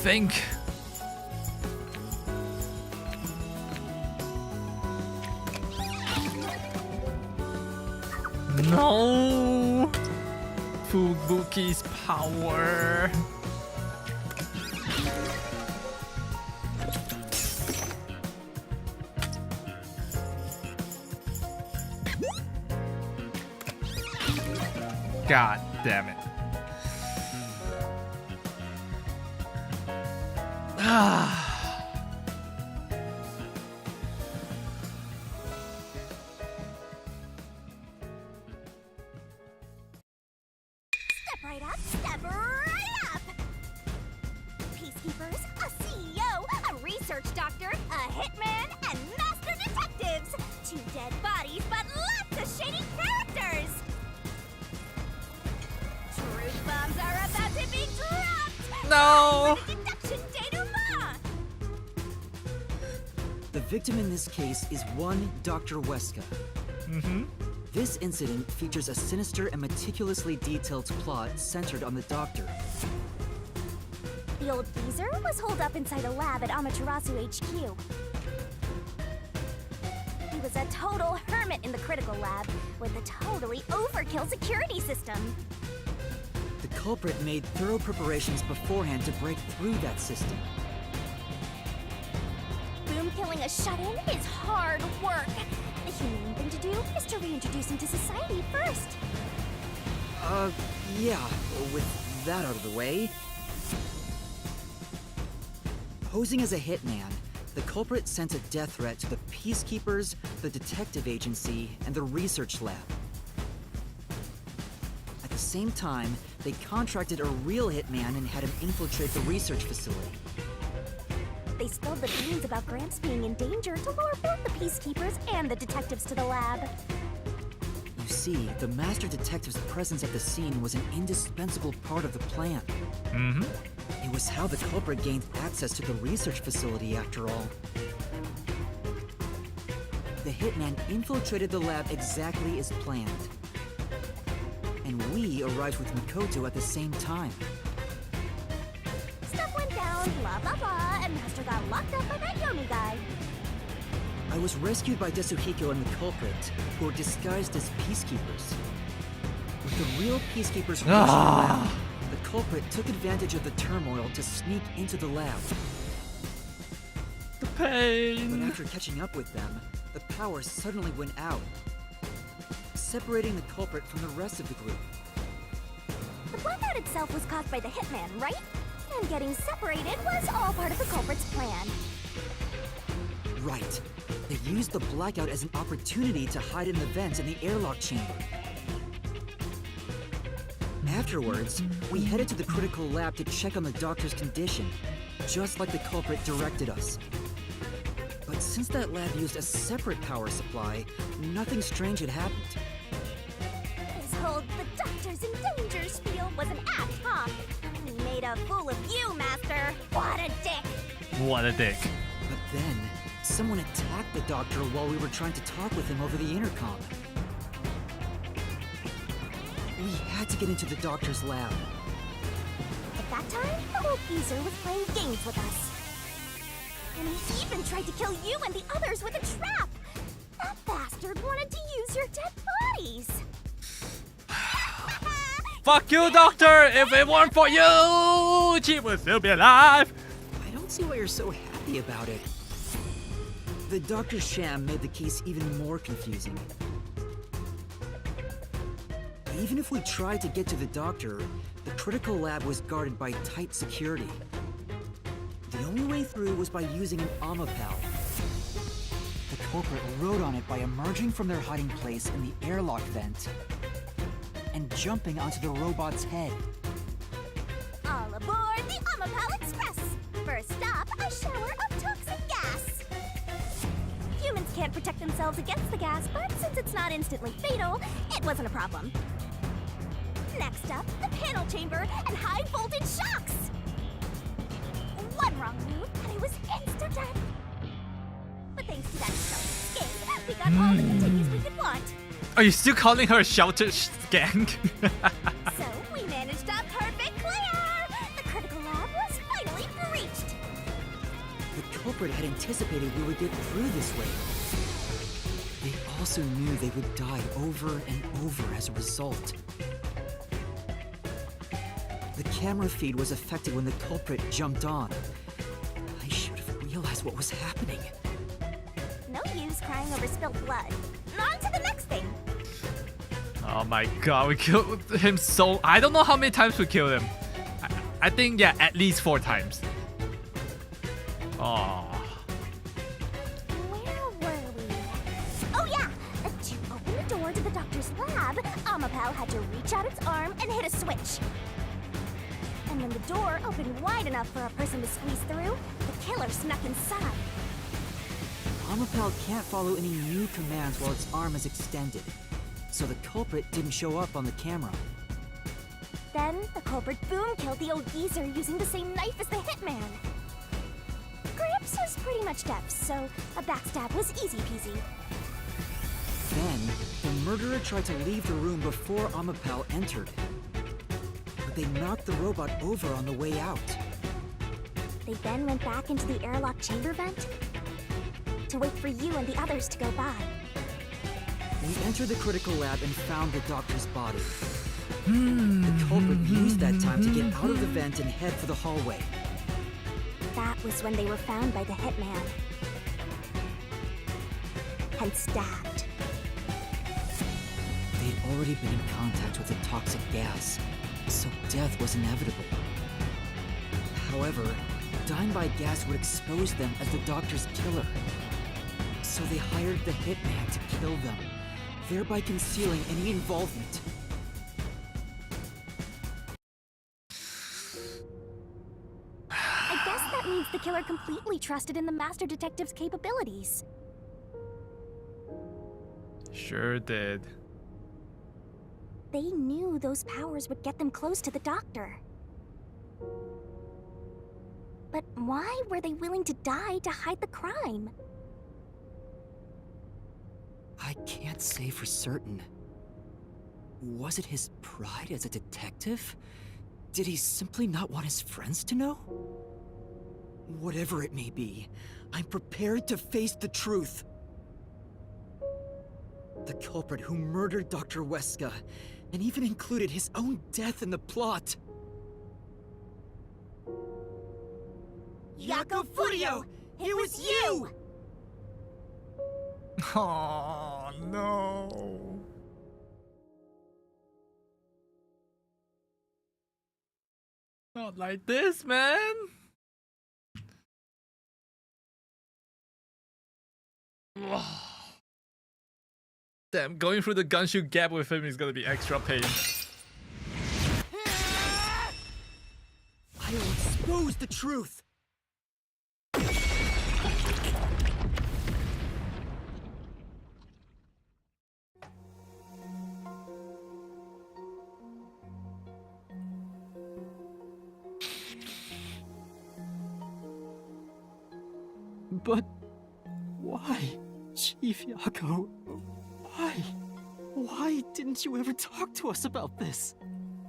Think. No. Fubuki's power. God damn it. Step right up, step right up! Peacekeepers, a CEO, a research doctor, a hitman, and master detectives! 2 dead bodies, but lots of shady characters! No. Deduction denouement! The victim in this case is one Dr. Weska. This incident features a sinister and meticulously detailed plot centered on the doctor. The old geezer was holed up inside a lab at Amaterasu HQ. He was a total hermit in the critical lab with a totally overkill security system. The culprit made thorough preparations beforehand to break through that system. Boom killing a shut-in is hard work. The humane thing to do is to reintroduce him to society first. Yeah, with that out of the way. Posing as a hitman, the culprit sent a death threat to the Peacekeepers, the Detective Agency, and the Research Lab. At the same time, they contracted a real hitman and had him infiltrate the research facility. They spilled the beans about Gramps being in danger to lure both the Peacekeepers and the detectives to the lab. You see, the Master Detective's presence at the scene was an indispensable part of the plan. It was how the culprit gained access to the research facility, after all. The hitman infiltrated the lab exactly as planned. And we arrived with Mikoto at the same time. Stuff went down, blah blah blah, and Master got locked up by that Yomi guy. I was rescued by Desuhiko and the culprit, who were disguised as peacekeepers. With the real peacekeepers reaching the lab, the culprit took advantage of the turmoil to sneak into the lab. The pain. But after catching up with them, the power suddenly went out, separating the culprit from the rest of the group. The blackout itself was caused by the hitman, right? And getting separated was all part of the culprit's plan. Right. They used the blackout as an opportunity to hide in the vents in the airlock chamber. Afterwards, we headed to the critical lab to check on the doctor's condition, just like the culprit directed us. But since that lab used a separate power supply, nothing strange had happened. His whole "the doctor's in danger" spiel was an act, huh? He made a fool of you, Master. What a dick! What a dick. But then, someone attacked the doctor while we were trying to talk with him over the intercom. We had to get into the doctor's lab. At that time, the old geezer was playing games with us. And he even tried to kill you and the others with a trap! That bastard wanted to use your dead bodies! Fuck you, Doctor! If it weren't for you, she would still be alive! I don't see why you're so happy about it. The doctor's sham made the case even more confusing. Even if we tried to get to the doctor, the critical lab was guarded by tight security. The only way through was by using an Amapal. The culprit rode on it by emerging from their hiding place in the airlock vent and jumping onto the robot's head. All aboard the Amapal Express! First stop, a shower of toxic gas! Humans can't protect themselves against the gas, but since it's not instantly fatal, it wasn't a problem. Next up, the panel chamber and high voltage shocks! One wrong move, and it was insta-death! But thanks to that sheltered escape, we got all the continues we could want. Are you still calling her a sheltered gang? So, we managed a perfect clear! The critical lab was finally breached! The culprit had anticipated we would get through this way. They also knew they would die over and over as a result. The camera feed was affected when the culprit jumped on. I should have realized what was happening. No use crying over spilled blood. On to the next thing! Oh my god, we killed him so... I don't know how many times we killed him. I think, yeah, at least 4 times. Oh. Where were we? Oh yeah! To open the door to the doctor's lab, Amapal had to reach out its arm and hit a switch. And when the door opened wide enough for a person to squeeze through, the killer snuck inside. Amapal can't follow any new commands while its arm is extended, so the culprit didn't show up on the camera. Then, the culprit boom killed the old geezer using the same knife as the hitman. Gramps was pretty much deaf, so a backstab was easy peasy. Then, the murderer tried to leave the room before Amapal entered. But they knocked the robot over on the way out. They then went back into the airlock chamber vent to wait for you and the others to go by. We entered the critical lab and found the doctor's body. The culprit used that time to get out of the vent and head for the hallway. That was when they were found by the hitman. And stabbed. They'd already been in contact with a toxic gas, so death was inevitable. However, dying by gas would expose them as the doctor's killer. So they hired the hitman to kill them, thereby concealing any involvement. I guess that means the killer completely trusted in the Master Detective's capabilities. Sure did. They knew those powers would get them close to the Doctor. But why were they willing to die to hide the crime? I can't say for certain. Was it his pride as a detective? Did he simply not want his friends to know? Whatever it may be, I'm prepared to face the truth. The culprit who murdered Dr. Weska, and even included his own death in the plot. Yako Furio! It was you! Oh no. Not like this, man. Damn, going through the Gunshoe gap with him is gonna be extra pain. I will expose the truth. But why, Chief Yako? Why? Why didn't you ever talk to us about this?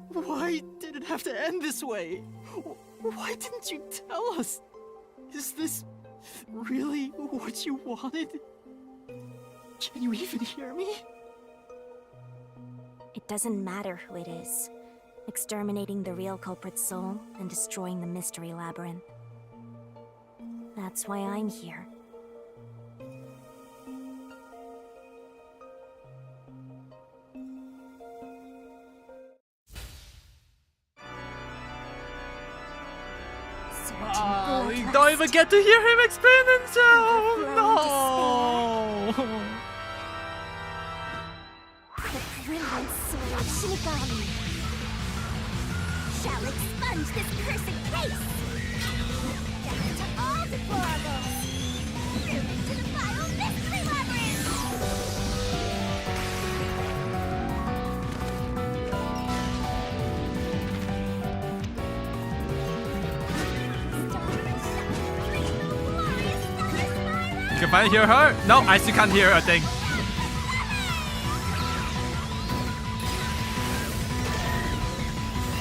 Why did it have to end this way? Why didn't you tell us? Is this really what you wanted? Can you even hear me? It doesn't matter who it is. Exterminating the real culprit's soul and destroying the mystery labyrinth. That's why I'm here. Oh, we don't even get to hear him explain himself! No! The brilliant soul of Shinigami shall expunge this cursed case! Death to all deplorables! Through into the final mystery labyrinth! You can finally hear her? No, I still can't hear a thing.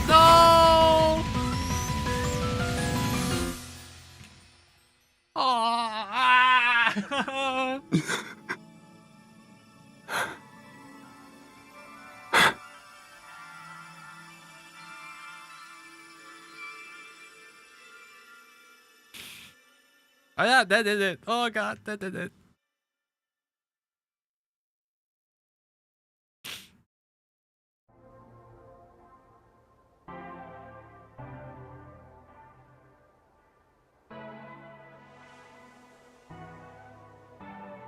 No! Oh, ah. Oh yeah, that did it. Oh god, that did it.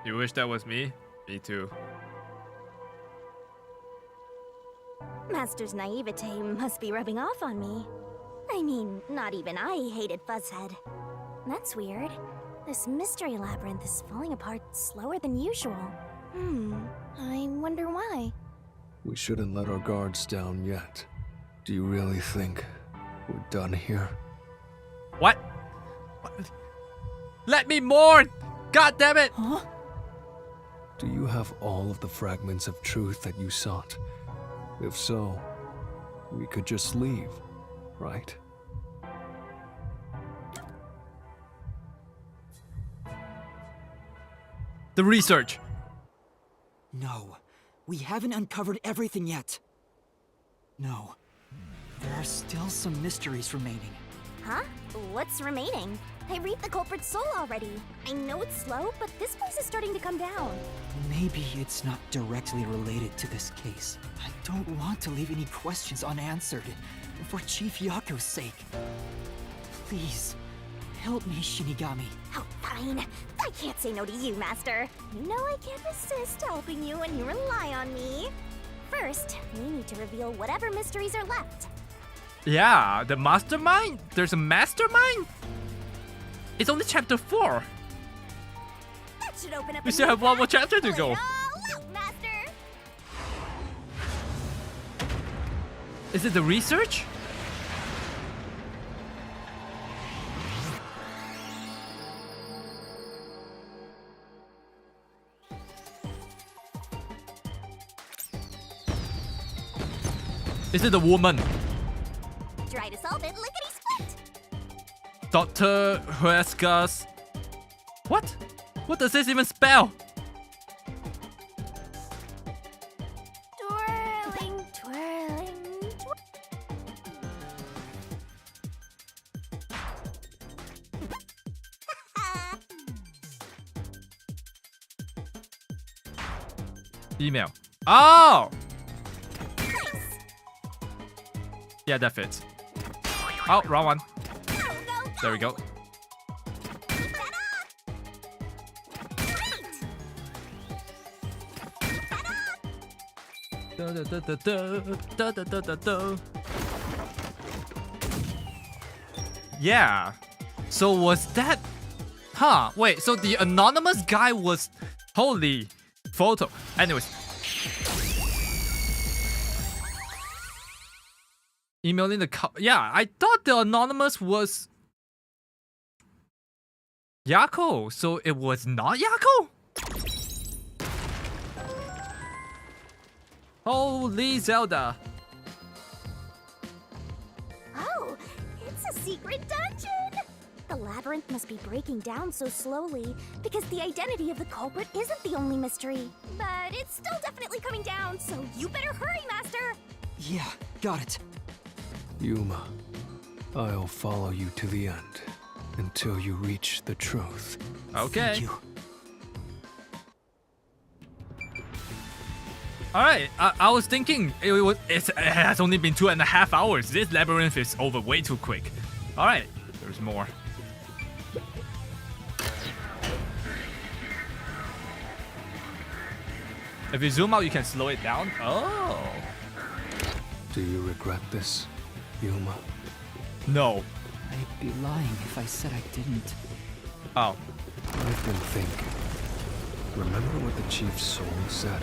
You wish that was me? Me too. Master's naivete must be rubbing off on me. I mean, not even I hated Fuzzhead. That's weird. This mystery labyrinth is falling apart slower than usual. I wonder why. We shouldn't let our guards down yet. Do you really think we're done here? What? Let me mourn! God damn it! Huh? Do you have all of the fragments of truth that you sought? If so, we could just leave, right? The research. No, we haven't uncovered everything yet. No, there are still some mysteries remaining. Huh? What's remaining? I read the culprit's soul already. I know it's slow, but this place is starting to come down. Maybe it's not directly related to this case. I don't want to leave any questions unanswered, for Chief Yako's sake. Please, help me, Shinigami. Oh, fine. I can't say no to you, Master. You know I can't resist helping you when you rely on me. First, we need to reveal whatever mysteries are left. Yeah, the mastermind? There's a mastermind? It's only chapter 4. That should open up. We still have one more chapter to go. Pull it all out, Master. Is it the research? Is it the woman? Try to solve it, lickety-split. Dr. Huesca's... What? What does this even spell? Twirling, twirling, Email. Oh! Yeah, that fits. Oh, wrong one. There we go. Yeah. So was that... Huh, wait, so the anonymous guy was... Holy photo. Anyways. Emailing the... Yeah, I thought the anonymous was... Yako, so it was not Yako? Holy Zelda. Oh, it's a secret dungeon! The labyrinth must be breaking down so slowly because the identity of the culprit isn't the only mystery. But it's still definitely coming down, so you better hurry, Master! Yeah, got it. Yuma, I'll follow you to the end until you reach the truth. Okay. Thank you. Alright, I was thinking it has only been 2.5 hours. This labyrinth is over way too quick. Alright, there's more. If you zoom out, you can slow it down. Oh. Do you regret this, Yuma? No. I'd be lying if I said I didn't. Oh. I've been thinking. Remember what the Chief's soul said?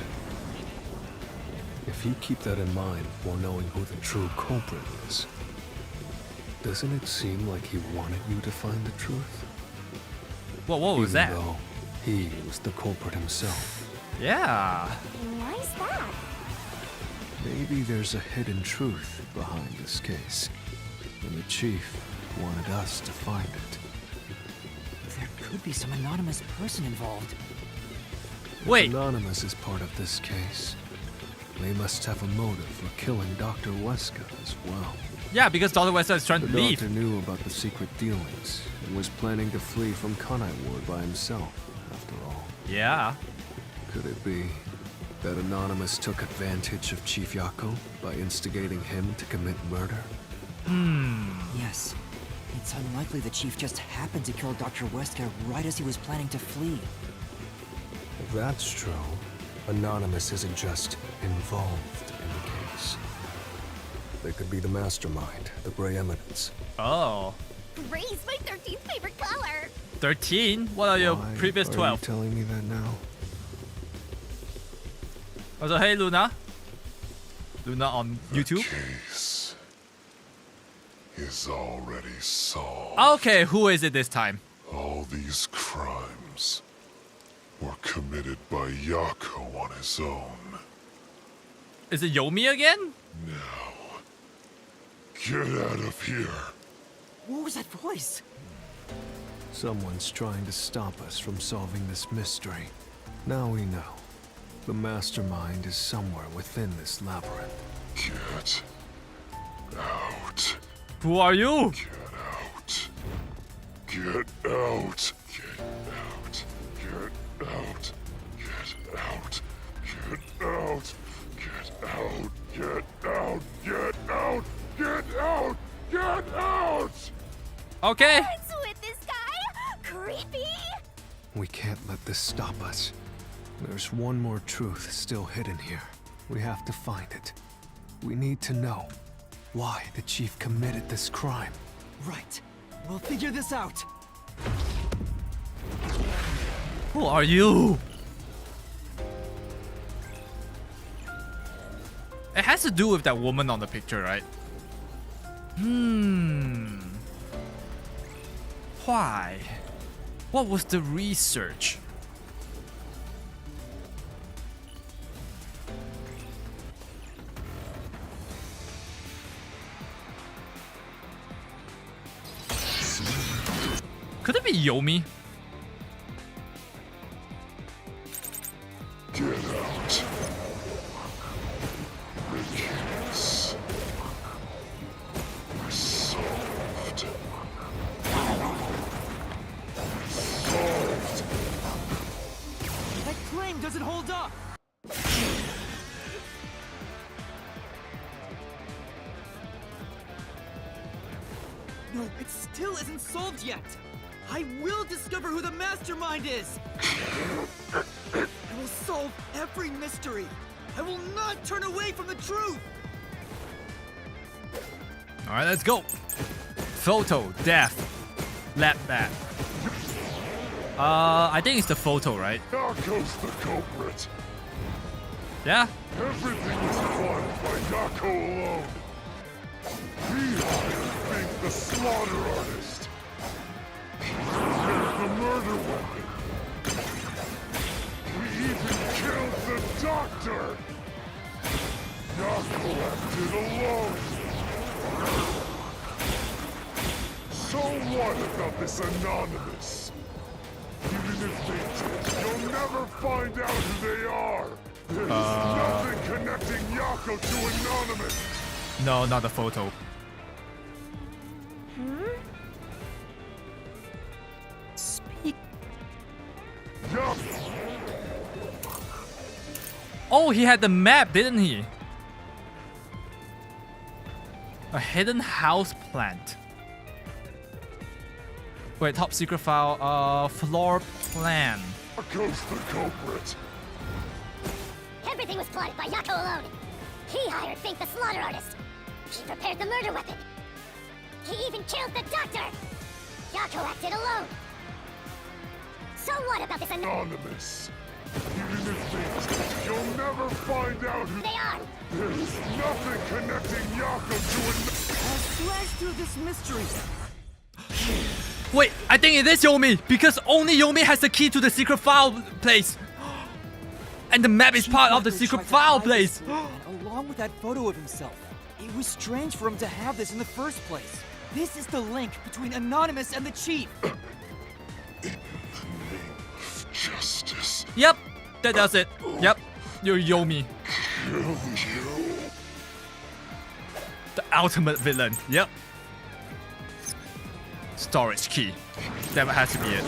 If you keep that in mind while knowing who the true culprit is, doesn't it seem like he wanted you to find the truth? Well, what was that? Even though he was the culprit himself. Yeah. Why is that? Maybe there's a hidden truth behind this case, and the Chief wanted us to find it. There could be some anonymous person involved. Wait. If Anonymous is part of this case, they must have a motive for killing Dr. Wesker as well. Yeah, because Dr. Wesker is trying to The leave. doctor knew about the secret dealings and was planning to flee from Kanai Ward by himself, after all. Yeah. Could it be that Anonymous took advantage of Chief Yako by instigating him to commit murder? Yes. It's unlikely the Chief just happened to kill Dr. Wesker right as he was planning to flee. If that's true, Anonymous isn't just involved in the case. They could be the mastermind, the Grey Eminence. Oh. Gray's my 13th favorite color! 13? What are your Why previous are 12? you telling me that now? Also, hey Luna. Luna on YouTube. Case is already solved. Okay, who is it this time? All these crimes were committed by Yako on his own. Is it Yomi again? Now, get out of here. What was that voice? Someone's trying to stop us from solving this mystery. Now we know. The mastermind is somewhere within this labyrinth. Get out. Who are you? Get out. Get out. Get out. Get out. Get out. Get out. Get out. Get out. Get out. Get out. Get out. Okay. What's with this guy? Creepy. We can't let this stop us. There's one more truth still hidden here. We have to find it. We need to know why the chief committed this crime. Right. We'll figure this out. Who are you? It has to do with that woman on the picture, right? Why? What was the research? Could it be Yomi? Get out. The case is solved. Solved. That claim doesn't hold up. No, it still isn't solved yet. I will discover who the mastermind is. I will solve every mystery. I will not turn away from the truth. All right, let's go. Photo, death, lab bat. I think it's the photo, right? Yako's the culprit. Yeah. Everything was plotted by Yako alone. He hired Fink the slaughter artist. He prepared the murder weapon. We even killed the doctor. Yako acted alone. So what about this anonymous? Even if they did, you'll never find out who they are. There's nothing connecting Yako to anonymous. No, not the photo. Speak. Yup. Oh, he had the map, didn't he? A hidden house plant. Wait, top secret file, floor plan. Yako's the culprit. Everything was plotted by Yako alone. He hired Fink the slaughter artist. He prepared the murder weapon. He even killed the doctor. Yako acted alone. So what about this Anonymous. Even if they did, you'll never find out who they are? There's nothing connecting Yako to I'll slash through this mystery. Wait, I think it is Yomi because only Yomi has the key to the secret file place. And the map is part of the secret file place. Along with that photo of himself. It was strange for him to have this in the first place. This is the link between Anonymous and the Chief. Justice. Yep, that does it. Yep, you're Yomi. Kill you. The ultimate villain. Yep. Storage key. That has to be it.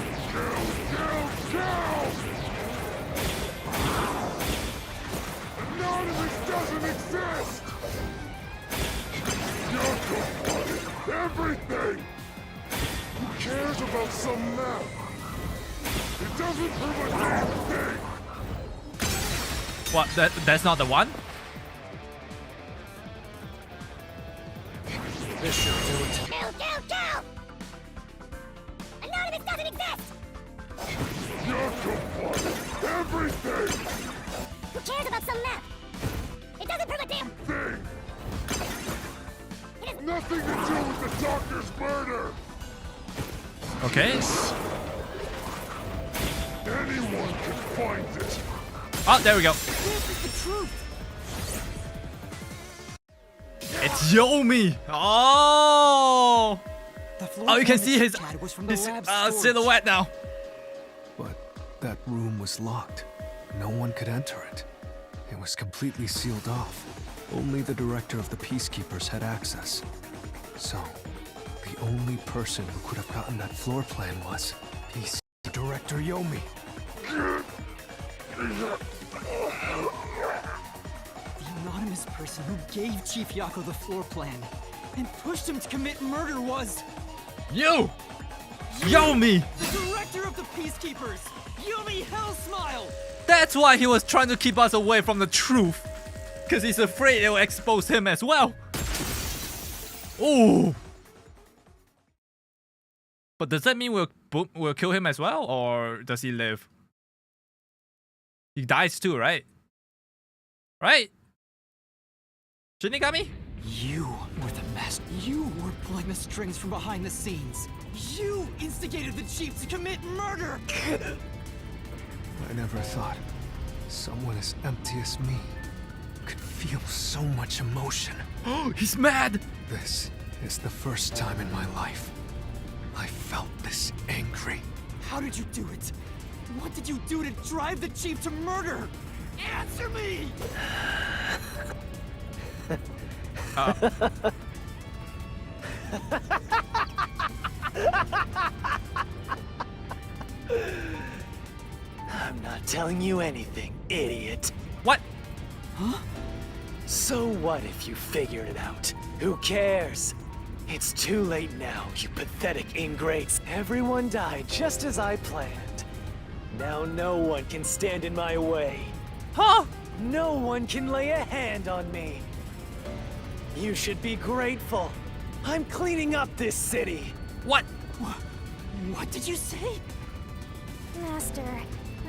Anonymous doesn't exist! Yako wanted everything! Who cares about some map? It doesn't prove a damn thing! What? That's not the one? This should do it. Kill! Anonymous doesn't exist! Yako wanted everything! Who cares about some map? It doesn't prove a damn Thing! It is nothing to do with the doctor's murder. Okay. Anyone can find it. Oh, there we go. This is the truth. It's Yomi. Oh. The floor Oh, you can plan see that his, Chad was from the lab's storage. silhouette now. But that room was locked. No one could enter it. It was completely sealed off. Only the director of the Peacekeepers had access. So, the only person who could have gotten that floor plan was Peace Director Yomi. The anonymous person who gave Chief Yako the floor plan and pushed him to commit murder was You! Yomi! the director of the Peacekeepers, Yomi Hellsmile! That's why he was trying to keep us away from the truth. Because he's afraid it will expose him as well. Ooh. But does that mean we'll kill him as well? Or does he live? He dies too, right? Right? Shinigami? You were the master. You were pulling the strings from behind the scenes. You instigated the chief to commit murder! I never thought someone as empty as me could feel so much emotion. Oh, he's mad! This is the first time in my life I felt this angry. How did you do it? What did you do to drive the chief to murder? Answer me! I'm not telling you anything, idiot. What? So what if you figured it out? Who cares? It's too late now, you pathetic ingrates. Everyone died just as I planned. Now no one can stand in my way. Huh? No one can lay a hand on me. You should be grateful. I'm cleaning up this city. What? What did you say? Master,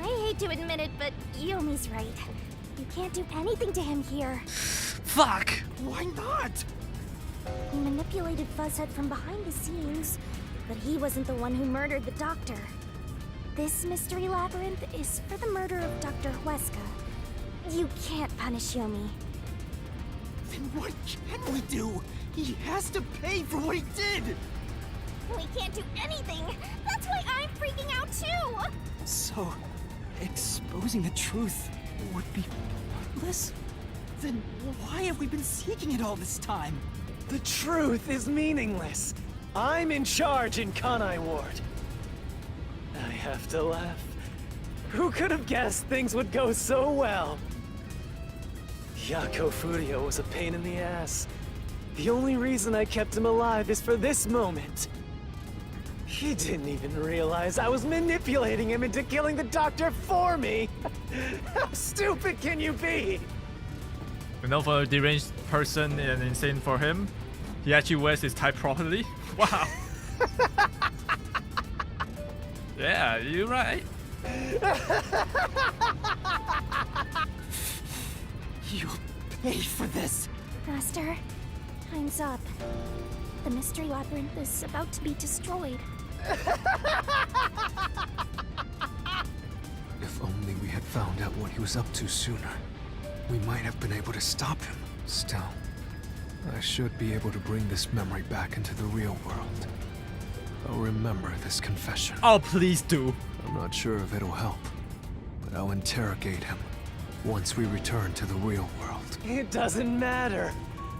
I hate to admit it, but Yomi's right. You can't do anything to him here. Fuck! Why not? He manipulated Fuzzhead from behind the scenes, but he wasn't the one who murdered the doctor. This mystery labyrinth is for the murder of Dr. Huesca. You can't punish Yomi. Then what can we do? He has to pay for what he did! We can't do anything! That's why I'm freaking out too! So, exposing the truth would be pointless? Then why have we been seeking it all this time? The truth is meaningless. I'm in charge in Kanai Ward. I have to laugh. Who could have guessed things would go so well? Yako Furio was a pain in the ass. The only reason I kept him alive is for this moment. He didn't even realize I was manipulating him into killing the doctor for me. How stupid can you be? You know, for a deranged person and insane for him, he actually wears his tie properly. Wow. Yeah, you're right. You'll pay for this! Master, time's up. The mystery labyrinth is about to be destroyed. If only we had found out what he was up to sooner, we might have been able to stop him. Still, I should be able to bring this memory back into the real world. I'll remember this confession. Oh, please do. I'm not sure if it'll help, but I'll interrogate him once we return to the real world. It doesn't matter.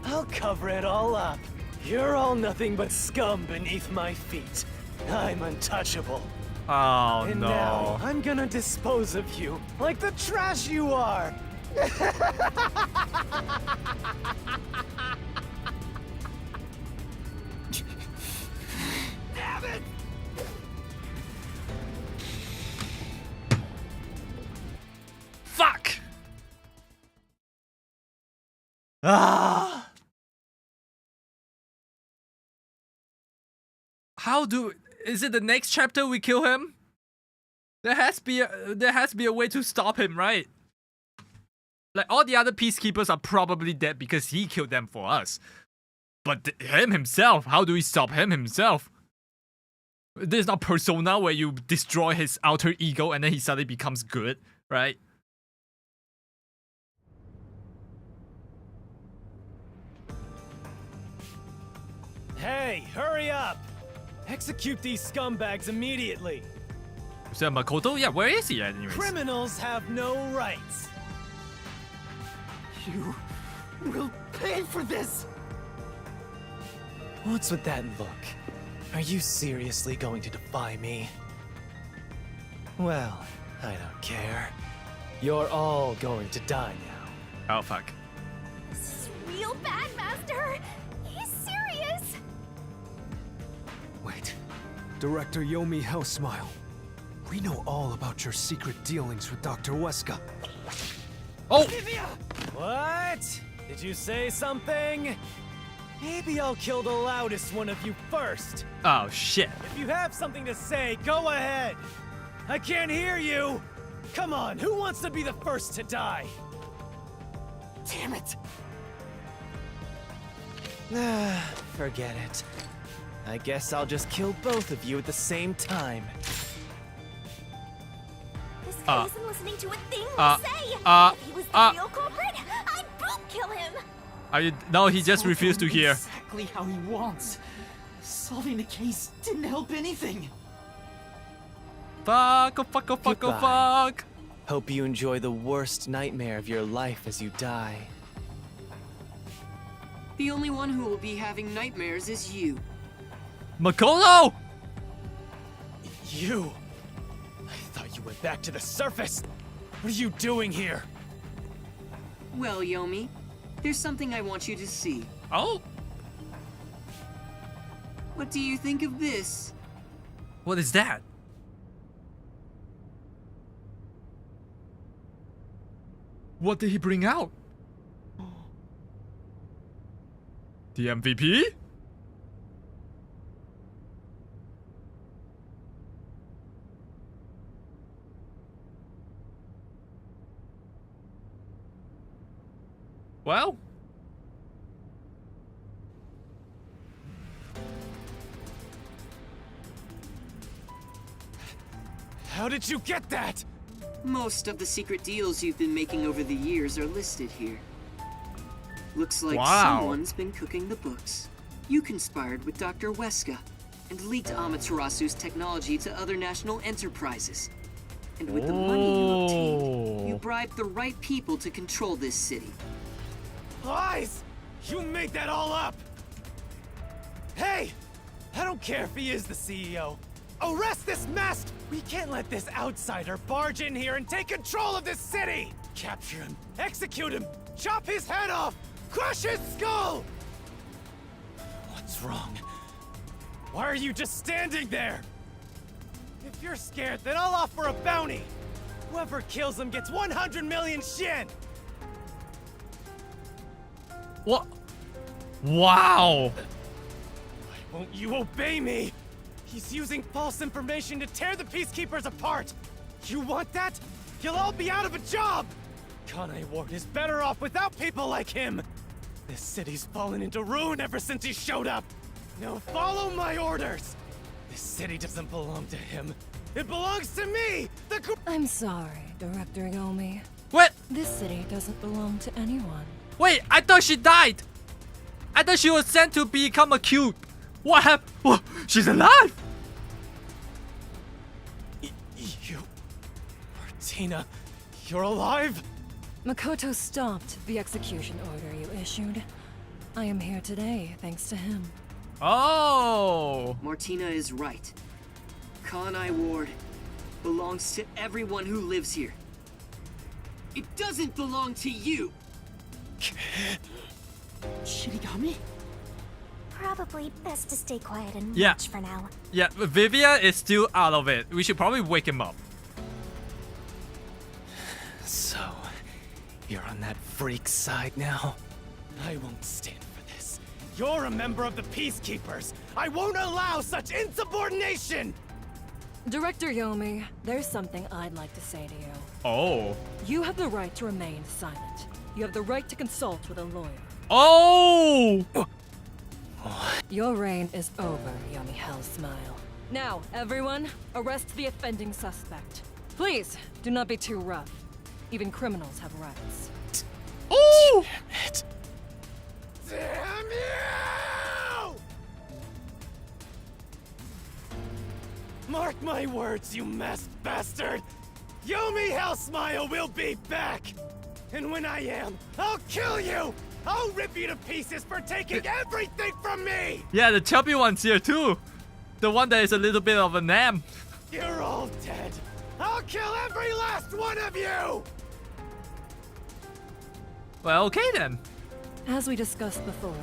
I'll cover it all up. You're all nothing but scum beneath my feet. I'm untouchable. Oh, And no. now I'm gonna dispose of you like the trash you are. Damn it! Fuck! Ah! How do... Is it the next chapter we kill him? There has to be a way to stop him, right? Like, all the other peacekeepers are probably dead because he killed them for us. But him himself, how do we stop him himself? This is not Persona where you destroy his outer ego and then he suddenly becomes good, right? Hey, hurry up! Execute these scumbags immediately! Is that Makoto? Yeah, where is he anyways? Criminals have no rights! You will pay for this! What's with that look? Are you seriously going to defy me? Well, I don't care. You're all going to die now. Oh, fuck. This is real bad, Master. He's serious. Wait. Director Yomi Hellsmile. We know all about your secret dealings with Dr. Weska. Oh! What? Did you say something? Maybe I'll kill the loudest one of you first. Oh, shit. If you have something to say, go ahead. I can't hear you. Come on, who wants to be the first to die? Damn it! Forget it. I guess I'll just kill both of you at the same time. This guy isn't listening to a thing we say. If he was the real culprit, I'd boom kill him. Are you? No, he just refused to hear. Exactly how he wants. Solving the case didn't help anything. Fuck, oh fuck, oh fuck, oh Goodbye. fuck. Hope you enjoy the worst nightmare of your life as you die. The only one who will be having nightmares is you. Makoto! You! I thought you went back to the surface! What are you doing here? Well, Yomi, there's something I want you to see. Oh? What do you think of this? What is that? What did he bring out? The MVP? Well, how did you get that? Most of the secret deals you've been making over the years are listed here. Looks like Wow. someone's been cooking the books. You conspired with Dr. Weska and leaked Amaterasu's technology to other national enterprises. And with the money you obtained, you bribed the right people to control this city. Lies! You made that all up! Hey! I don't care if he is the CEO. Arrest this mast! We can't let this outsider barge in here and take control of this city! Capture him, execute him, chop his head off, crush his skull! What's wrong? Why are you just standing there? If you're scared, then I'll offer a bounty! Whoever kills him gets 100 million shin! what? Wow. Why won't you obey me? He's using false information to tear the Peacekeepers apart! You want that? You'll all be out of a job! Kanai Ward is better off without people like him! This city's fallen into ruin ever since he showed up! Now follow my orders! This city doesn't belong to him. It belongs to me! I'm sorry, Director Yomi. What? This city doesn't belong to anyone. Wait, I thought she died. I thought she was sent to become a cube. What happened? She's alive. You... Martina, you're alive? Makoto stopped the execution order you issued. I am here today thanks to him. Oh. Martina is right. Kanai Ward belongs to everyone who lives here. It doesn't belong to you! Shinigami? Probably best to stay quiet and Yeah. watch for now. Yeah, Vivia is still out of it. We should probably wake him up. So, you're on that freak side now? I won't stand for this. You're a member of the Peacekeepers! I won't allow such insubordination! Director Yomi, there's something I'd like to say to you. Oh. You have the right to remain silent. You have the right to consult with a lawyer. Oh! Your reign is over, Yummy Hell Smile. Now, everyone, arrest the offending suspect. Please, do not be too rough. Even criminals have rights. Oh! Damn it! Damn you! Mark my words, you masked bastard! Yomi Hellsmile will be back! And when I am, I'll kill you! I'll rip you to pieces for taking everything from me! Yeah, the chubby one's here too. The one that is a little bit of a nam. You're all dead! I'll kill every last one of you! Well, okay then. As we discussed before,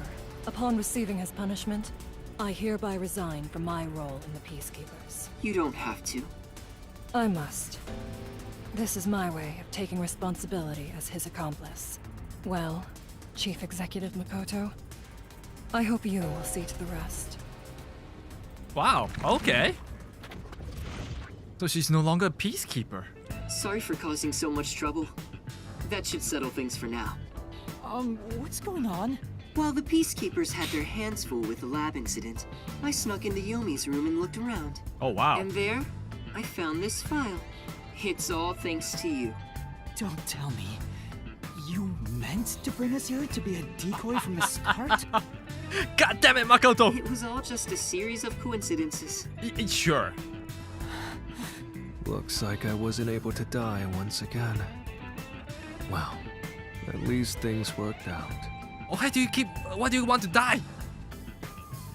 upon receiving his punishment, I hereby resign from my role in the Peacekeepers. You don't have to. I must. This is my way of taking responsibility as his accomplice. Well, Chief Executive Makoto, I hope you will see to the rest. Wow, okay. So she's no longer a peacekeeper. Sorry for causing so much trouble. That should settle things for now. What's going on? While the Peacekeepers had their hands full with the lab incident, I snuck into Yomi's room and looked around. Oh, wow. And there, I found this file. It's all thanks to you. Don't tell me. You meant to bring us here to be a decoy from the start? God damn it, Makoto! It was all just a series of coincidences. Sure. Looks like I wasn't able to die once again. Well, at least things worked out. Why do you want to die?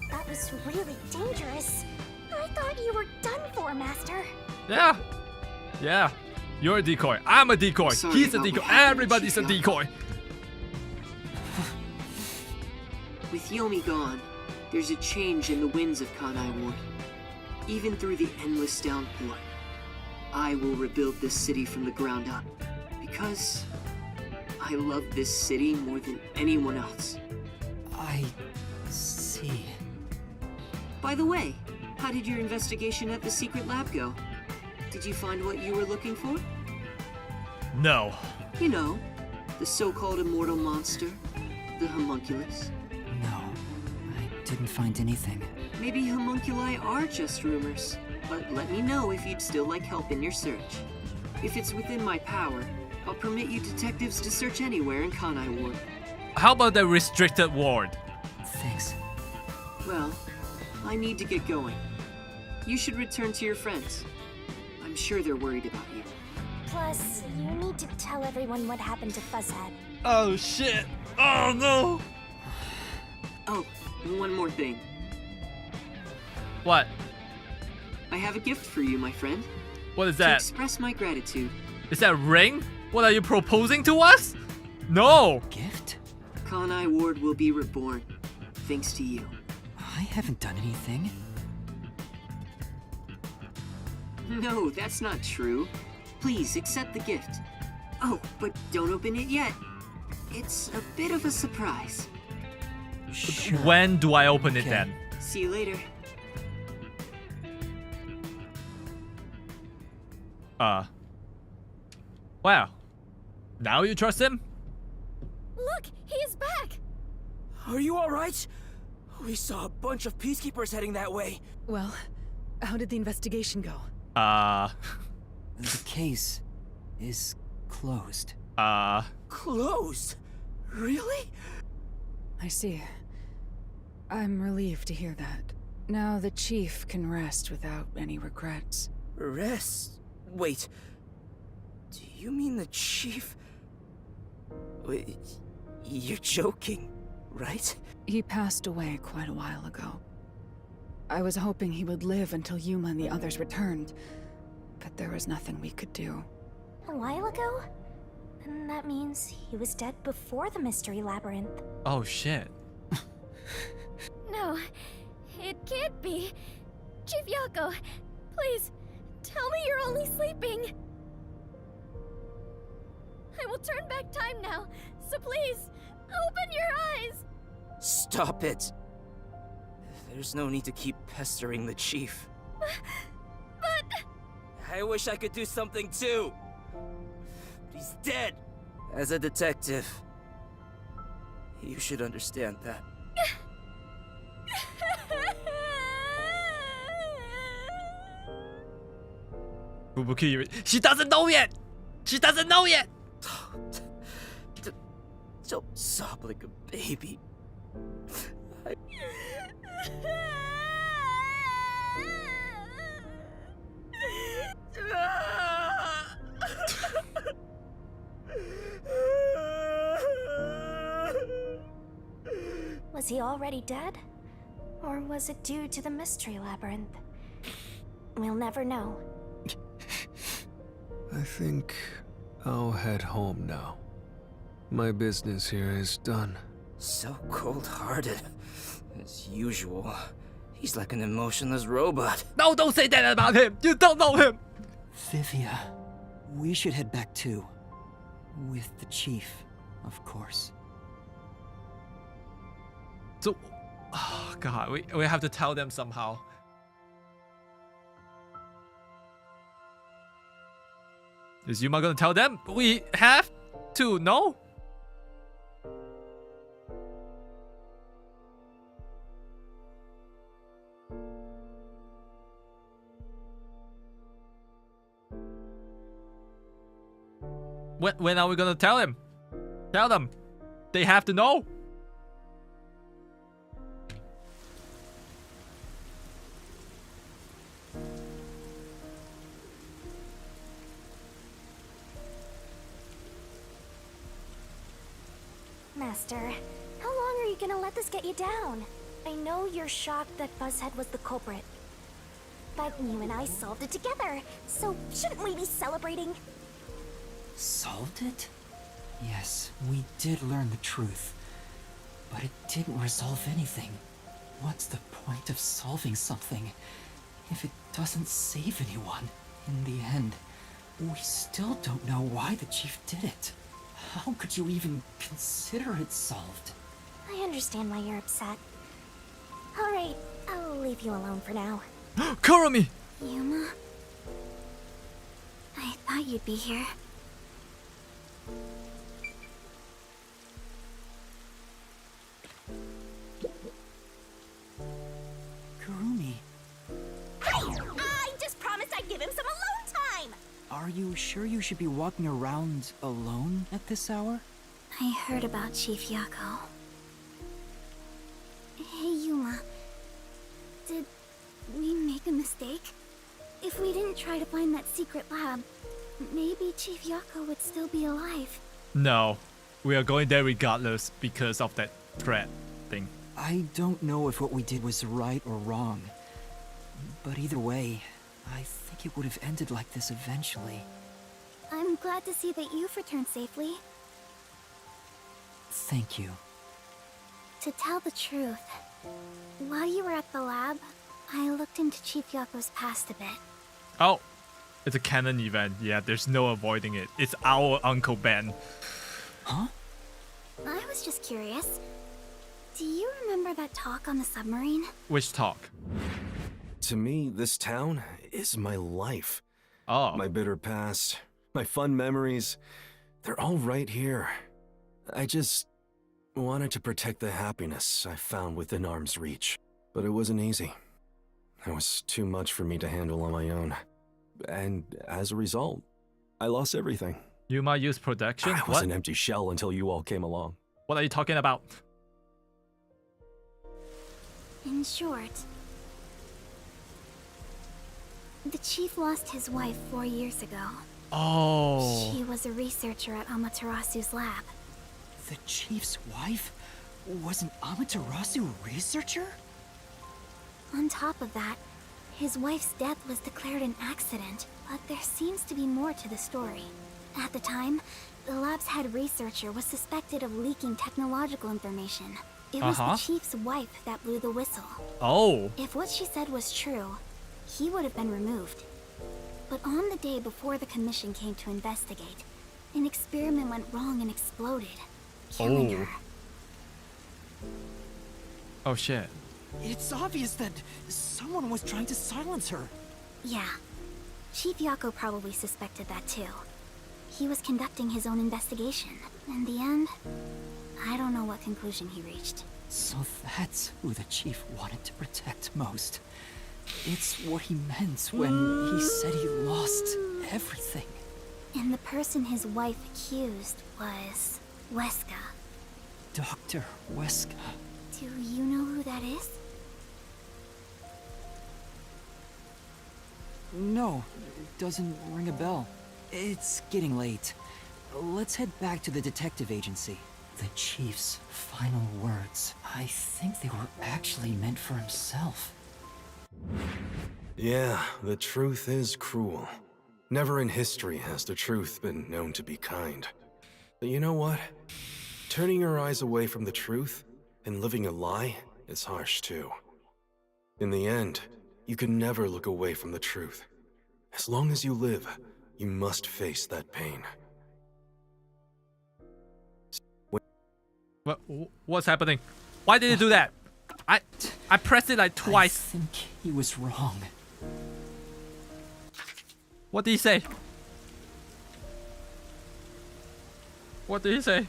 That was really dangerous. I thought you were done for, Master. Yeah. Yeah. You're a decoy. I'm a decoy. Sorry He's a about decoy. what happened, Everybody's a Chief decoy. With Yomi gone, there's a change in the winds of Kanai Ward. Even through the endless downpour, I will rebuild this city from the ground up. Because I love this city more than anyone else. I see. By the way, how did your investigation at the secret lab go? Did you find what you were looking for? No. You know, the so-called immortal monster, the homunculus. No, I didn't find anything. Maybe homunculi are just rumors, but let me know if you'd still like help in your search. If it's within my power, I'll permit you detectives to search anywhere in Kanai Ward. How about the restricted ward? Thanks. Well, I need to get going. You should return to your friends. I'm sure they're worried about you. Plus, you need to tell everyone what happened to Fuzzhead. Oh shit. Oh no. Oh, and one more thing. What? I have a gift for you, my friend. What is To that? express my gratitude. Is that a ring? What are you proposing to us? No. Gift? Kanai Ward will be reborn, thanks to you. I haven't done anything. No, that's not true. Please accept the gift. Oh, but don't open it yet. It's a bit of a surprise. Sure. When do I open it Okay. then? See you later. Wow. Now you trust him? Look, he is back! Are you alright? We saw a bunch of peacekeepers heading that way. Well, how did the investigation go? The case is closed. Closed? Really? I see. I'm relieved to hear that. Now the chief can rest without any regrets. Rest? Wait. Do you mean the chief? Wait, you're joking, right? He passed away quite a while ago. I was hoping he would live until Yuma and the others returned, but there was nothing we could do. A while ago? Then that means he was dead before the mystery labyrinth. Oh shit. No, it can't be. Chief Yako, please, tell me you're only sleeping. I will turn back time now, so please, open your eyes! Stop it. There's no need to keep pestering the chief. But... I wish I could do something too. But he's dead. As a detective, you should understand that. Fubuki, she doesn't know yet! She doesn't know yet! Don't sob like a baby. Was he already dead? Or was it due to the mystery labyrinth? We'll never know. I think I'll head home now. My business here is done. So cold-hearted. As usual. He's like an emotionless robot. No, don't say that about him! You don't know him! Vivia, we should head back too. With the chief, of course. So, oh god, we have to tell them somehow. Is Yuma gonna tell them? We have to know? When are we gonna tell him? Tell them. They have to know. Master, how long are you gonna let this get you down? I know you're shocked that Buzzhead was the culprit. But you and I solved it together, so shouldn't we be celebrating? Solved it? Yes, we did learn the truth. But it didn't resolve anything. What's the point of solving something if it doesn't save anyone? In the end, we still don't know why the chief did it. How could you even consider it solved? I understand why you're upset. Alright, I'll leave you alone for now. Kurumi! Yuma? I thought you'd be here. Kurumi, I just promised I'd give him some alone time! are you sure you should be walking around alone at this hour? I heard about Chief Yako. Hey, Yuma. Did we make a mistake? If we didn't try to find that secret lab, maybe Chief Yako would still be alive. No, we are going there regardless because of that threat thing. I don't know if what we did was right or wrong. But either way, I think it would have ended like this eventually. I'm glad to see that you've returned safely. Thank you. To tell the truth, while you were at the lab, I looked into Chief Yako's past a bit. Oh, it's a canon event. Yeah, there's no avoiding it. It's our Uncle Ben. Huh? I was just curious. Do you remember that talk on the submarine? Which talk? To me, this town is my life. Oh. My bitter past, my fun memories, they're all right here. I just wanted to protect the happiness I found within arm's reach. But it wasn't easy. It was too much for me to handle on my own. And as a result, I lost everything. You might use protection? I was an empty shell until you all came along. What are you talking about? In short, the chief lost his wife 4 years ago. Oh. She was a researcher at Amaterasu's lab. The chief's wife was an Amaterasu researcher? On top of that, his wife's death was declared an accident, but there seems to be more to the story. At the time, the lab's head researcher was suspected of leaking technological information. It was the chief's wife that blew the whistle. Oh. If what she said was true, he would have been removed. But on the day before the commission came to investigate, an experiment went wrong and exploded, killing her. Oh shit. It's obvious that someone was trying to silence her. Yeah. Chief Yako probably suspected that too. He was conducting his own investigation. In the end, I don't know what conclusion he reached. So that's who the chief wanted to protect most. It's what he meant when he said he lost everything. And the person his wife accused was Weska. Dr. Weska. Do you know who that is? No, it doesn't ring a bell. It's getting late. Let's head back to the detective agency. The chief's final words. I think they were actually meant for himself. Yeah, the truth is cruel. Never in history has the truth been known to be kind. But you know what? Turning your eyes away from the truth and living a lie is harsh too. In the end, you can never look away from the truth. As long as you live, you must face that pain. What's happening? Why did he do that? I pressed it like twice. I think he was wrong. What did he say? What did he say?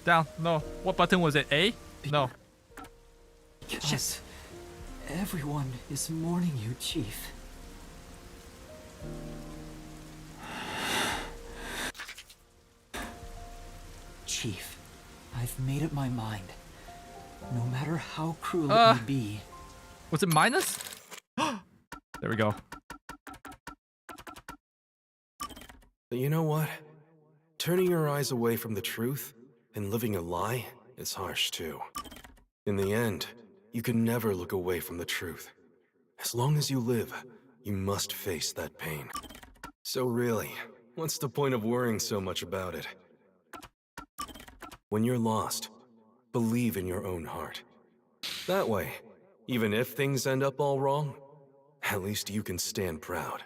Down. No. What button was it? A? No. Because everyone is mourning you, Chief. Chief, I've made up my mind. No matter how cruel it may be. Was it minus? There we go. But you know what? Turning your eyes away from the truth and living a lie is harsh too. In the end, you can never look away from the truth. As long as you live, you must face that pain. So really, what's the point of worrying so much about it? When you're lost, believe in your own heart. That way, even if things end up all wrong, at least you can stand proud.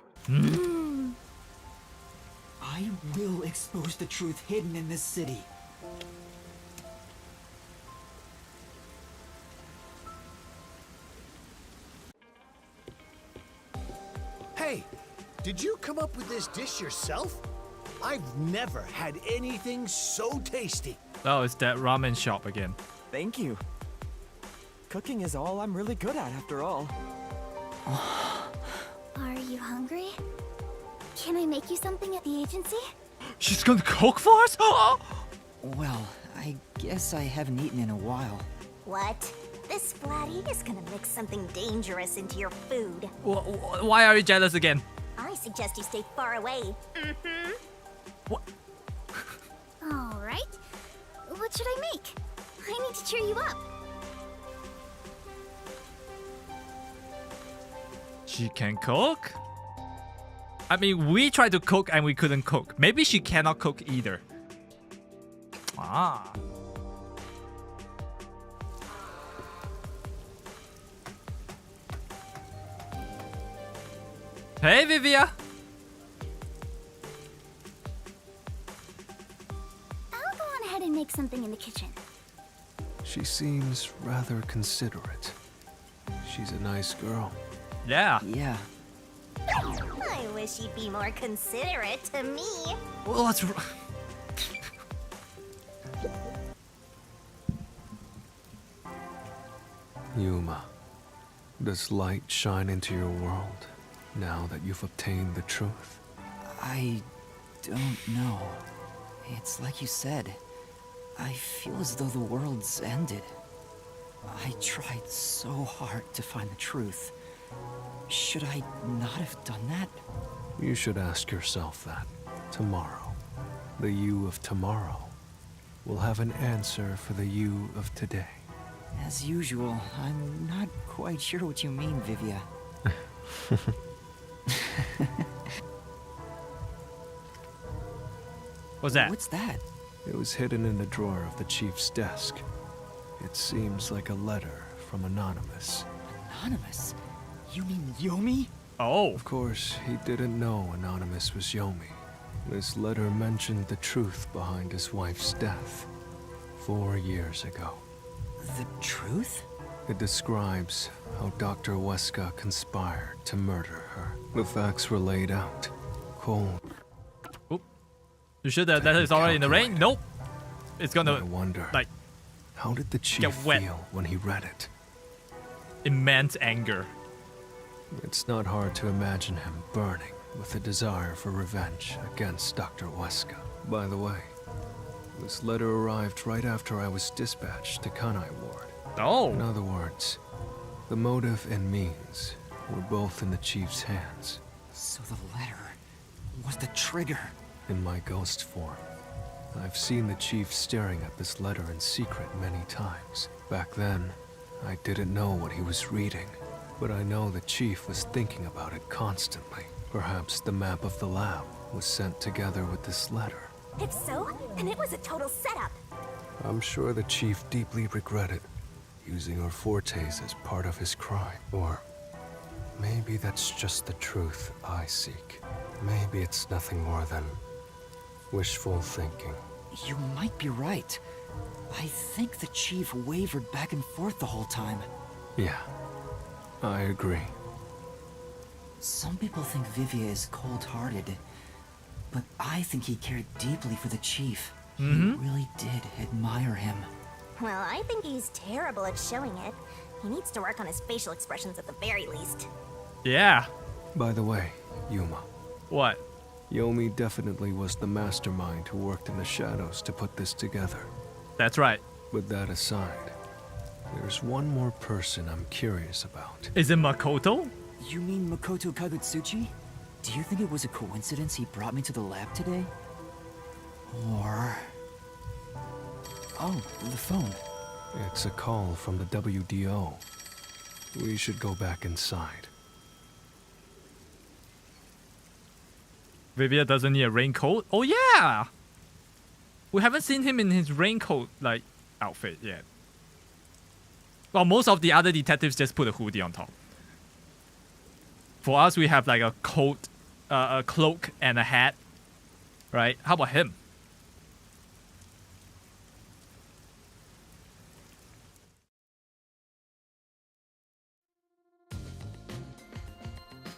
I will expose the truth hidden in this city. Hey, did you come up with this dish yourself? I've never had anything so tasty. Oh, it's that ramen shop again. Thank you. Cooking is all I'm really good at, after all. Are you hungry? Can I make you something at the agency? She's gonna cook for us? Well, I guess I haven't eaten in a while. What? This Splatty is gonna mix something dangerous into your food. Why are you jealous again? I suggest you stay far away. What? All right. What should I make? I need to cheer you up. She can cook? I mean, we tried to cook and we couldn't cook. Maybe she cannot cook either. Ah. Hey, Vivia. I'll go on ahead and make something in the kitchen. She seems rather considerate. She's a nice girl. Yeah. Yeah. I wish you'd be more considerate to me. What's wrong? Yuma, does light shine into your world now that you've obtained the truth? I don't know. It's like you said. I feel as though the world's ended. I tried so hard to find the truth. Should I not have done that? You should ask yourself that. Tomorrow, the you of tomorrow will have an answer for the you of today. As usual, I'm not quite sure what you mean, Vivia. What's that? What's that? It was hidden in the drawer of the chief's desk. It seems like a letter from Anonymous. Anonymous? You mean Yomi? Oh. Of course, he didn't know Anonymous was Yomi. This letter mentioned the truth behind his wife's death 4 years ago. The truth? It describes how Dr. Weska conspired to murder her. The facts were laid out, cold. Oop. You sure that is already in the rain? Nope. It's gonna, I wonder, like, how did the chief get wet. feel when he read it? Immense anger. It's not hard to imagine him burning with a desire for revenge against Dr. Weska. By the way, this letter arrived right after I was dispatched to Kanai Ward. Oh. In other words, the motive and means were both in the chief's hands. So the letter was the trigger. In my ghost form, I've seen the chief staring at this letter in secret many times. Back then, I didn't know what he was reading, but I know the chief was thinking about it constantly. Perhaps the map of the lab was sent together with this letter. If so, then it was a total setup. I'm sure the chief deeply regretted using our fortes as part of his crime. Or maybe that's just the truth I seek. Maybe it's nothing more than wishful thinking. You might be right. I think the chief wavered back and forth the whole time. Yeah, I agree. Some people think Vivia is cold-hearted, but I think he cared deeply for the chief. He really did admire him. Well, I think he's terrible at showing it. He needs to work on his facial expressions at the very least. Yeah. By the way, Yuma. What? Yomi definitely was the mastermind who worked in the shadows to put this together. That's right. With that aside, there's one more person I'm curious about. Is it Makoto? You mean Makoto Kagutsuchi? Do you think it was a coincidence he brought me to the lab today? Or... Oh, the phone. It's a call from the WDO. We should go back inside. Vivia doesn't need a raincoat? Oh yeah! We haven't seen him in his raincoat, like, outfit yet. Well, most of the other detectives just put a hoodie on top. For us, we have like a coat, a cloak, and a hat. Right? How about him?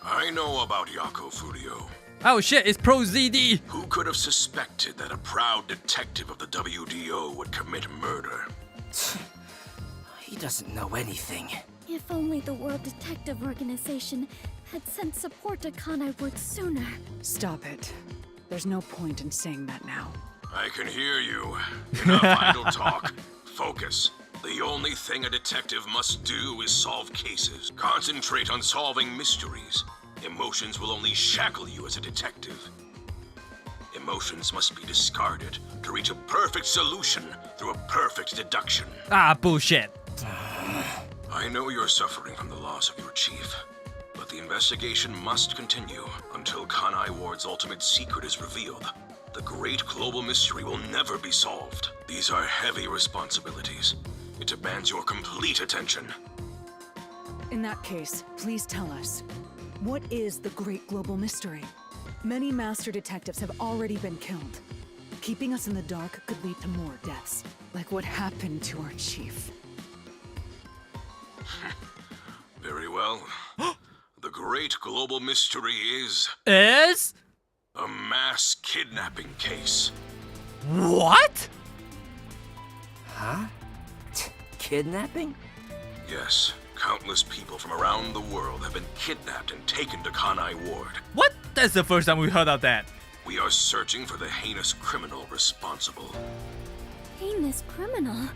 I know about Yako Furio. Oh shit, it's Pro ZD! Who could have suspected that a proud detective of the WDO would commit murder? He doesn't know anything. If only the World Detective Organization had sent support to Kanai Ward sooner. Stop it. There's no point in saying that now. I can hear you. Enough idle talk. Focus. The only thing a detective must do is solve cases. Concentrate on solving mysteries. Emotions will only shackle you as a detective. Emotions must be discarded to reach a perfect solution through a perfect deduction. Ah, bullshit. I know you're suffering from the loss of your chief, but the investigation must continue until Kanai Ward's ultimate secret is revealed. The great global mystery will never be solved. These are heavy responsibilities. It demands your complete attention. In that case, please tell us. What is the great global mystery? Many master detectives have already been killed. Keeping us in the dark could lead to more deaths, like what happened to our chief. Very well. The great global mystery is a mass kidnapping case. What? Huh? Kidnapping? Yes. Countless people from around the world have been kidnapped and taken to Kanai Ward. What? That's the first time we heard of that. We are searching for the heinous criminal responsible. Heinous criminal?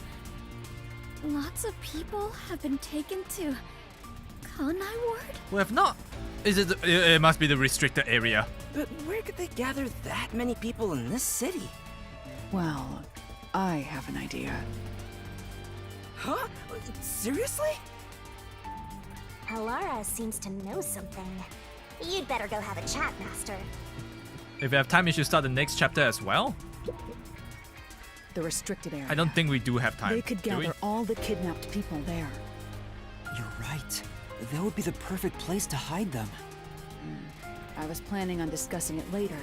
Lots of people have been taken to Kanai Ward? We have not. Is it? It must be the restricted area. But where could they gather that many people in this city? Well, I have an idea. Huh? Seriously? Alara seems to know something. You'd better go have a chat, Master. If we have time, we should start the next chapter as well. The restricted area. I don't think we do have time. They could do we? gather all the kidnapped people there. You're right. That would be the perfect place to hide them. I was planning on discussing it later,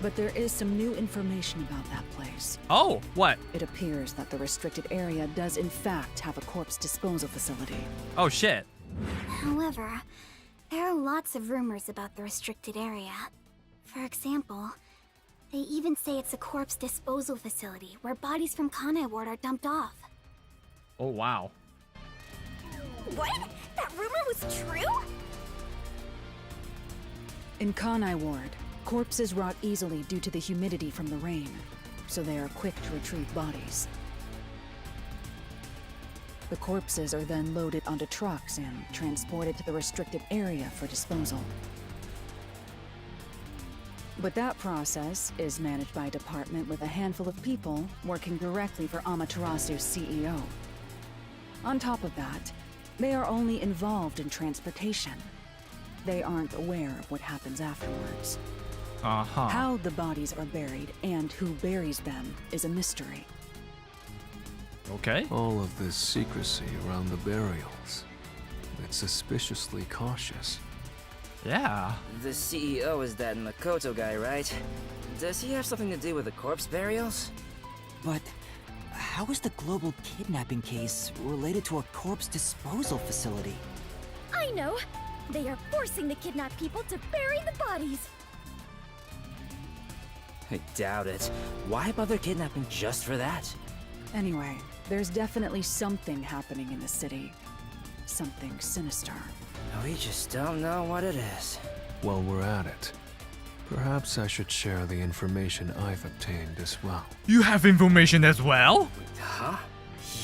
but there is some new information about that place. Oh, what? It appears that the restricted area does in fact have a corpse disposal facility. Oh shit. However, there are lots of rumors about the restricted area. For example, they even say it's a corpse disposal facility where bodies from Kanai Ward are dumped off. Oh wow. What? That rumor was true? In Kanai Ward, corpses rot easily due to the humidity from the rain, so they are quick to retrieve bodies. The corpses are then loaded onto trucks and transported to the restricted area for disposal. But that process is managed by a department with a handful of people working directly for Amaterasu's CEO. On top of that, they are only involved in transportation. They aren't aware of what happens afterwards. How the bodies are buried and who buries them is a mystery. Okay. All of this secrecy around the burials. It's suspiciously cautious. Yeah. The CEO is that Makoto guy, right? Does he have something to do with the corpse burials? But how is the global kidnapping case related to a corpse disposal facility? I know! They are forcing the kidnapped people to bury the bodies! I doubt it. Why bother kidnapping just for that? Anyway, there's definitely something happening in the city. Something sinister. We just don't know what it is. While we're at it, perhaps I should share the information I've obtained as well. You have information as well? Huh?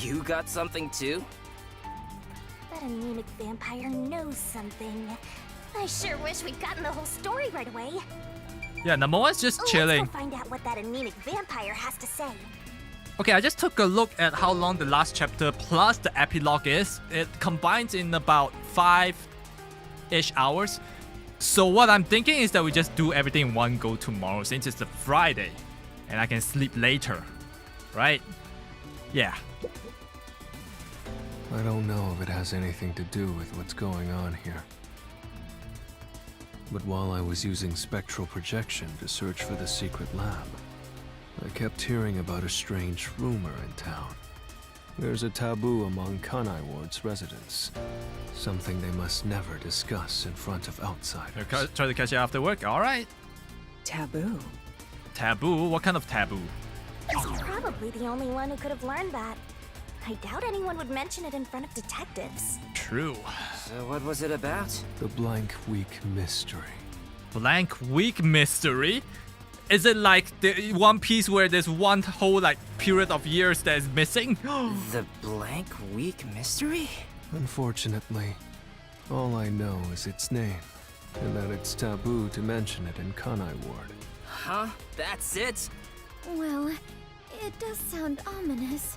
You got something too? That anemic vampire knows something. I sure wish we'd gotten the whole story right away. Yeah, number one's just chilling. Let's go find out what that anemic vampire has to say. Okay, I just took a look at how long the last chapter plus the epilogue is. It combines in about 5-ish hours. So what I'm thinking is that we just do everything in one go tomorrow since it's a Friday. And I can sleep later. Right? Yeah. I don't know if it has anything to do with what's going on here. But while I was using spectral projection to search for the secret lab, I kept hearing about a strange rumor in town. There's a taboo among Kanai Ward's residents. Something they must never discuss in front of outsiders. Try to catch you after work? Alright. Taboo? Taboo? What kind of taboo? He's probably the only one who could have learned that. I doubt anyone would mention it in front of detectives. True. So what was it about? The Blank Week Mystery. Blank Week Mystery? Is it like the One Piece where there's one whole like period of years that is missing? The Blank Week Mystery? Unfortunately, all I know is its name, and that it's taboo to mention it in Kanai Ward. Huh? That's it? Well, it does sound ominous.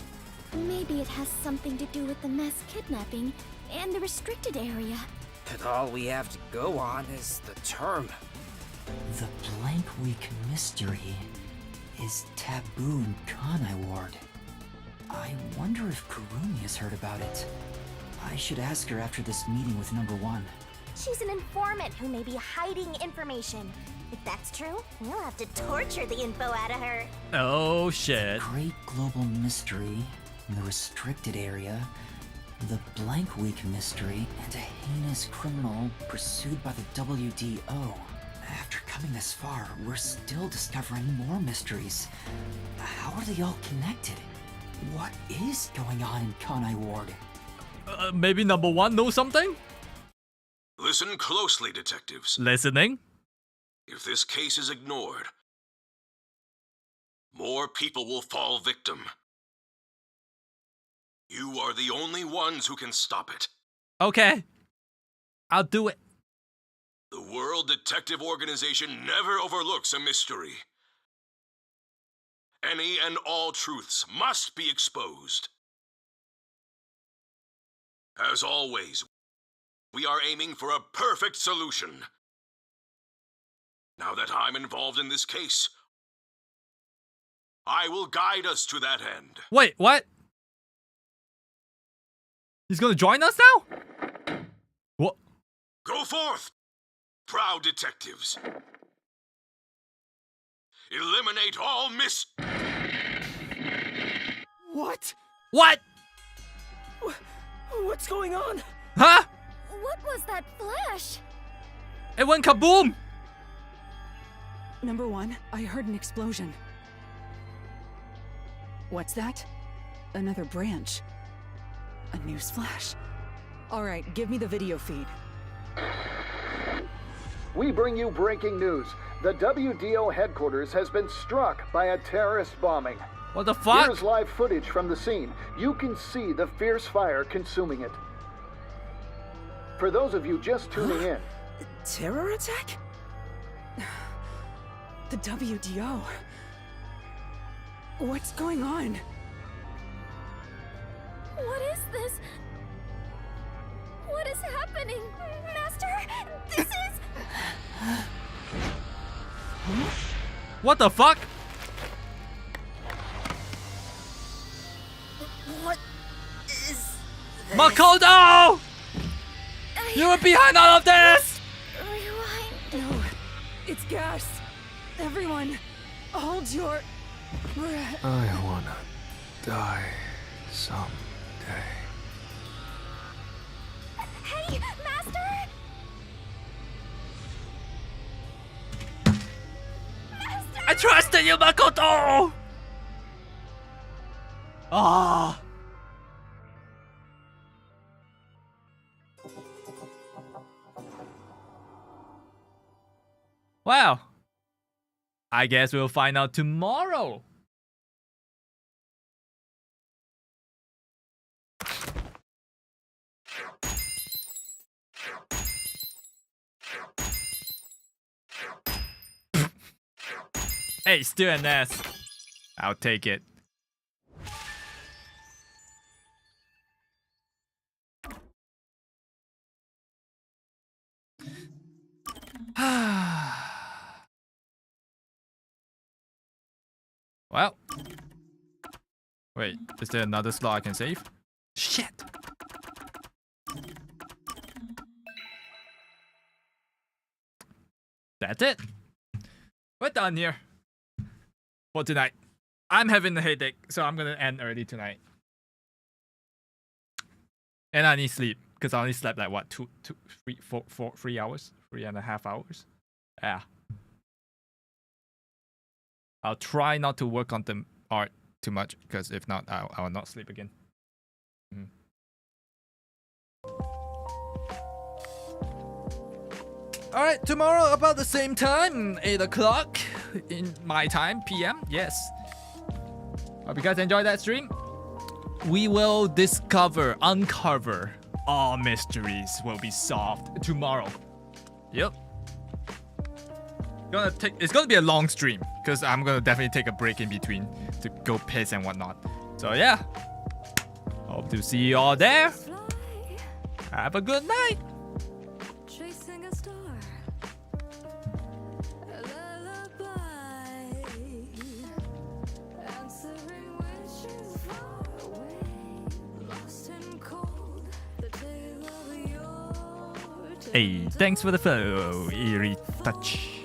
Maybe it has something to do with the mass kidnapping and the restricted area. But all we have to go on is the term. The Blank Week Mystery is taboo in Kanai Ward. I wonder if Kurumi has heard about it. I should ask her after this meeting with number one. She's an informant who may be hiding information. If that's true, we'll have to torture the info out of her. Oh shit. Great global mystery in the restricted area, the Blank Week Mystery, and a heinous criminal pursued by the WDO. After coming this far, we're still discovering more mysteries. How are they all connected? What is going on in Kanai Ward? Maybe number one knows something? Listen closely, detectives. Listening? If this case is ignored, more people will fall victim. You are the only ones who can stop it. Okay. I'll do it. The World Detective Organization never overlooks a mystery. Any and all truths must be exposed. As always, we are aiming for a perfect solution. Now that I'm involved in this case, I will guide us to that end. Wait, what? He's gonna join us now? What? Go forth, proud detectives. Eliminate all What? What? What's going on? Huh? What was that flash? It went kaboom! Number one, I heard an explosion. What's that? Another branch. A newsflash. Alright, give me the video feed. we bring you breaking news. The WDO headquarters has been struck by a terrorist bombing. What the fuck? Here's live footage from the scene. You can see the fierce fire consuming it. For those of you just tuning in. Terror attack? The WDO. What's going on? What is this? What is happening? Master, this is... What the fuck? What is this? Makoto! You were behind all of this! No, it's gas. Everyone, hold your breath. I wanna die someday. Hey, Master! I trusted you, Makoto! Ah. Wow. I guess we'll find out tomorrow. Hey, still an S. I'll take it. Well. Wait, is there another slot I can save? Shit. That's it. We're done here for tonight. I'm having a headache, so I'm gonna end early tonight. And I need sleep because I only slept like what, 3 hours, 3.5 hours. Yeah. I'll try not to work on the art too much because if not, I will not sleep again. Alright, tomorrow about the same time, 8 o'clock in my time, PM, yes. Hope you guys enjoyed that stream. We will uncover all mysteries will be solved tomorrow. Yep. It's gonna be a long stream because I'm gonna definitely take a break in between to go piss and whatnot. So yeah, hope to see you all there. Have a good night. Chasing a star. A lullaby. Answering wishes far away. Lost and cold. The tale of your Hey, thanks for the follow, Eerie Touch.